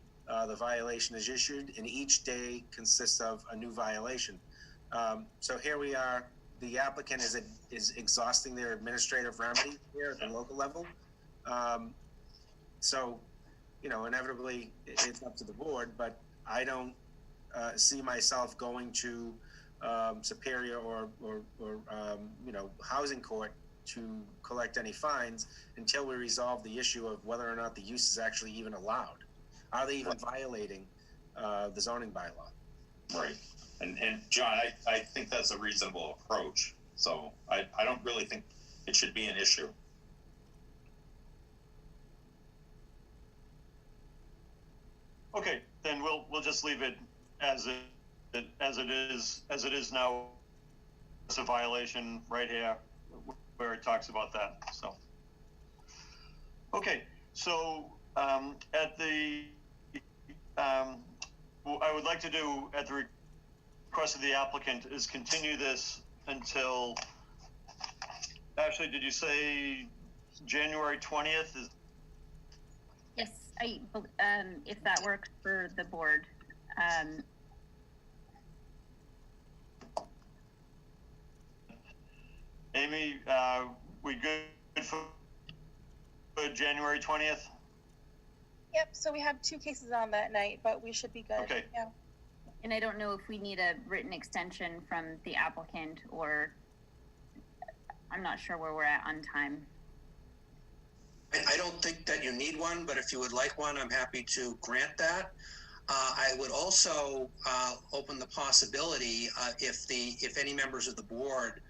Speaker 3: the violation is issued, and each day consists of a new violation. So here we are. The applicant is exhausting their administrative remedy here at the local level. So, inevitably it's up to the board, but I don't see myself going to Superior or housing court to collect any fines until we resolve the issue of whether or not the use is actually even allowed. Are they even violating the zoning bylaw?
Speaker 11: Right. And John, I think that's a reasonable approach. So I don't really think it should be an issue.
Speaker 1: Okay, then we'll just leave it as it is now. It's a violation right here where it talks about that. So, okay, so what I would like to do at the request of the applicant is continue this until, Ashley, did you say January 20th?
Speaker 7: Yes, if that works for the board.
Speaker 1: Amy, we good for January 20th?
Speaker 5: Yep, so we have 2 cases on that night, but we should be good.
Speaker 1: Okay.
Speaker 5: Yeah.
Speaker 7: And I don't know if we need a written extension from the applicant, or I'm not sure where we're at on time.
Speaker 12: I don't think that you need one, but if you would like one, I'm happy to grant that. I would also open the possibility if any members of the board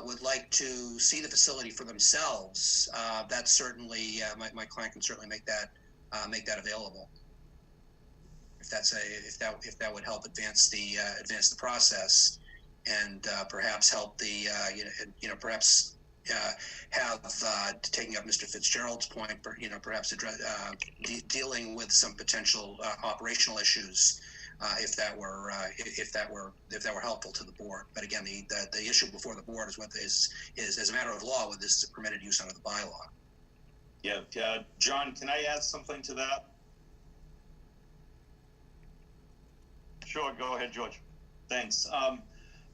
Speaker 12: would like to see the facility for themselves, that's certainly, my client can certainly make that available. If that would help advance the process, and perhaps help the perhaps have taking up Mr. Fitzgerald's point, perhaps address dealing with some potential operational issues if that were helpful to the board. But again, the issue before the board is as a matter of law whether this is a permitted use under the bylaw.
Speaker 11: Yeah, John, can I add something to that?
Speaker 1: Sure, go ahead, George.
Speaker 11: Thanks.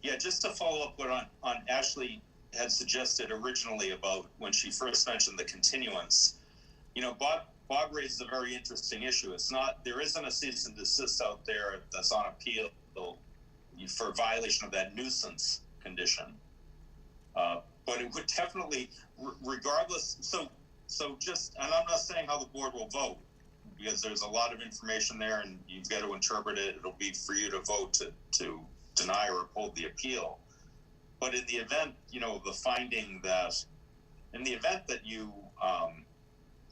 Speaker 11: Yeah, just to follow up what on Ashley had suggested originally about when she first mentioned the continuance. Bob raised a very interesting issue. There isn't a cease and desist out there that's on appeal for violation of that nuisance condition. But it would definitely, regardless, so just, and I'm not saying how the board will vote, because there's a lot of information there and you've got to interpret it. It'll be for you to vote to deny or uphold the appeal. But in the event, the finding that, in the event that you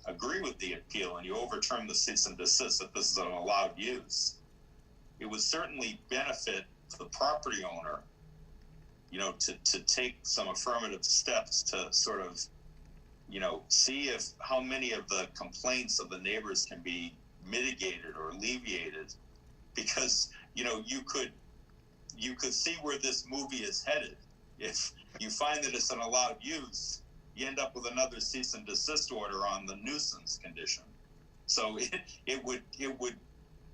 Speaker 11: agree with the appeal and you overturn the cease and desist, that this is an allowed use, it would certainly benefit the property owner, to take some affirmative steps to sort of, see how many of the complaints of the neighbors can be mitigated or alleviated, because, you could see where this movie is headed. If you find that it's an allowed use, you end up with another cease and desist order on the nuisance condition. So it would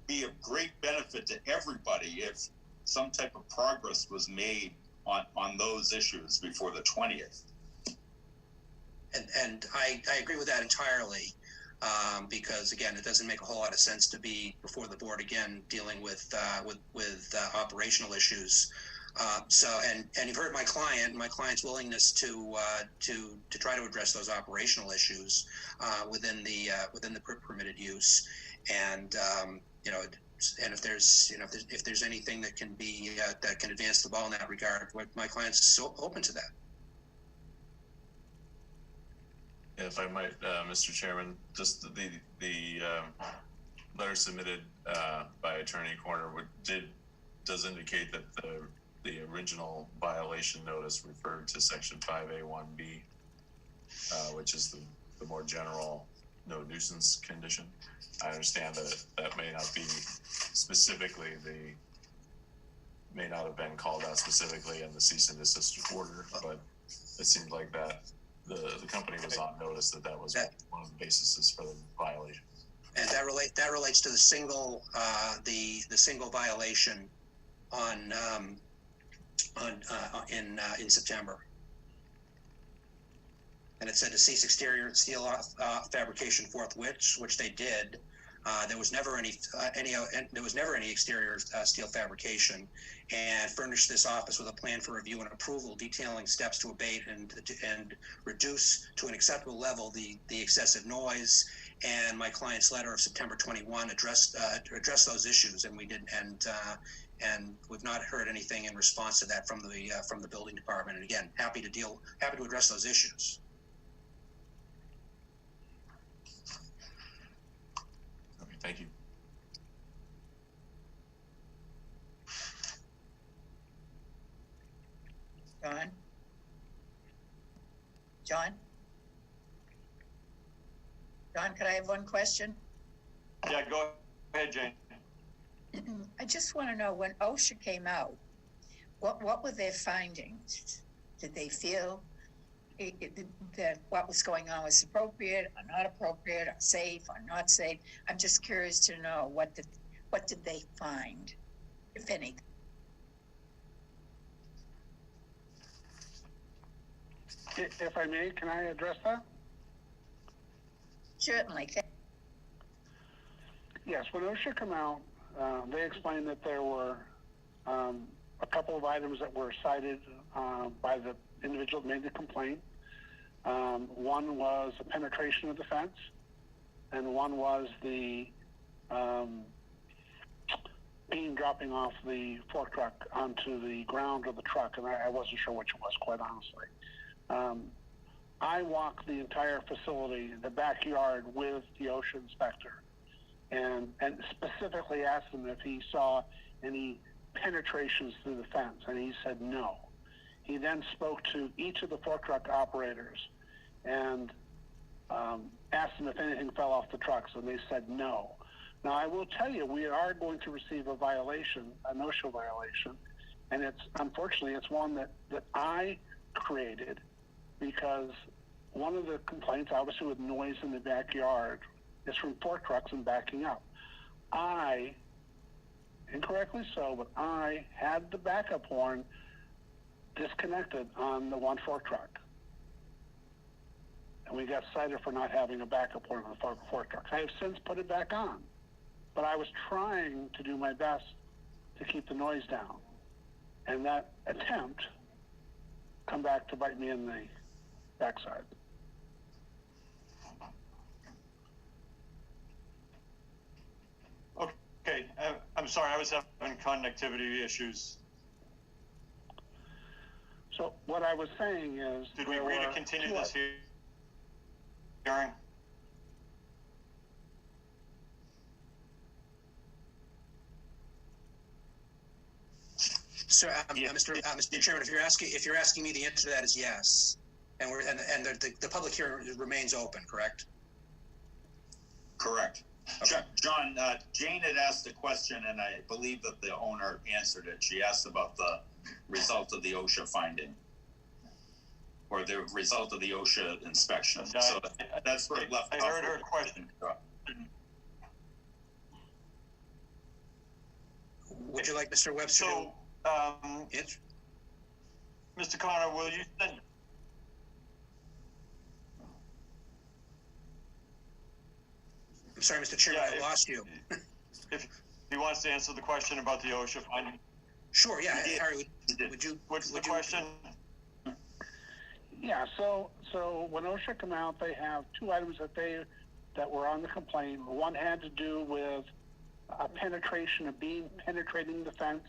Speaker 11: be of great benefit to everybody if some type of progress was made on those issues before the 20th.
Speaker 12: And I agree with that entirely, because again, it doesn't make a whole lot of sense to be before the board again dealing with operational issues. And you've heard my client's willingness to try to address those operational issues within the permitted use, and and if there's anything that can be that can advance the ball in that regard, my client's so open to that.
Speaker 4: If I might, Mr. Chairman, just the letter submitted by Attorney Corner does indicate that the original violation notice referred to Section 5A1B, which is the more general no nuisance condition. I understand that may not be specifically may not have been called out specifically in the cease and desist order, but it seemed like that the company was on notice that was one of the bases for the violation.
Speaker 12: And that relates to the single violation in September. And it said to cease exterior steel fabrication forthwith, which they did. There was never any exterior steel fabrication, and furnished this office with a plan for review and approval detailing steps to abate and reduce to an acceptable level the excessive noise. And my client's letter of September 21 addressed those issues, and we did, and we've not heard anything in response to that from the building department. And again, happy to address those issues.
Speaker 4: Thank you.
Speaker 22: John, could I have one question?
Speaker 1: Yeah, go ahead, Jane.
Speaker 22: I just want to know, when OSHA came out, what were their findings? Did they feel that what was going on was appropriate or not appropriate, or safe or not safe? I'm just curious to know what did they find, if anything?
Speaker 23: If I may, can I address that?
Speaker 22: Certainly.
Speaker 23: Yes, when OSHA came out, they explained that there were a couple of items that were cited by the individual that made the complaint. One was the penetration of the fence, and one was the being dropping off the fork truck onto the ground of the truck, and I wasn't sure which it was, quite honestly. I walked the entire facility, the backyard, with the OSHA inspector, and specifically asked him if he saw any penetrations through the fence, and he said no. He then spoke to each of the fork truck operators and asked them if anything fell off the trucks, and they said no. Now, I will tell you, we are going to receive a violation, a no-show violation, and unfortunately, it's one that I created, because one of the complaints, obviously with noise in the backyard, is from fork trucks and backing up. I, incorrectly so, but I had the backup horn disconnected on the one fork truck. And we got cited for not having a backup horn on the fork truck. I have since put it back on, but I was trying to do my best to keep the noise down. And that attempt come back to bite me in the backside.
Speaker 1: Okay, I'm sorry, I was having connectivity issues.
Speaker 23: So what I was saying is...
Speaker 1: Did we agree to continue this hearing?
Speaker 12: Sir, Mr. Chairman, if you're asking me, the answer to that is yes, and the public hearing remains open, correct?
Speaker 11: Correct.
Speaker 12: Okay.
Speaker 11: John, Jane had asked a question, and I believe that the owner answered it. She asked about the result of the OSHA finding, or the result of the OSHA inspection. So that's where it left off.
Speaker 1: I heard her question.
Speaker 12: Would you like Mr. Webster
Speaker 1: to
Speaker 12: answer?
Speaker 1: Mr. Connor, will you send...
Speaker 12: I'm sorry, Mr. Chairman, I lost you.
Speaker 1: If he wants to answer the question about the OSHA finding.
Speaker 12: Sure, yeah. Harry, would you...
Speaker 1: What's the question?
Speaker 23: Yeah, so when OSHA come out, they have two items that were on the complaint. One had to do with a beam penetrating the fence.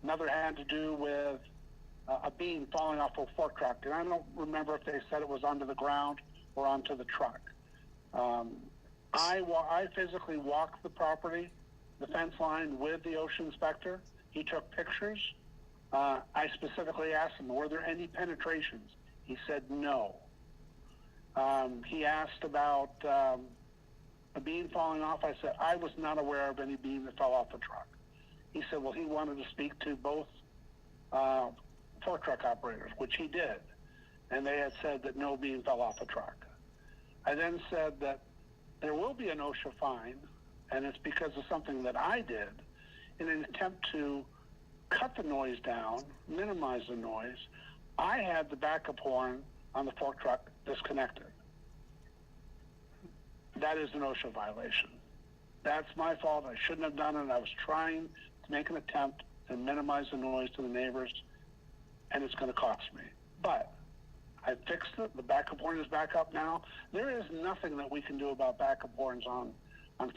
Speaker 23: Another had to do with a beam falling off a fork truck. And I don't remember if they said it was onto the ground or onto the truck. I physically walked the property, the fence line, with the OSHA inspector. He took pictures. I specifically asked him, were there any penetrations? He said no. He asked about a beam falling off. I said, I was not aware of any beam that fell off the truck. He said, well, he wanted to speak to both fork truck operators, which he did. And they had said that no beam fell off the truck. I then said that there will be an OSHA fine, and it's because of something that I did in an attempt to cut the noise down, minimize the noise. I had the backup horn on the fork truck disconnected. That is an OSHA violation. That's my fault. I shouldn't have done it. I was trying to make an attempt to minimize the noise to the neighbors, and it's going to cost me. But I fixed it. The backup horn is back up now. There is nothing that we can do about backup horns on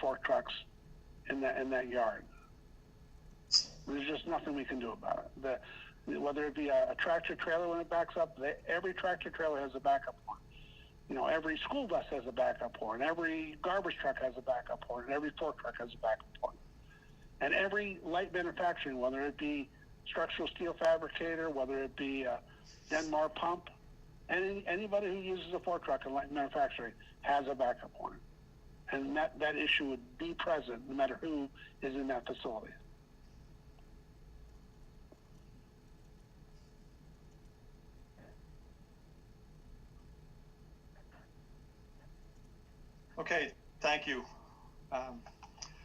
Speaker 23: fork trucks in that yard. There's just nothing we can do about it. Whether it be a tractor trailer when it backs up, every tractor trailer has a backup horn. You know, every school bus has a backup horn. Every garbage truck has a backup horn. And every fork truck has a backup horn. And every light manufacturing, whether it be structural steel fabricator, whether it be a Denmark pump, anybody who uses a fork truck in light manufacturing has a backup horn. And that issue would be present no matter who is in that facility.
Speaker 1: Okay, thank you.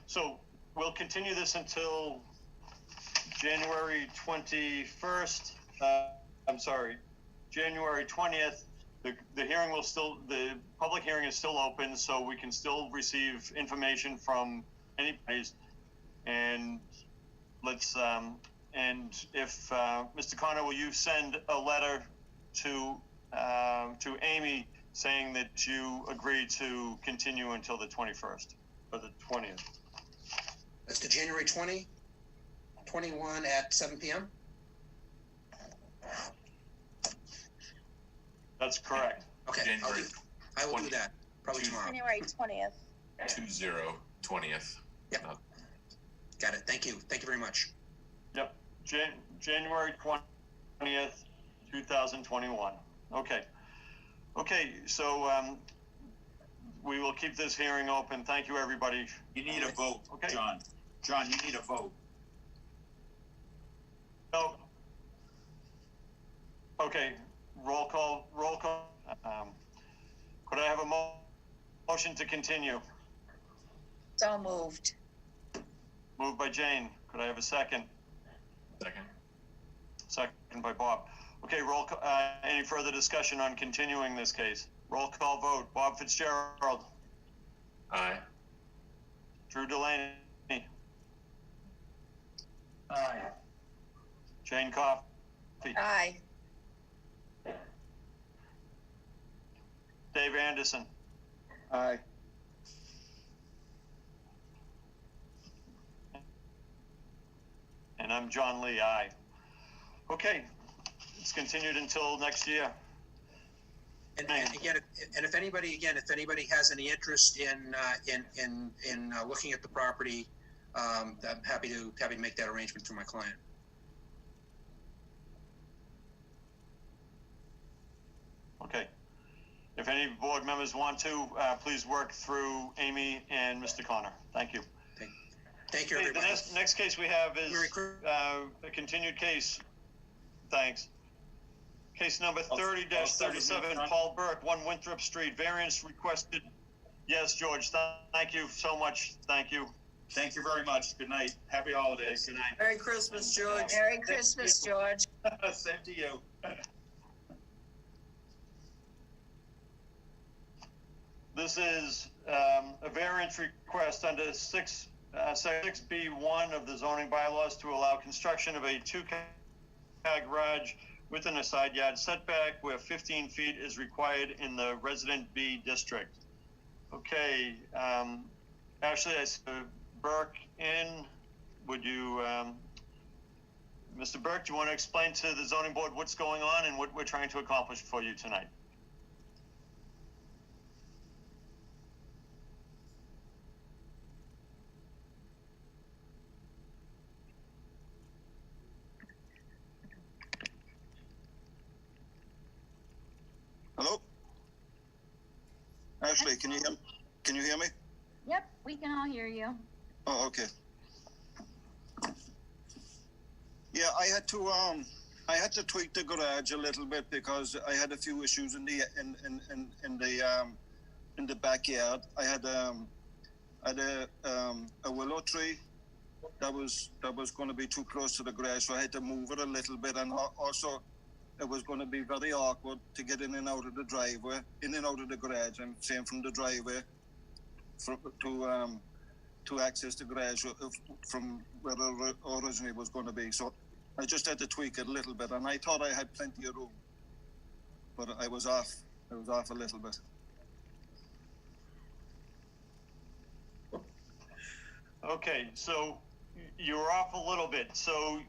Speaker 1: So we'll continue this until January 21st. I'm sorry, January 20th. The hearing will still, the public hearing is still open, so we can still receive information from any place. And let's, and if, Mr. Connor, will you send a letter to Amy saying that you agree to continue until the 21st or the 20th?
Speaker 12: That's the January 20? 21 at 7 p.m.?
Speaker 1: That's correct.
Speaker 12: Okay, I will do that, probably tomorrow.
Speaker 5: January 20th.
Speaker 4: 20th.
Speaker 12: Yep. Got it. Thank you. Thank you very much.
Speaker 1: Yep. January 20th, 2021. Okay. Okay, so we will keep this hearing open. Thank you, everybody.
Speaker 11: You need a vote,
Speaker 1: okay.
Speaker 11: John. John, you need a vote.
Speaker 1: No. Okay, roll call. Could I have a motion to continue?
Speaker 22: So moved.
Speaker 1: Moved by Jane. Could I have a second?
Speaker 4: Second.
Speaker 1: Second by Bob. Okay, roll call. Any further discussion on continuing this case? Roll call vote. Bob Fitzgerald.
Speaker 4: Aye.
Speaker 1: Drew Delaney.
Speaker 2: Aye.
Speaker 1: Jane Coffey.
Speaker 22: Aye.
Speaker 1: Dave Anderson.
Speaker 6: Aye.
Speaker 1: And I'm John Lee. Aye. Okay, it's continued until next year.
Speaker 12: And again, if anybody has any interest in looking at the property, I'm happy to make that arrangement for my client.
Speaker 1: Okay. If any board members want to, please work through Amy and Mr. Connor. Thank you.
Speaker 12: Thank you, everybody.
Speaker 1: The next case we have is a continued case. Thanks. Case number 30-37, Paul Burke, 1 Winthrop Street, variance requested. Yes, George, thank you so much. Thank you.
Speaker 11: Thank you very much. Good night. Happy holidays.
Speaker 1: Good night.
Speaker 21: Merry Christmas, George.
Speaker 22: Merry Christmas, George.
Speaker 11: Same to you.
Speaker 1: This is a variance request under 6B1 of the zoning bylaws to allow construction of a 2-car garage within a side yard setback where 15 feet is required in the Resident B district. Okay, Ashley, I see Burke in. Would you, Mr. Burke, do you want to explain to the zoning board what's going on and what we're trying to accomplish for you tonight?
Speaker 6: Hello? Ashley, can you hear me?
Speaker 7: Yep, we can all hear you.
Speaker 6: Oh, okay. Yeah, I had to tweak the garage a little bit because I had a few issues in the backyard. I had a willow tree that was going to be too close to the garage, so I had to move it a little bit, and also it was going to be very awkward to get in and out of the driveway, in and out of the garage. I'm saying from the driveway to access the garage from where it originally was going to be. So I just had to tweak it a little bit, and I thought I had plenty of room, but I was off. I was off a little bit.
Speaker 1: Okay, so you were off a little bit. So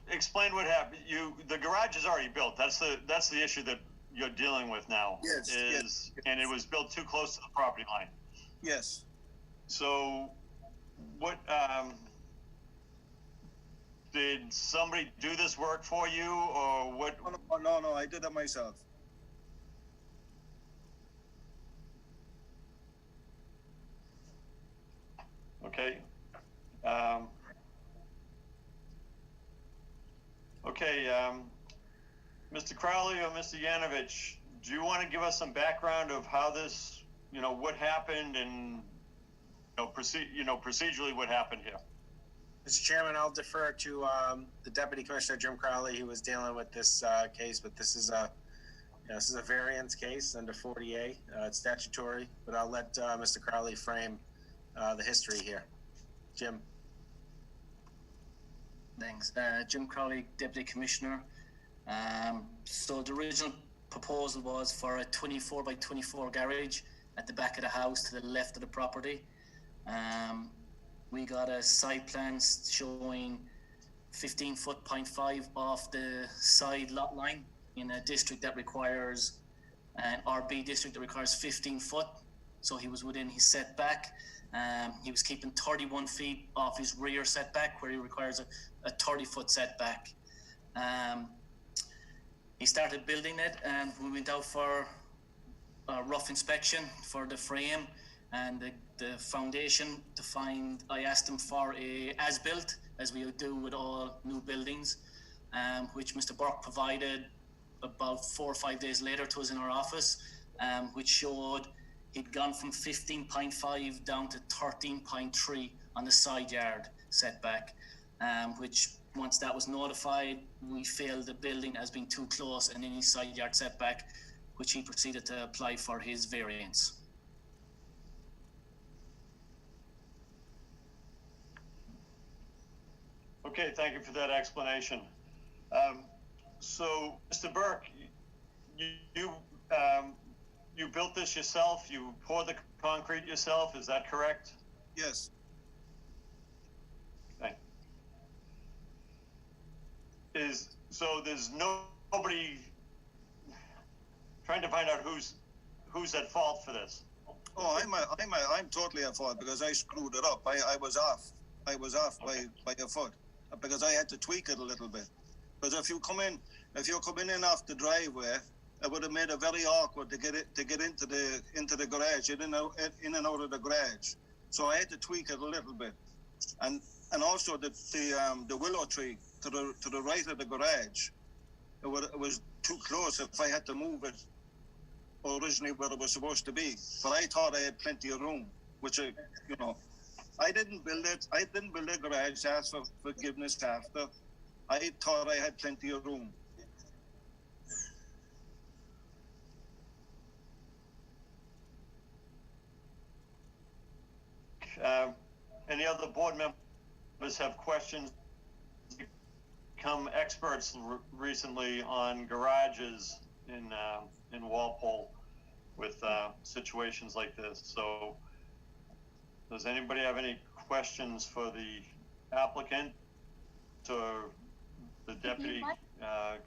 Speaker 1: explain what happened. The garage is already built. That's the issue that you're dealing with now.
Speaker 6: Yes.
Speaker 1: And it was built too close to the property line.
Speaker 6: Yes.
Speaker 1: So what did somebody do this work for you, or what?
Speaker 6: No, I did it myself.
Speaker 1: Okay. Mr. Crowley or Mr. Yanovich, do you want to give us some background of how this, what happened and, procedurally what happened here?
Speaker 3: Mr. Chairman, I'll defer to the Deputy Commissioner Jim Crowley, who was dealing with this case, but this is a variance case under 40A. It's statutory, but I'll let Mr. Crowley frame the history here. Jim.
Speaker 8: Thanks. Jim Crowley, Deputy Commissioner. So the original proposal was for a 24 by 24 garage at the back of the house to the left of the property. We got a site plan showing 15 foot 0.5 off the side lot line in a district that requires, an RB district that requires 15 foot. So he was within his setback. He was keeping 31 feet off his rear setback where he requires a 30 foot setback. He started building it and we went out for a rough inspection for the frame and the foundation to find. I asked him for a as-built, as we do with all new buildings, which Mr. Burke provided about 4 or 5 days later to us in our office, which showed he'd gone from 15.5 down to 13.3 on the side yard setback, which once that was notified, we failed the building as being too close and any side yard setback, which he proceeded to apply for his variance.
Speaker 1: Okay, thank you for that explanation. So, Mr. Burke, you built this yourself? You poured the concrete yourself? Is that correct?
Speaker 6: Yes.
Speaker 1: Okay. So there's nobody trying to find out who's at fault for this?
Speaker 6: Oh, I'm totally at fault because I screwed it up. I was off by a foot because I had to tweak it a little bit. Because if you're coming in off the driveway, it would have made it very awkward to get into the garage, in and out of the garage. So I had to tweak it a little bit, and also the willow tree to the right of the garage, it was too close if I had to move it originally where it was supposed to be. But I thought I had plenty of room, which I didn't build it. I didn't build a garage. Asked for forgiveness after. I thought I had plenty of room.
Speaker 1: Any other board members have questions? Become experts recently on garages in Walpole with situations like this. So, does anybody have any questions for the applicant or the deputy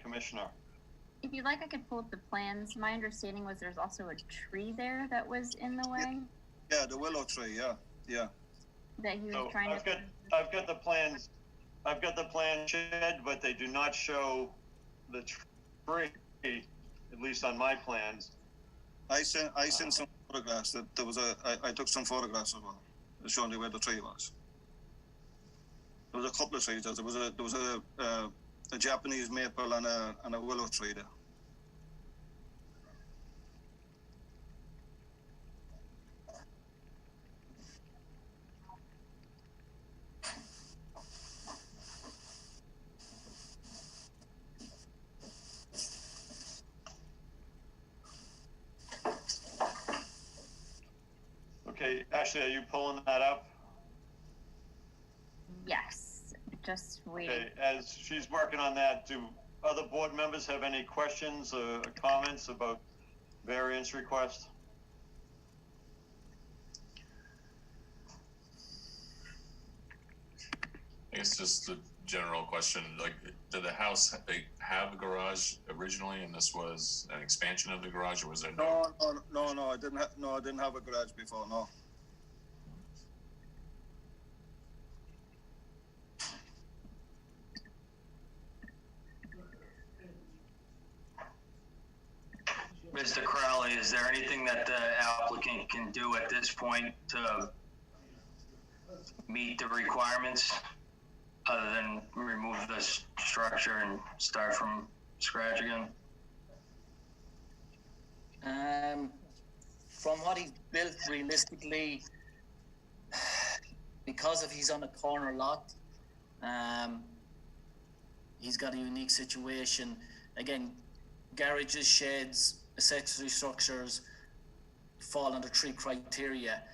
Speaker 1: commissioner?
Speaker 7: If you'd like, I could pull up the plans. My understanding was there's also a tree there that was in the way.
Speaker 6: Yeah, the willow tree. Yeah.
Speaker 7: That he was trying to.
Speaker 1: I've got the plans. I've got the plan shed, but they do not show the tree, at least on my plans.
Speaker 6: I sent some photographs. That there was I took some photographs as well, showing you where the tree was. There was a couple of trees. There was a Japanese maple and a willow tree there.
Speaker 1: Okay, Ashley, are you pulling that up?
Speaker 7: Yes, just waiting.
Speaker 1: Okay, as she's working on that, do other board members have any questions or comments about variance request?
Speaker 4: I guess just a general question, like, did the house have a garage originally, and this was an expansion of the garage, or was there
Speaker 6: no? No, I didn't have a garage before, no.
Speaker 2: Mr. Crowley, is there anything that the applicant can do at this point to meet the requirements other than remove this structure and start from scratch again?
Speaker 8: From what he's built, realistically, because of he's on a corner lot, he's got a unique situation. Again, garages, sheds, accessory structures fall under 3 criteria.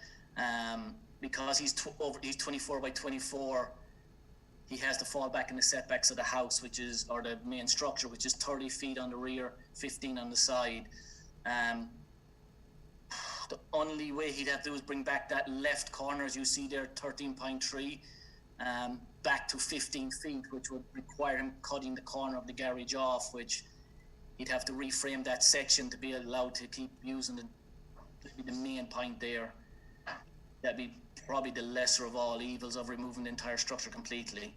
Speaker 8: Because he's 24 by 24, he has to fall back in the setbacks of the house, or the main structure, which is 30 feet on the rear, 15 on the side. The only way he'd have to do is bring back that left corner, as you see there, 13.3, back to 15 feet, which would require him cutting the corner of the garage off, which he'd have to reframe that section to be allowed to keep using the main point there. That'd be probably the lesser of all evils of removing the entire structure completely.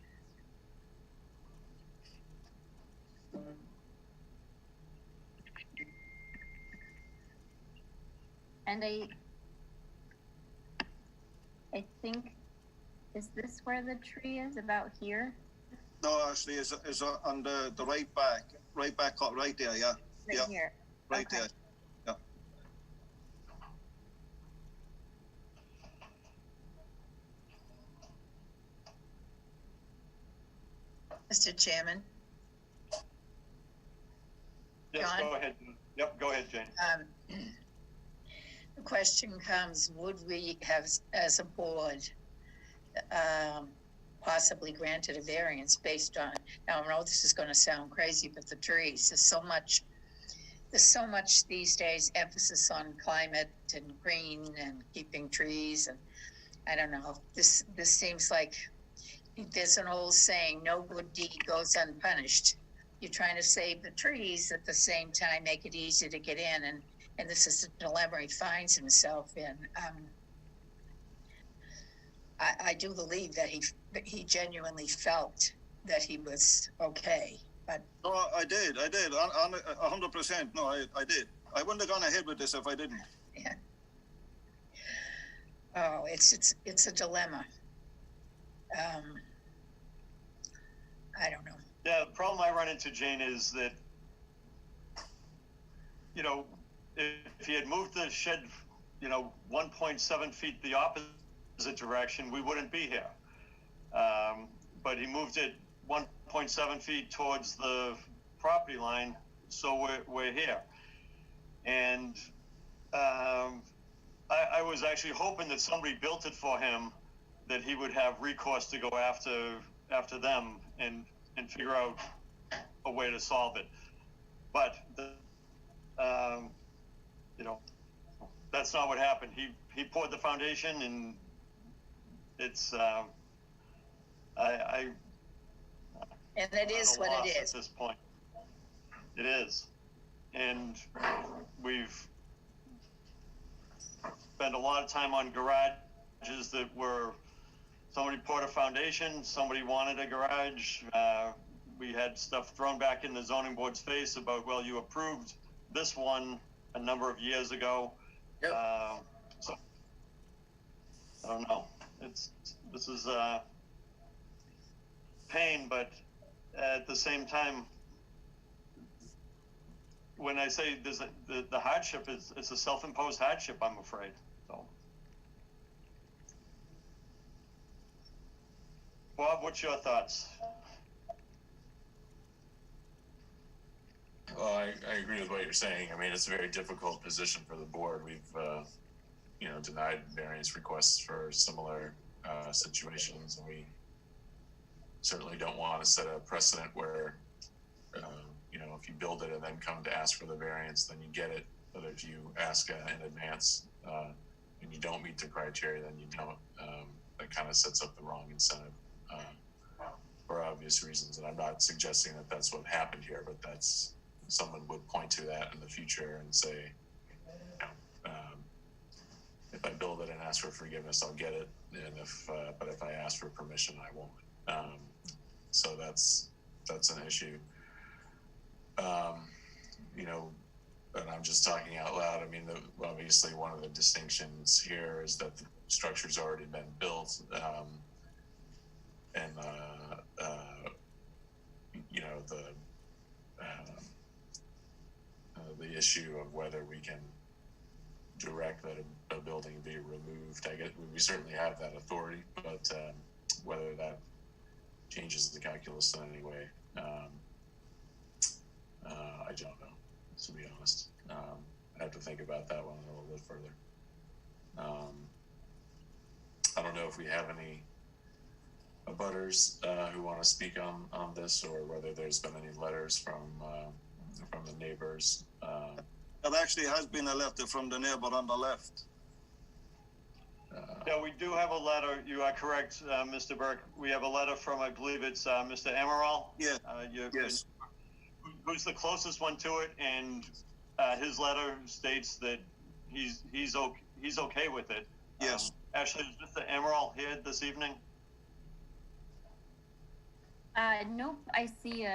Speaker 7: And I think, is this where the tree is, about here?
Speaker 6: No, actually, it's on the right back, right there, yeah.
Speaker 7: Right
Speaker 6: yeah.
Speaker 7: here.
Speaker 6: Right
Speaker 7: Okay.
Speaker 6: there, yeah.
Speaker 22: Mr. Chairman?
Speaker 1: Yes,
Speaker 22: John?
Speaker 1: go ahead. Yep, go ahead, Jane.
Speaker 22: The question comes, would we have, as a board, possibly granted a variance based on, now I know this is going to sound crazy, but the trees, there's so much these days emphasis on climate and green and keeping trees, and I don't know, this seems like there's an old saying, no good deed goes unpunished. You're trying to save the trees at the same time, make it easy to get in, and this is the dilemma he finds himself in. I do believe that he genuinely felt that he was okay, but.
Speaker 6: No, I did, 100%, no, I did. I wouldn't have gone ahead with this if I didn't.
Speaker 22: Yeah. Oh, it's a dilemma. I don't know.
Speaker 1: Yeah, the problem I run into, Jane, is that, you know, if he had moved the shed, you know, 1.7 feet the opposite direction, we wouldn't be here. But he moved it 1.7 feet towards the property line, so we're here. And I was actually hoping that somebody built it for him, that he would have recourse to go after them and figure out a way to solve it. But you know, that's not what happened. He poured the foundation, and it's
Speaker 22: and it is what it is
Speaker 1: at this point. It is, and we've spent a lot of time on garages that were, somebody poured a foundation, somebody wanted a garage. We had stuff thrown back in the zoning board's face about, well, you approved this one a number of years ago.
Speaker 8: Yep.
Speaker 1: So I don't know. This is pain, but at the same time, when I say there's the hardship, it's a self-imposed hardship, I'm afraid. So, Bob, what's your thoughts?
Speaker 4: Well, I agree with what you're saying. I mean, it's a very difficult position for the board. We've, you know, denied variance requests for similar situations, and we certainly don't want to set a precedent where, you know, if you build it and then come to ask for the variance, then you get it. But if you ask in advance and you don't meet the criteria, then you don't. That kind of sets up the wrong incentive for obvious reasons. And I'm not suggesting that that's what happened here, but that's, someone would point to that in the future and say, if I build it and ask for forgiveness, I'll get it. And but if I ask for permission, I won't. So that's an issue. You know, and I'm just talking out loud. I mean, obviously one of the distinctions here is that the structure's already been built, and you know, the issue of whether we can direct that a building be removed. I guess we certainly have that authority, but whether that changes the calculus in any way, I don't know, to be honest. I have to think about that one a little bit further. I don't know if we have any abutters who want to speak on this, or whether there's been any letters from the neighbors.
Speaker 6: There actually has been a letter from the neighbor on the left.
Speaker 1: Yeah, we do have a letter. You are correct, Mr. Burke. We have a letter from, I believe it's Mr. Amaral.
Speaker 6: Yeah.
Speaker 1: Yes. Who's the closest one to it, and his letter states that he's okay with it.
Speaker 6: Yes.
Speaker 1: Ashley, is Mr. Amaral here this evening?
Speaker 7: Nope. I see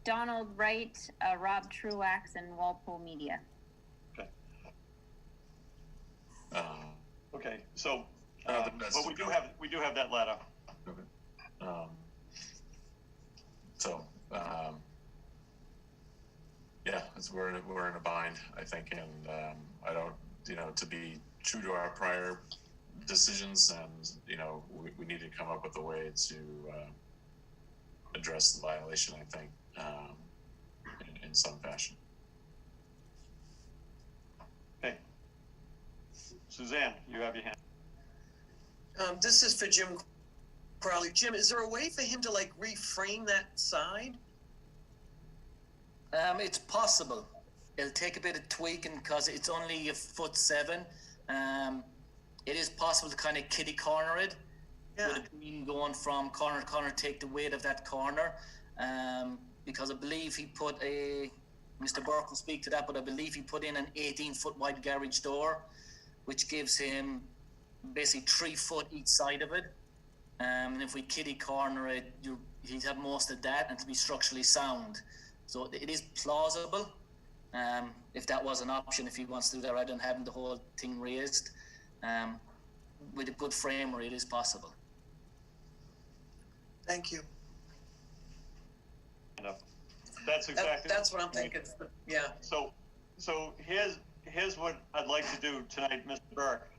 Speaker 7: Donald Wright, Rob Truax, and Walpole Media.
Speaker 1: Okay. Okay. So, but we do have that letter.
Speaker 4: Okay. Yeah, we're in a bind, I think, and I don't, to be true to our prior decisions, and we need to come up with a way to address the violation, I think, in some fashion.
Speaker 1: Okay. Suzanne, you have your hand.
Speaker 15: This is for Jim Crowley. Jim, is there a way for him to reframe that side?
Speaker 8: It's possible. It'll take a bit of tweaking because it's only 1'7". It is possible to kind of kitty corner it.
Speaker 15: Yeah.
Speaker 8: With a beam going from corner to corner, take the weight of that corner. Because I believe he put Mr. Burke will speak to that, but I believe he put in an 18-foot wide garage door, which gives him basically 3 foot each side of it. And if we kitty corner it, he'd have most of that and to be structurally sound. So it is plausible. If that was an option, if he wants to do that rather than having the whole thing raised. With a good framework, it is possible.
Speaker 15: Thank you.
Speaker 1: That's exactly.
Speaker 15: That's what I'm thinking. Yeah.
Speaker 1: So here's what I'd like to do tonight, Mr. Burke,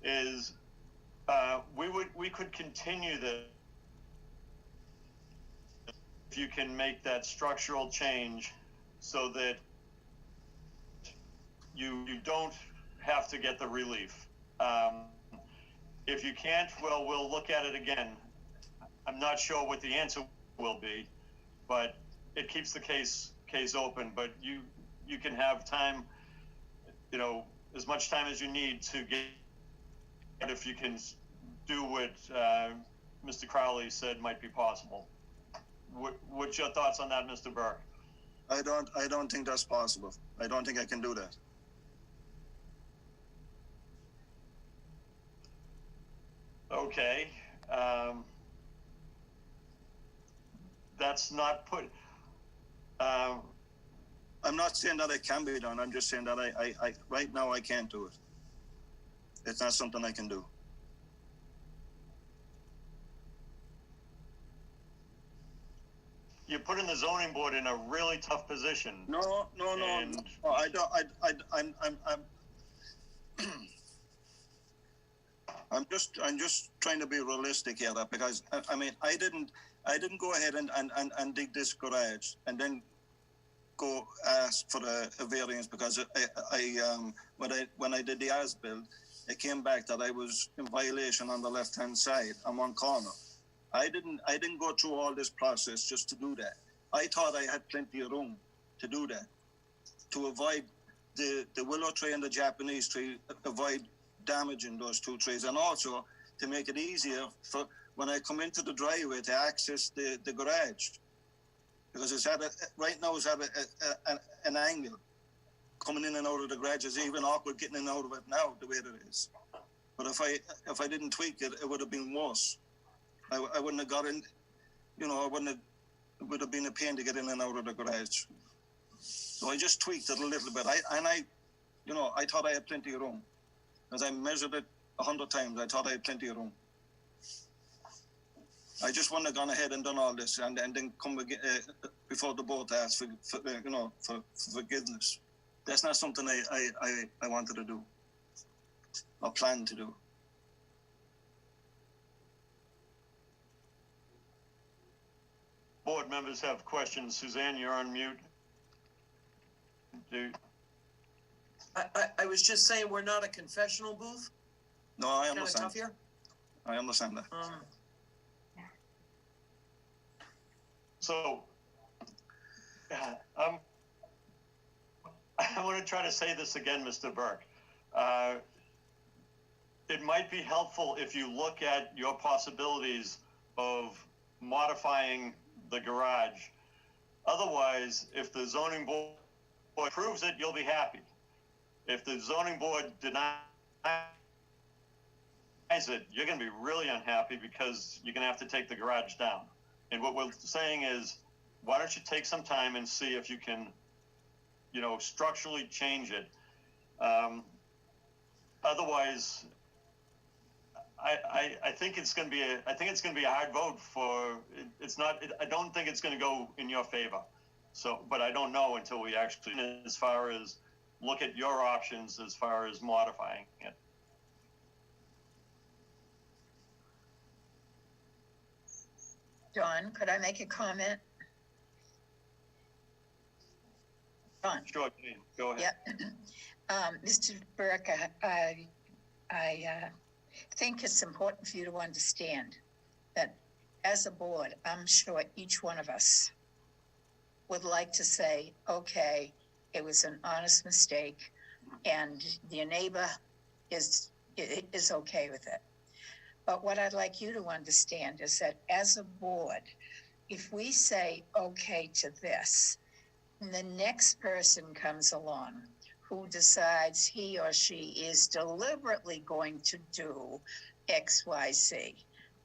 Speaker 1: is we could continue this if you can make that structural change so that you don't have to get the relief. If you can't, well, we'll look at it again. I'm not sure what the answer will be, but it keeps the case open. But you can have time, as much time as you need to get, if you can do what Mr. Crowley said might be possible. What's your thoughts on that, Mr. Burke?
Speaker 6: I don't think that's possible. I don't think I can do that.
Speaker 1: Okay. That's not put.
Speaker 6: I'm not saying that it can be done. I'm just saying that I right now I can't do it. It's not something I can do.
Speaker 1: You're putting the zoning board in a really tough position.
Speaker 6: No, I don't. I'm just trying to be realistic here, because I didn't go ahead and dig this garage and then go ask for a variance, because when I did the as-built, it came back that I was in violation on the left-hand side on one corner. I didn't go through all this process just to do that. I thought I had plenty of room to do that, to avoid the willow tree and the Japanese tree, avoid damaging those two trees, and also to make it easier for when I come into the driveway to access the garage, because it's right now it's at an angle. Coming in and out of the garage is even awkward getting in and out of it now, the way that it is. But if I didn't tweak it, it would have been worse. I wouldn't have got in, it would have been a pain to get in and out of the garage. So I just tweaked it a little bit. I thought I had plenty of room. As I measured it 100 times, I thought I had plenty of room. I just wouldn't have gone ahead and done all this and then come again, before the board to ask for forgiveness. That's not something I wanted to do or planned to do.
Speaker 1: Board members have questions. Suzanne, you're on mute.
Speaker 15: I was just saying, we're not a confessional booth.
Speaker 6: No, I
Speaker 15: Kind of
Speaker 6: understand.
Speaker 15: tough here.
Speaker 6: I understand that.
Speaker 1: So, I want to try to say this again, Mr. Burke. It might be helpful if you look at your possibilities of modifying the garage. Otherwise, if the zoning board approves it, you'll be happy. If the zoning board denies it, you're going to be really unhappy because you're going to have to take the garage down. And what we're saying is, why don't you take some time and see if you can, you know, structurally change it. Otherwise, I think it's going to be a hard vote for. It's not. I don't think it's going to go in your favor. So, but I don't know until we actually, as far as look at your options as far as modifying it.
Speaker 22: Dawn, could I make a comment? Dawn.
Speaker 1: Sure, go ahead.
Speaker 22: Yeah. Mr. Burke, I think it's important for you to understand that as a board, I'm sure each one of us would like to say, okay, it was an honest mistake and your neighbor is okay with it. But what I'd like you to understand is that as a board, if we say okay to this, and the next person comes along who decides he or she is deliberately going to do X, Y, Z,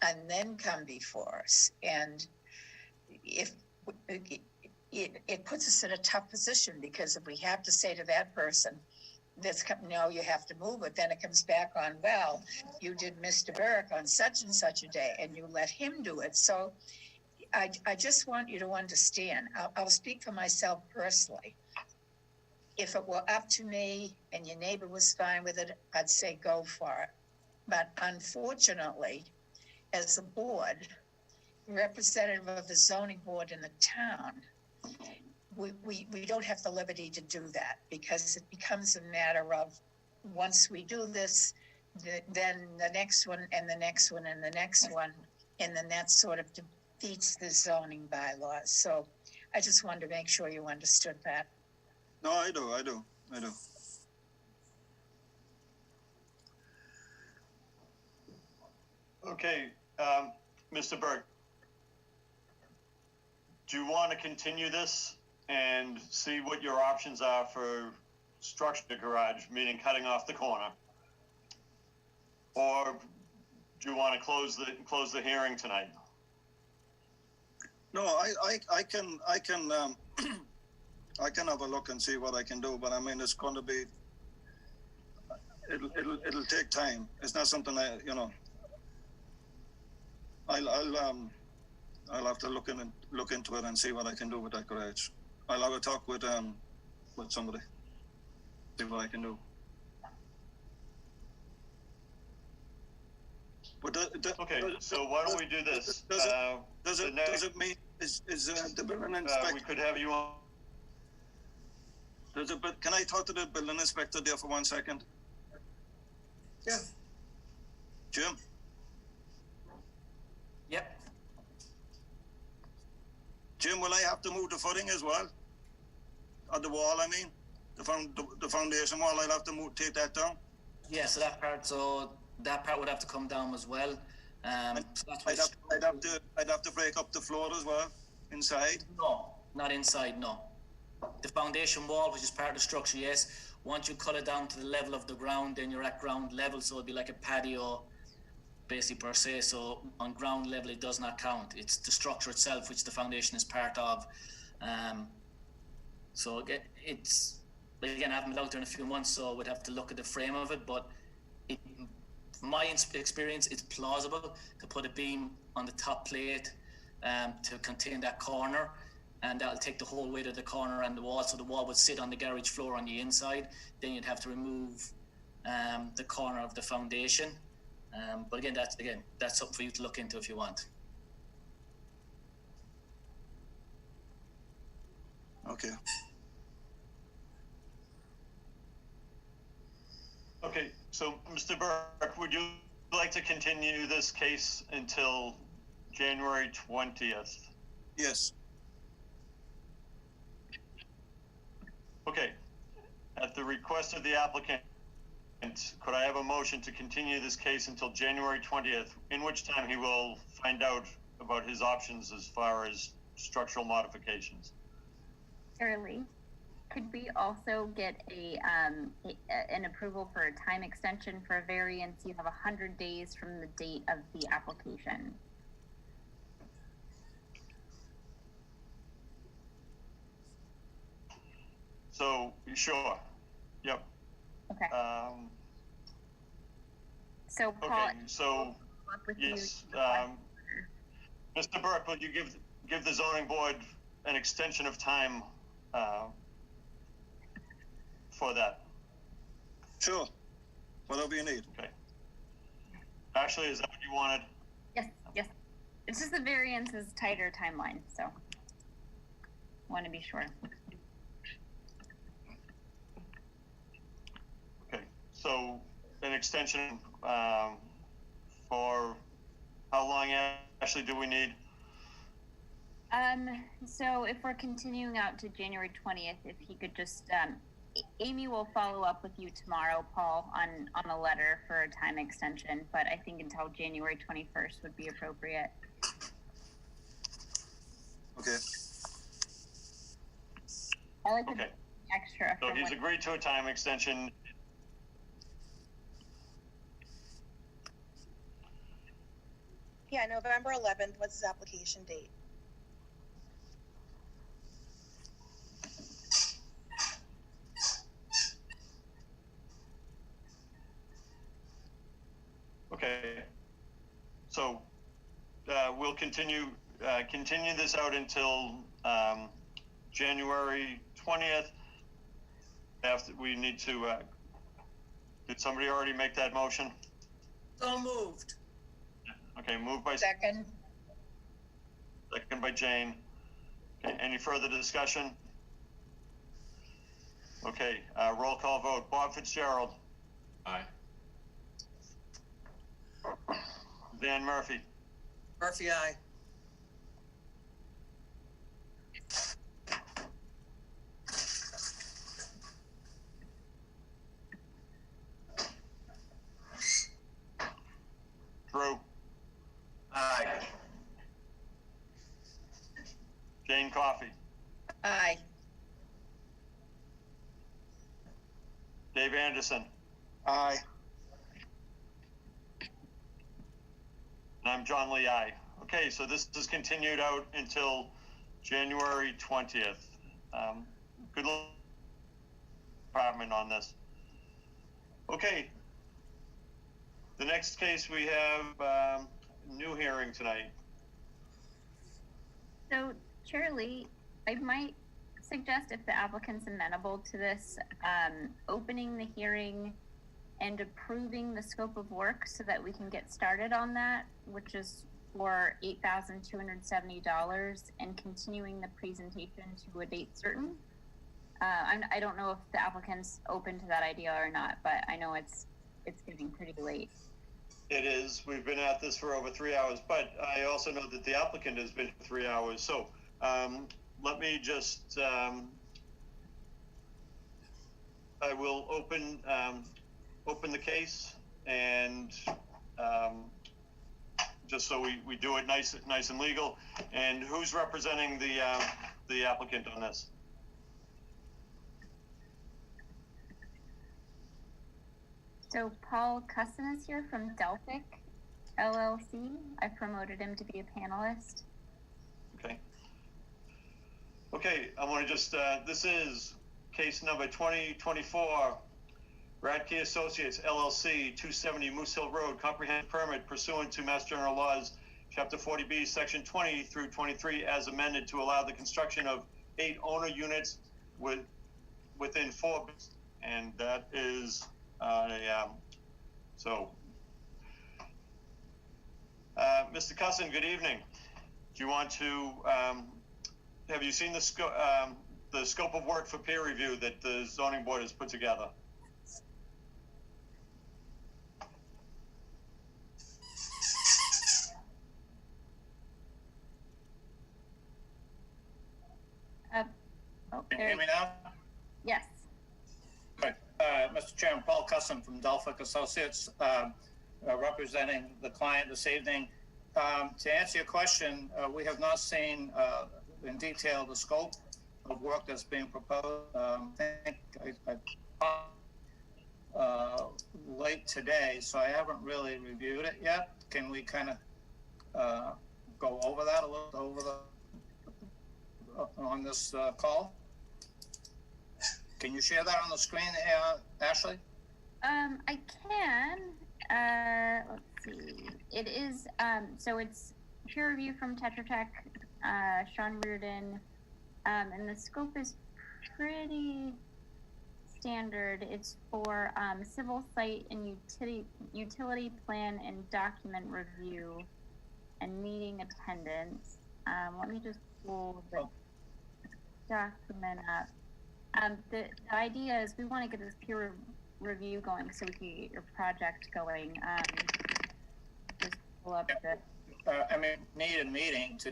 Speaker 22: and then come before us. And if it puts us in a tough position, because if we have to say to that person, no, you have to move it, then it comes back on, well, you did Mr. Burke on such and such a day and you let him do it. So I just want you to understand, I'll speak for myself personally. If it were up to me and your neighbor was fine with it, I'd say go for it. But unfortunately, as a board, representative of the zoning board in the town, we don't have the liberty to do that, because it becomes a matter of, once we do this, then the next one and the next one and the next one, and then that sort of defeats the zoning bylaws. So I just wanted to make sure you understood that.
Speaker 6: No, I do.
Speaker 1: Okay, Mr. Burke, do you want to continue this and see what your options are for structured garage, meaning cutting off the corner? Or do you want to close the hearing tonight?
Speaker 6: No, I can I can have a look and see what I can do, but I mean, it's going to be, it'll take time. It's not something I'll have to look into it and see what I can do with that garage. I'll have a talk with somebody, see what I can do. But
Speaker 1: okay, so why don't we do this?
Speaker 6: Does it mean is the building inspector?
Speaker 1: We could have you on.
Speaker 6: Can I talk to the building inspector there for 1 second?
Speaker 15: Yeah.
Speaker 6: Jim?
Speaker 8: Yep.
Speaker 6: Jim, will I have to move the footing as well? Or the wall, I mean? The foundation wall, I'll have to take that down?
Speaker 8: Yeah, so that part would have to come down as well. So that's
Speaker 6: I'd have to break up the floor as well, inside?
Speaker 8: No, not inside, no. The foundation wall, which is part of the structure, yes. Once you cut it down to the level of the ground, then you're at ground level, so it'd be like a patio, basically, per se. So on ground level, it does not count. It's the structure itself, which the foundation is part of. So again, I haven't been out there in a few months, so I would have to look at the frame of it. But from my experience, it's plausible to put a beam on the top plate to contain that corner. And that'll take the whole weight of the corner and the wall, so the wall would sit on the garage floor on the inside. Then you'd have to remove the corner of the foundation. But again, that's something for you to look into if you want.
Speaker 6: Okay.
Speaker 1: Okay, so Mr. Burke, would you like to continue this case until January 20th?
Speaker 6: Yes.
Speaker 1: Okay, At the request of the applicant, could I have a motion to continue this case until January 20th, in which time he will find out about his options as far as structural modifications?
Speaker 7: Surely. Could we also get an approval for a time extension for a variance? You have 100 days from the date of the application.
Speaker 1: So, sure. Yep.
Speaker 7: Okay. So, Paul.
Speaker 1: Okay, so, yes, Mr. Burke, will you give the zoning board an extension of time for that?
Speaker 6: Sure. Whatever you need.
Speaker 1: Okay. Ashley, is that what you wanted?
Speaker 7: Yes, yes. It's just the variance is tighter timeline, so want to be sure.
Speaker 1: Okay, so an extension for how long, Ashley, do we need?
Speaker 7: So if we're continuing out to January 20th, if he could just, Amy will follow up with you tomorrow, Paul, on a letter for a time extension, but I think until January 21st would be appropriate.
Speaker 6: Okay.
Speaker 7: I like the extra.
Speaker 1: So he's agreed to a time extension.
Speaker 5: Yeah, November 11th was his application date.
Speaker 1: Okay. So we'll continue this out until January 20th. After we need to, did somebody already make that motion?
Speaker 10: So moved.
Speaker 1: Okay, moved by
Speaker 22: Second.
Speaker 1: Second by Jane. Okay, any further discussion? Okay, roll call vote. Bob Fitzgerald.
Speaker 4: Aye.
Speaker 1: Van Murphy.
Speaker 10: Murphy, aye.
Speaker 1: Drew.
Speaker 2: Aye.
Speaker 1: Jane Coffey.
Speaker 22: Aye.
Speaker 1: Dave Anderson.
Speaker 6: Aye.
Speaker 1: And I'm John Lee, aye. Okay, so this is continued out until January 20th. Good luck, department, on this. Okay. The next case we have new hearing tonight.
Speaker 7: So, Shirley, I might suggest, if the applicant's amenable to this, opening the hearing and approving the scope of work so that we can get started on that, which is for $8,270, and continuing the presentation to a date certain. I don't know if the applicant's open to that idea or not, but I know it's getting pretty late.
Speaker 1: It is. We've been at this for over 3 hours, but I also know that the applicant has been for 3 hours. So let me just, I will open the case, and just so we do it nice and legal. And who's representing the applicant on this?
Speaker 7: So Paul Cusson is here from Delphic LLC. I promoted him to be a panelist.
Speaker 1: Okay. Okay, I want to just, this is case number 2024, Radke Associates LLC, 270 Moose Hill Road, comprehensive permit pursuant to Mass General Laws, Chapter 40B, Section 20 through 23, as amended, to allow the construction of 8 owner units within 4, and that is Mr. Cusson, good evening. Do you want to, have you seen the scope of work for peer review that the zoning board has put together?
Speaker 7: Oh,
Speaker 11: Can you hear me now?
Speaker 7: Yes.
Speaker 16: Mr. Chairman, Paul Cussom from Delphic Associates, representing the client this evening. To answer your question, we have not seen in detail the scope of work that's being proposed. I think I late today, so I haven't really reviewed it yet. Can we kind of go over that a little over the on this call? Can you share that on the screen, Ashley?
Speaker 7: I can. Let's see. It is, so it's peer review from Tetra Tech, Sean Reardon, and the scope is pretty standard. It's for civil site and utility plan and document review and meeting attendance. Let me just pull the document up. The idea is we want to get this peer review going so we can get your project going. Just pull up the.
Speaker 16: I mean, need a meeting to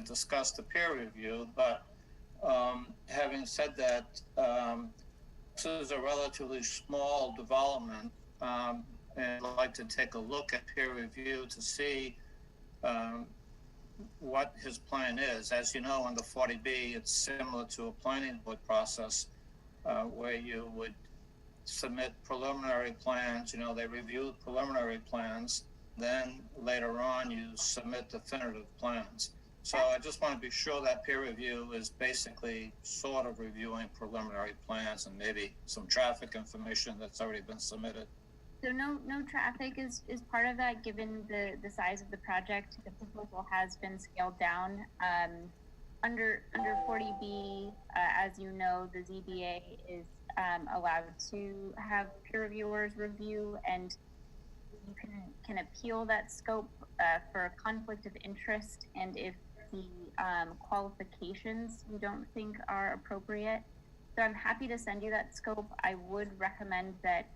Speaker 16: discuss the peer review, but having said that, this is a relatively small development, and I'd like to take a look at peer review to see what his plan is. As you know, under 40B, it's similar to a planning board process where you would submit preliminary plans. You know, they review preliminary plans. Then later on, you submit definitive plans. So I just want to be sure that peer review is basically sort of reviewing preliminary plans and maybe some traffic information that's already been submitted.
Speaker 7: So no traffic is part of that, given the size of the project. The proposal has been scaled down. Under 40B, as you know, the ZBA is allowed to have peer reviewers review, and you can appeal that scope for a conflict of interest, and if the qualifications you don't think are appropriate. So I'm happy to send you that scope. I would recommend that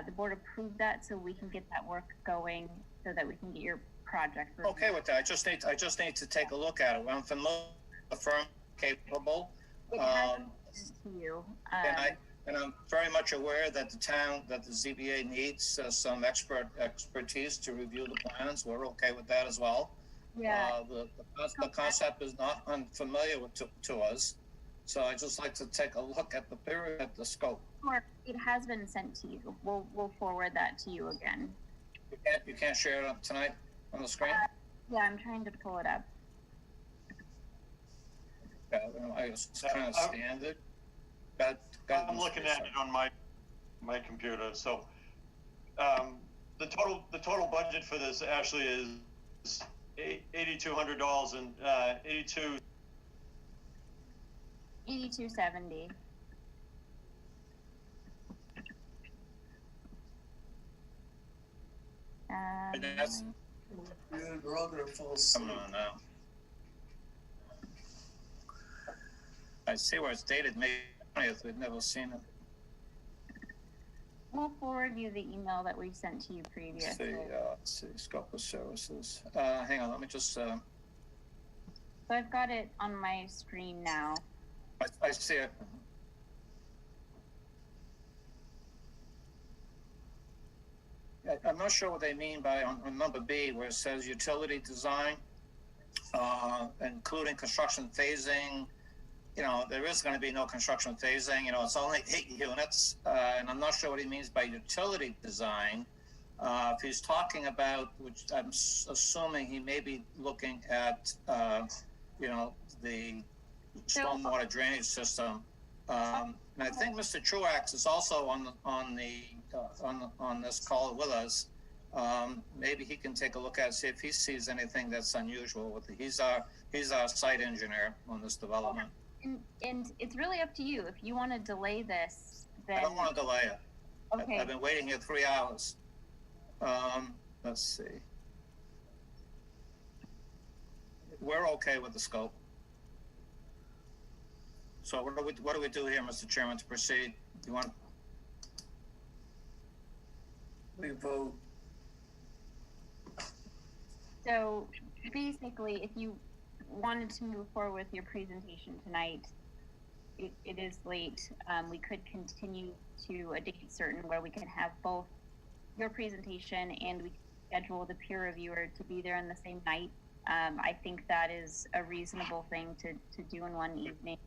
Speaker 7: the board approve that so we can get that work going so that we can get your project reviewed.
Speaker 16: Okay with that. I just need to take a look at it. I'm familiar with the firm capable.
Speaker 7: It has been sent to you.
Speaker 16: And I'm very much aware that the ZBA needs some expertise to review the plans. We're okay with that as well.
Speaker 7: Yeah.
Speaker 16: The concept is not unfamiliar to us, so I just like to take a look at the scope.
Speaker 7: Or it has been sent to you. We'll forward that to you again.
Speaker 16: You can't share it tonight on the screen.
Speaker 7: Yeah, I'm trying to pull it up.
Speaker 16: Yeah, I just kind of scanned it.
Speaker 1: I'm looking at it on my computer. So the total budget for this actually is $8,200 and
Speaker 7: $8,270.
Speaker 16: And that's
Speaker 15: we're all gonna fall
Speaker 16: coming on now. I see where it's dated May 20th. We've never seen it.
Speaker 7: We'll forward you the email that we sent to you previously.
Speaker 16: Let's see, scope of services. Hang on, let me just.
Speaker 7: So I've got it on my screen now.
Speaker 16: I see it. I'm not sure what they mean by on number B, where it says utility design, including construction phasing. You know, there is going to be no construction phasing. You know, it's only 8 units, and I'm not sure what he means by utility design. If he's talking about, which I'm assuming he may be looking at, you know, the stormwater drainage system. And I think Mr. Truax is also on this call with us. Maybe he can take a look at, see if he sees anything that's unusual with it. He's our site engineer on this development.
Speaker 7: And it's really up to you. If you want to delay this, then...
Speaker 16: I don't want to delay it.
Speaker 7: Okay.
Speaker 16: I've been waiting here 3 hours. Let's see. We're okay with the scope. So what do we do here, Mr. Chairman, to proceed? You want?
Speaker 15: We vote.
Speaker 7: So basically, if you wanted to move forward with your presentation tonight, it is late, we could continue to a date certain where we can have both your presentation and we can schedule the peer reviewer to be there on the same night. I think that is a reasonable thing to do in one evening,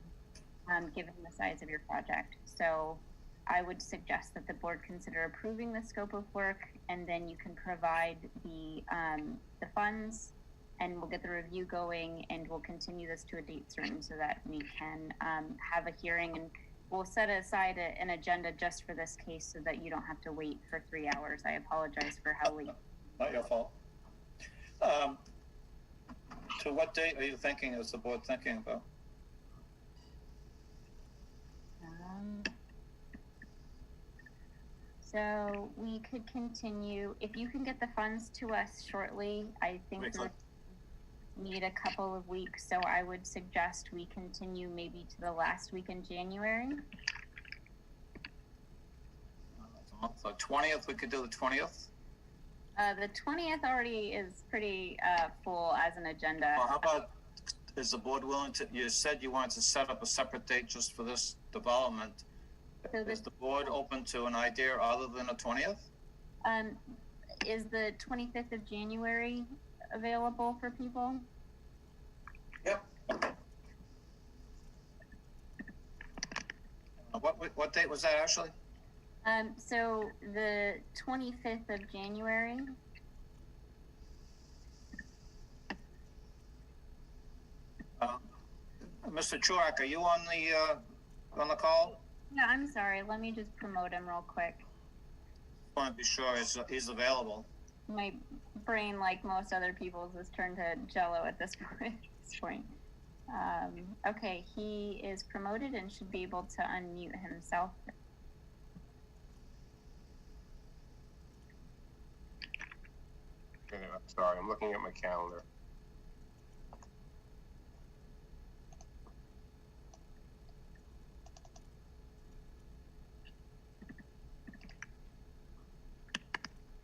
Speaker 7: given the size of your project. So I would suggest that the board consider approving the scope of work, and then you can provide the funds, and we'll get the review going, and we'll continue this to a date certain so that we can have a hearing, and we'll set aside an agenda just for this case so that you don't have to wait for 3 hours. I apologize for how late.
Speaker 16: Not your fault. To what date are you thinking, is the board thinking about?
Speaker 7: So we could continue, if you can get the funds to us shortly. I think we need a couple of weeks, so I would suggest we continue maybe to the last week in January.
Speaker 16: The 20th, we could do the 20th?
Speaker 7: The 20th already is pretty full as an agenda.
Speaker 16: Well, how about, is the board willing to, you said you wanted to set up a separate date just for this development.
Speaker 7: So
Speaker 16: is the board open to an idea other than the 20th?
Speaker 7: Is the 25th of January available for people?
Speaker 15: Yep.
Speaker 16: What date was that, Ashley?
Speaker 7: So the 25th of January.
Speaker 16: Mr. Chouak, are you on the call?
Speaker 7: Yeah, I'm sorry. Let me just promote him real quick.
Speaker 16: I want to be sure he's available.
Speaker 7: My brain, like most other people's, has turned to jello at this point. Okay, he is promoted and should be able to unmute himself.
Speaker 9: I'm sorry, I'm looking at my calendar.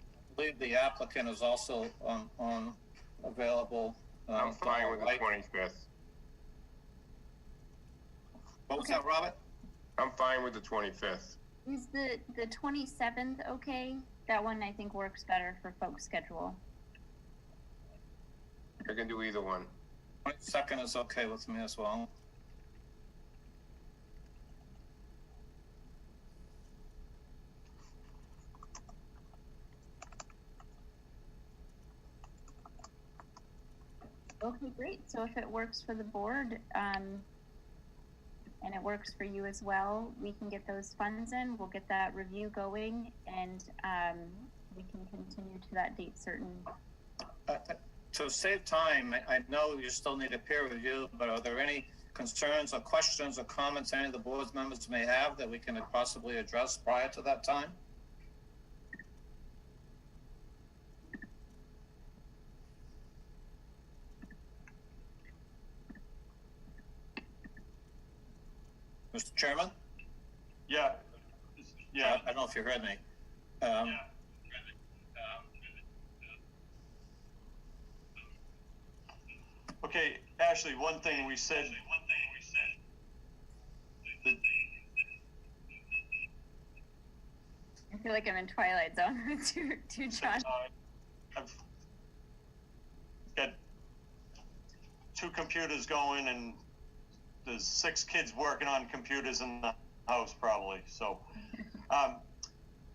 Speaker 16: I believe the applicant is also on available.
Speaker 9: I'm fine with the 25th.
Speaker 16: What was that, Robert?
Speaker 9: I'm fine with the 25th.
Speaker 7: Is the 27th okay? That one I think works better for folks' schedule.
Speaker 9: I can do either one.
Speaker 16: 22nd is okay with me as well.
Speaker 7: Okay, great. So if it works for the board, and it works for you as well, we can get those funds in, we'll get that review going, and we can continue to that date certain.
Speaker 16: To save time, I know you still need a peer review, but are there any concerns or questions or comments any of the board's members may have that we can possibly address prior to that time? Mr. Chairman?
Speaker 1: Yeah.
Speaker 16: I don't know if you heard me.
Speaker 1: Okay, Ashley, one thing we said.
Speaker 7: I feel like I'm in Twilight Zone with two Josh.
Speaker 1: I've got 2 computers going, and there's 6 kids working on computers in the house probably. So,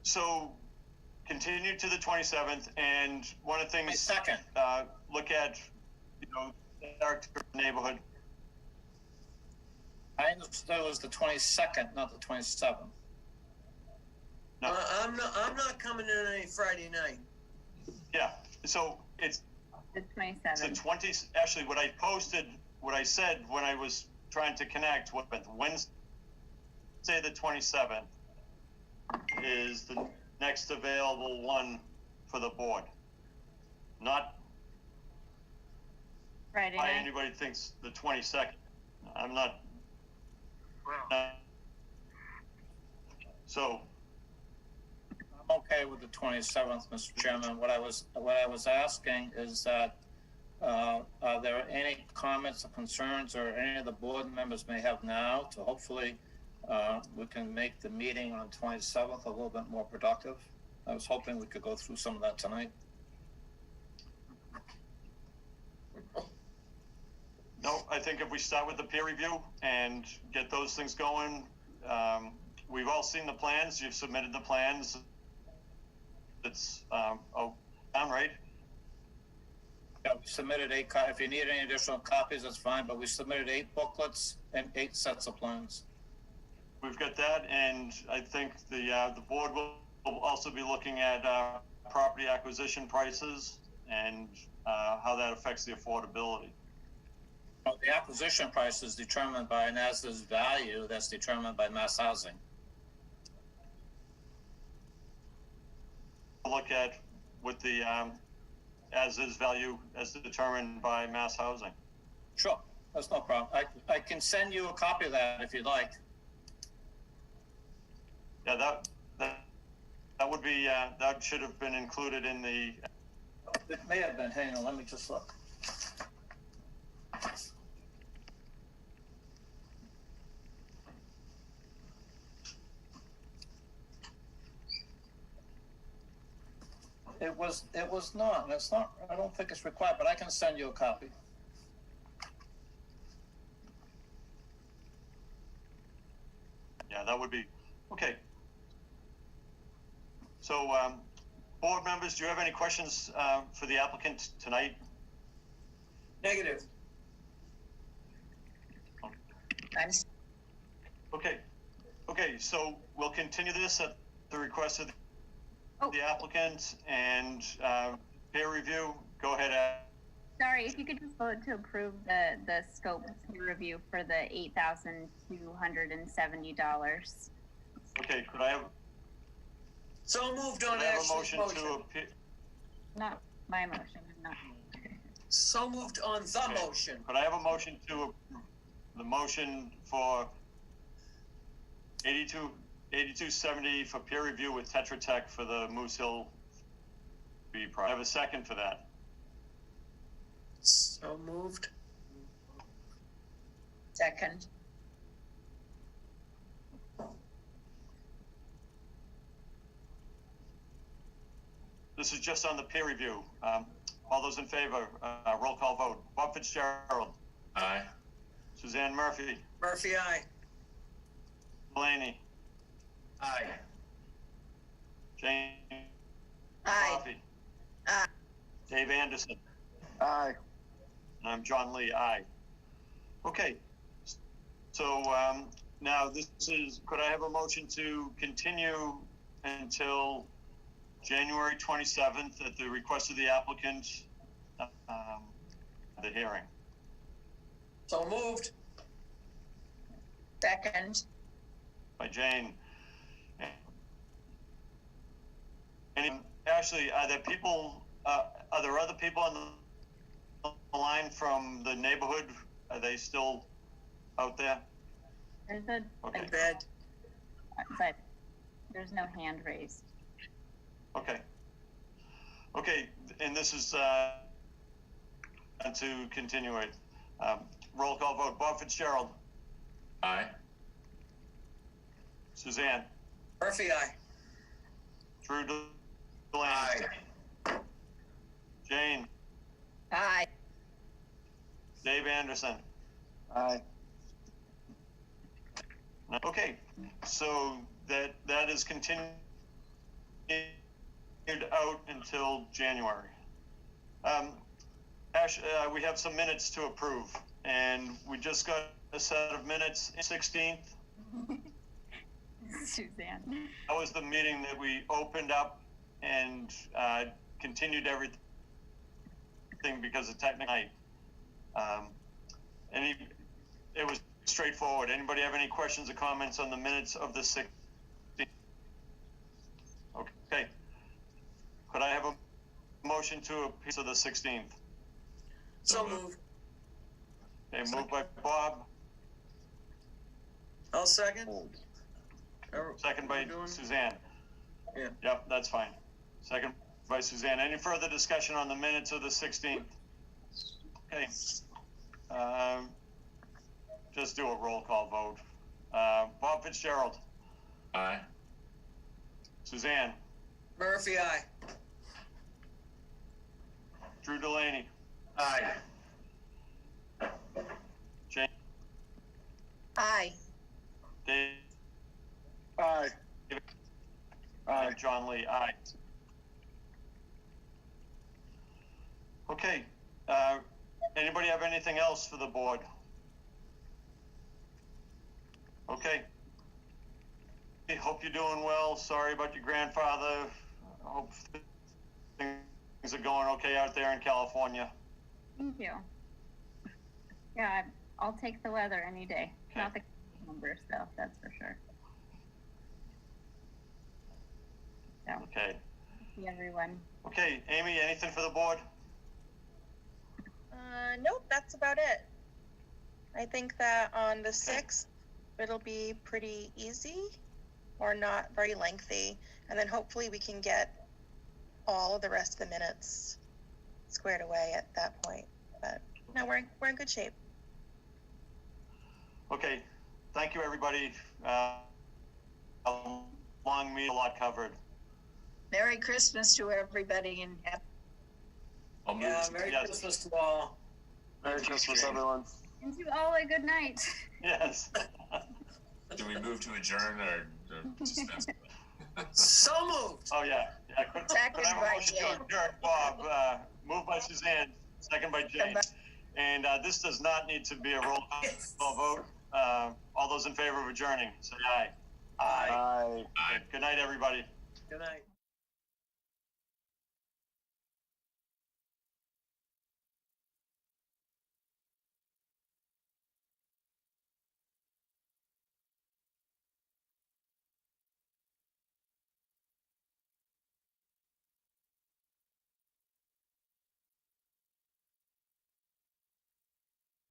Speaker 1: so continue to the 27th, and one of the things.
Speaker 16: 22nd.
Speaker 1: Look at, the character of the neighborhood.
Speaker 16: I understood it was the 22nd, not the 27th.
Speaker 1: No.
Speaker 15: I'm not coming in any Friday night.
Speaker 1: Yeah. So it's
Speaker 7: the 27th.
Speaker 1: It's the 20. Actually, what I said when I was trying to connect, what Wednesday the 27th is the next available one for the board. Not
Speaker 7: Friday
Speaker 1: why
Speaker 7: night.
Speaker 1: anybody thinks the 22nd. I'm not. So.
Speaker 16: I'm okay with the 27th, Mr. Chairman. What I was asking is that Are there any comments or concerns or any of the board members may have now to hopefully we can make the meeting on 27th a little bit more productive? I was hoping we could go through some of that tonight.
Speaker 1: No, I think if we start with the peer review and get those things going, we've all seen the plans. You've submitted the plans. It's down, right?
Speaker 16: Yeah, we submitted 8 if you need any additional copies, that's fine, but we submitted 8 booklets and 8 sets of plans.
Speaker 1: We've got that, and I think the board will also be looking at property acquisition prices and how that affects the affordability.
Speaker 16: Well, the acquisition price is determined by an as-is value that's determined by mass housing.
Speaker 1: Look at with the as-is value as determined by mass housing.
Speaker 16: Sure, that's no problem. I can send you a copy of that if you'd like.
Speaker 1: Yeah, that would be that should have been included in the.
Speaker 16: It may have been. Hang on, let me just look. It was not, and it's not, I don't think it's required, but I can send you a copy.
Speaker 1: Yeah, that would be, okay. So, board members, do you have any questions for the applicant tonight?
Speaker 15: Negative.
Speaker 1: Okay, so we'll continue this at the request of the applicant and peer review. Go ahead,
Speaker 7: Sorry, if you could just vote to approve the scope review for the $8,270.
Speaker 1: Okay, could I have?
Speaker 15: So moved on
Speaker 1: could I have a
Speaker 15: Ashley's
Speaker 1: motion to appeal?
Speaker 7: Not my motion, not.
Speaker 15: So moved on the motion.
Speaker 1: Could I have a motion to approve the motion for 8270 for peer review with Tetra Tech for the Moose Hill B project? I have a second for that.
Speaker 15: So moved.
Speaker 22: Second.
Speaker 1: This is just on the peer review. All those in favor, roll call vote. Bob Fitzgerald.
Speaker 4: Aye.
Speaker 1: Suzanne Murphy.
Speaker 15: Murphy, aye.
Speaker 1: Delaney.
Speaker 2: Aye.
Speaker 1: Jane.
Speaker 22: Aye.
Speaker 1: Coffey.
Speaker 22: Aye.
Speaker 1: Dave Anderson.
Speaker 23: Aye.
Speaker 1: And I'm John Lee. Aye. Okay. So now this is, could I have a motion to continue until January 27th at the request of the applicant, the hearing?
Speaker 15: So moved.
Speaker 22: Second.
Speaker 1: By Jane. And Ashley, are there people, are there other people on the line from the neighborhood? Are they still out there?
Speaker 7: There's a
Speaker 15: bed,
Speaker 7: but there's no hand raised.
Speaker 1: Okay. Okay, and this is to continue it. Roll call vote. Bob Fitzgerald.
Speaker 4: Aye.
Speaker 1: Suzanne.
Speaker 15: Murphy, aye.
Speaker 1: Drew Delaney.
Speaker 2: Aye.
Speaker 1: Jane.
Speaker 22: Aye.
Speaker 1: Dave Anderson.
Speaker 23: Aye.
Speaker 1: Okay, so that is continued out until January. Ash, we have some minutes to approve, and we just got a set of minutes, 16th.
Speaker 7: Suzanne.
Speaker 1: That was the meeting that we opened up and continued everything because of technical night. It was straightforward. Anybody have any questions or comments on the minutes of the 16th? Okay. Could I have a motion to appeal to the 16th?
Speaker 15: So moved.
Speaker 1: Okay, moved by Bob.
Speaker 15: I'll second.
Speaker 1: Second by Suzanne.
Speaker 15: Yeah.
Speaker 1: Yep, that's fine. Second by Suzanne. Any further discussion on the minutes of the 16th? Okay. Just do a roll call vote. Bob Fitzgerald.
Speaker 4: Aye.
Speaker 1: Suzanne.
Speaker 15: Murphy, aye.
Speaker 1: Drew Delaney.
Speaker 2: Aye.
Speaker 1: Jane.
Speaker 22: Aye.
Speaker 1: Dave.
Speaker 23: Aye.
Speaker 1: Aye. John Lee. Aye. Okay. Anybody have anything else for the board? Okay. I hope you're doing well. Sorry about your grandfather. I hope things are going okay out there in California.
Speaker 7: Thank you. Yeah, I'll take the weather any day.
Speaker 1: Okay.
Speaker 7: Not the number stuff, that's for sure. So,
Speaker 1: Okay.
Speaker 7: see everyone.
Speaker 1: Okay, Amy, anything for the board?
Speaker 5: Nope, that's about it. I think that on the 6th, it'll be pretty easy or not very lengthy. And then hopefully we can get all of the rest of the minutes squared away at that point. But no, we're in good shape.
Speaker 1: Okay, thank you, everybody. A long meeting, a lot covered.
Speaker 22: Merry Christmas to everybody and happy.
Speaker 15: Merry Christmas to all.
Speaker 3: Merry Christmas, everyone.
Speaker 7: And to all a good night.
Speaker 1: Yes.
Speaker 4: Do we move to adjourn or dispense?
Speaker 15: So moved.
Speaker 1: Oh, yeah. Could I have a motion to adjourn? Bob, moved by Suzanne, second by Jane. And this does not need to be a roll call vote. All those in favor of adjourning, say aye.
Speaker 15: Aye.
Speaker 1: Good night, everybody.
Speaker 15: Good night.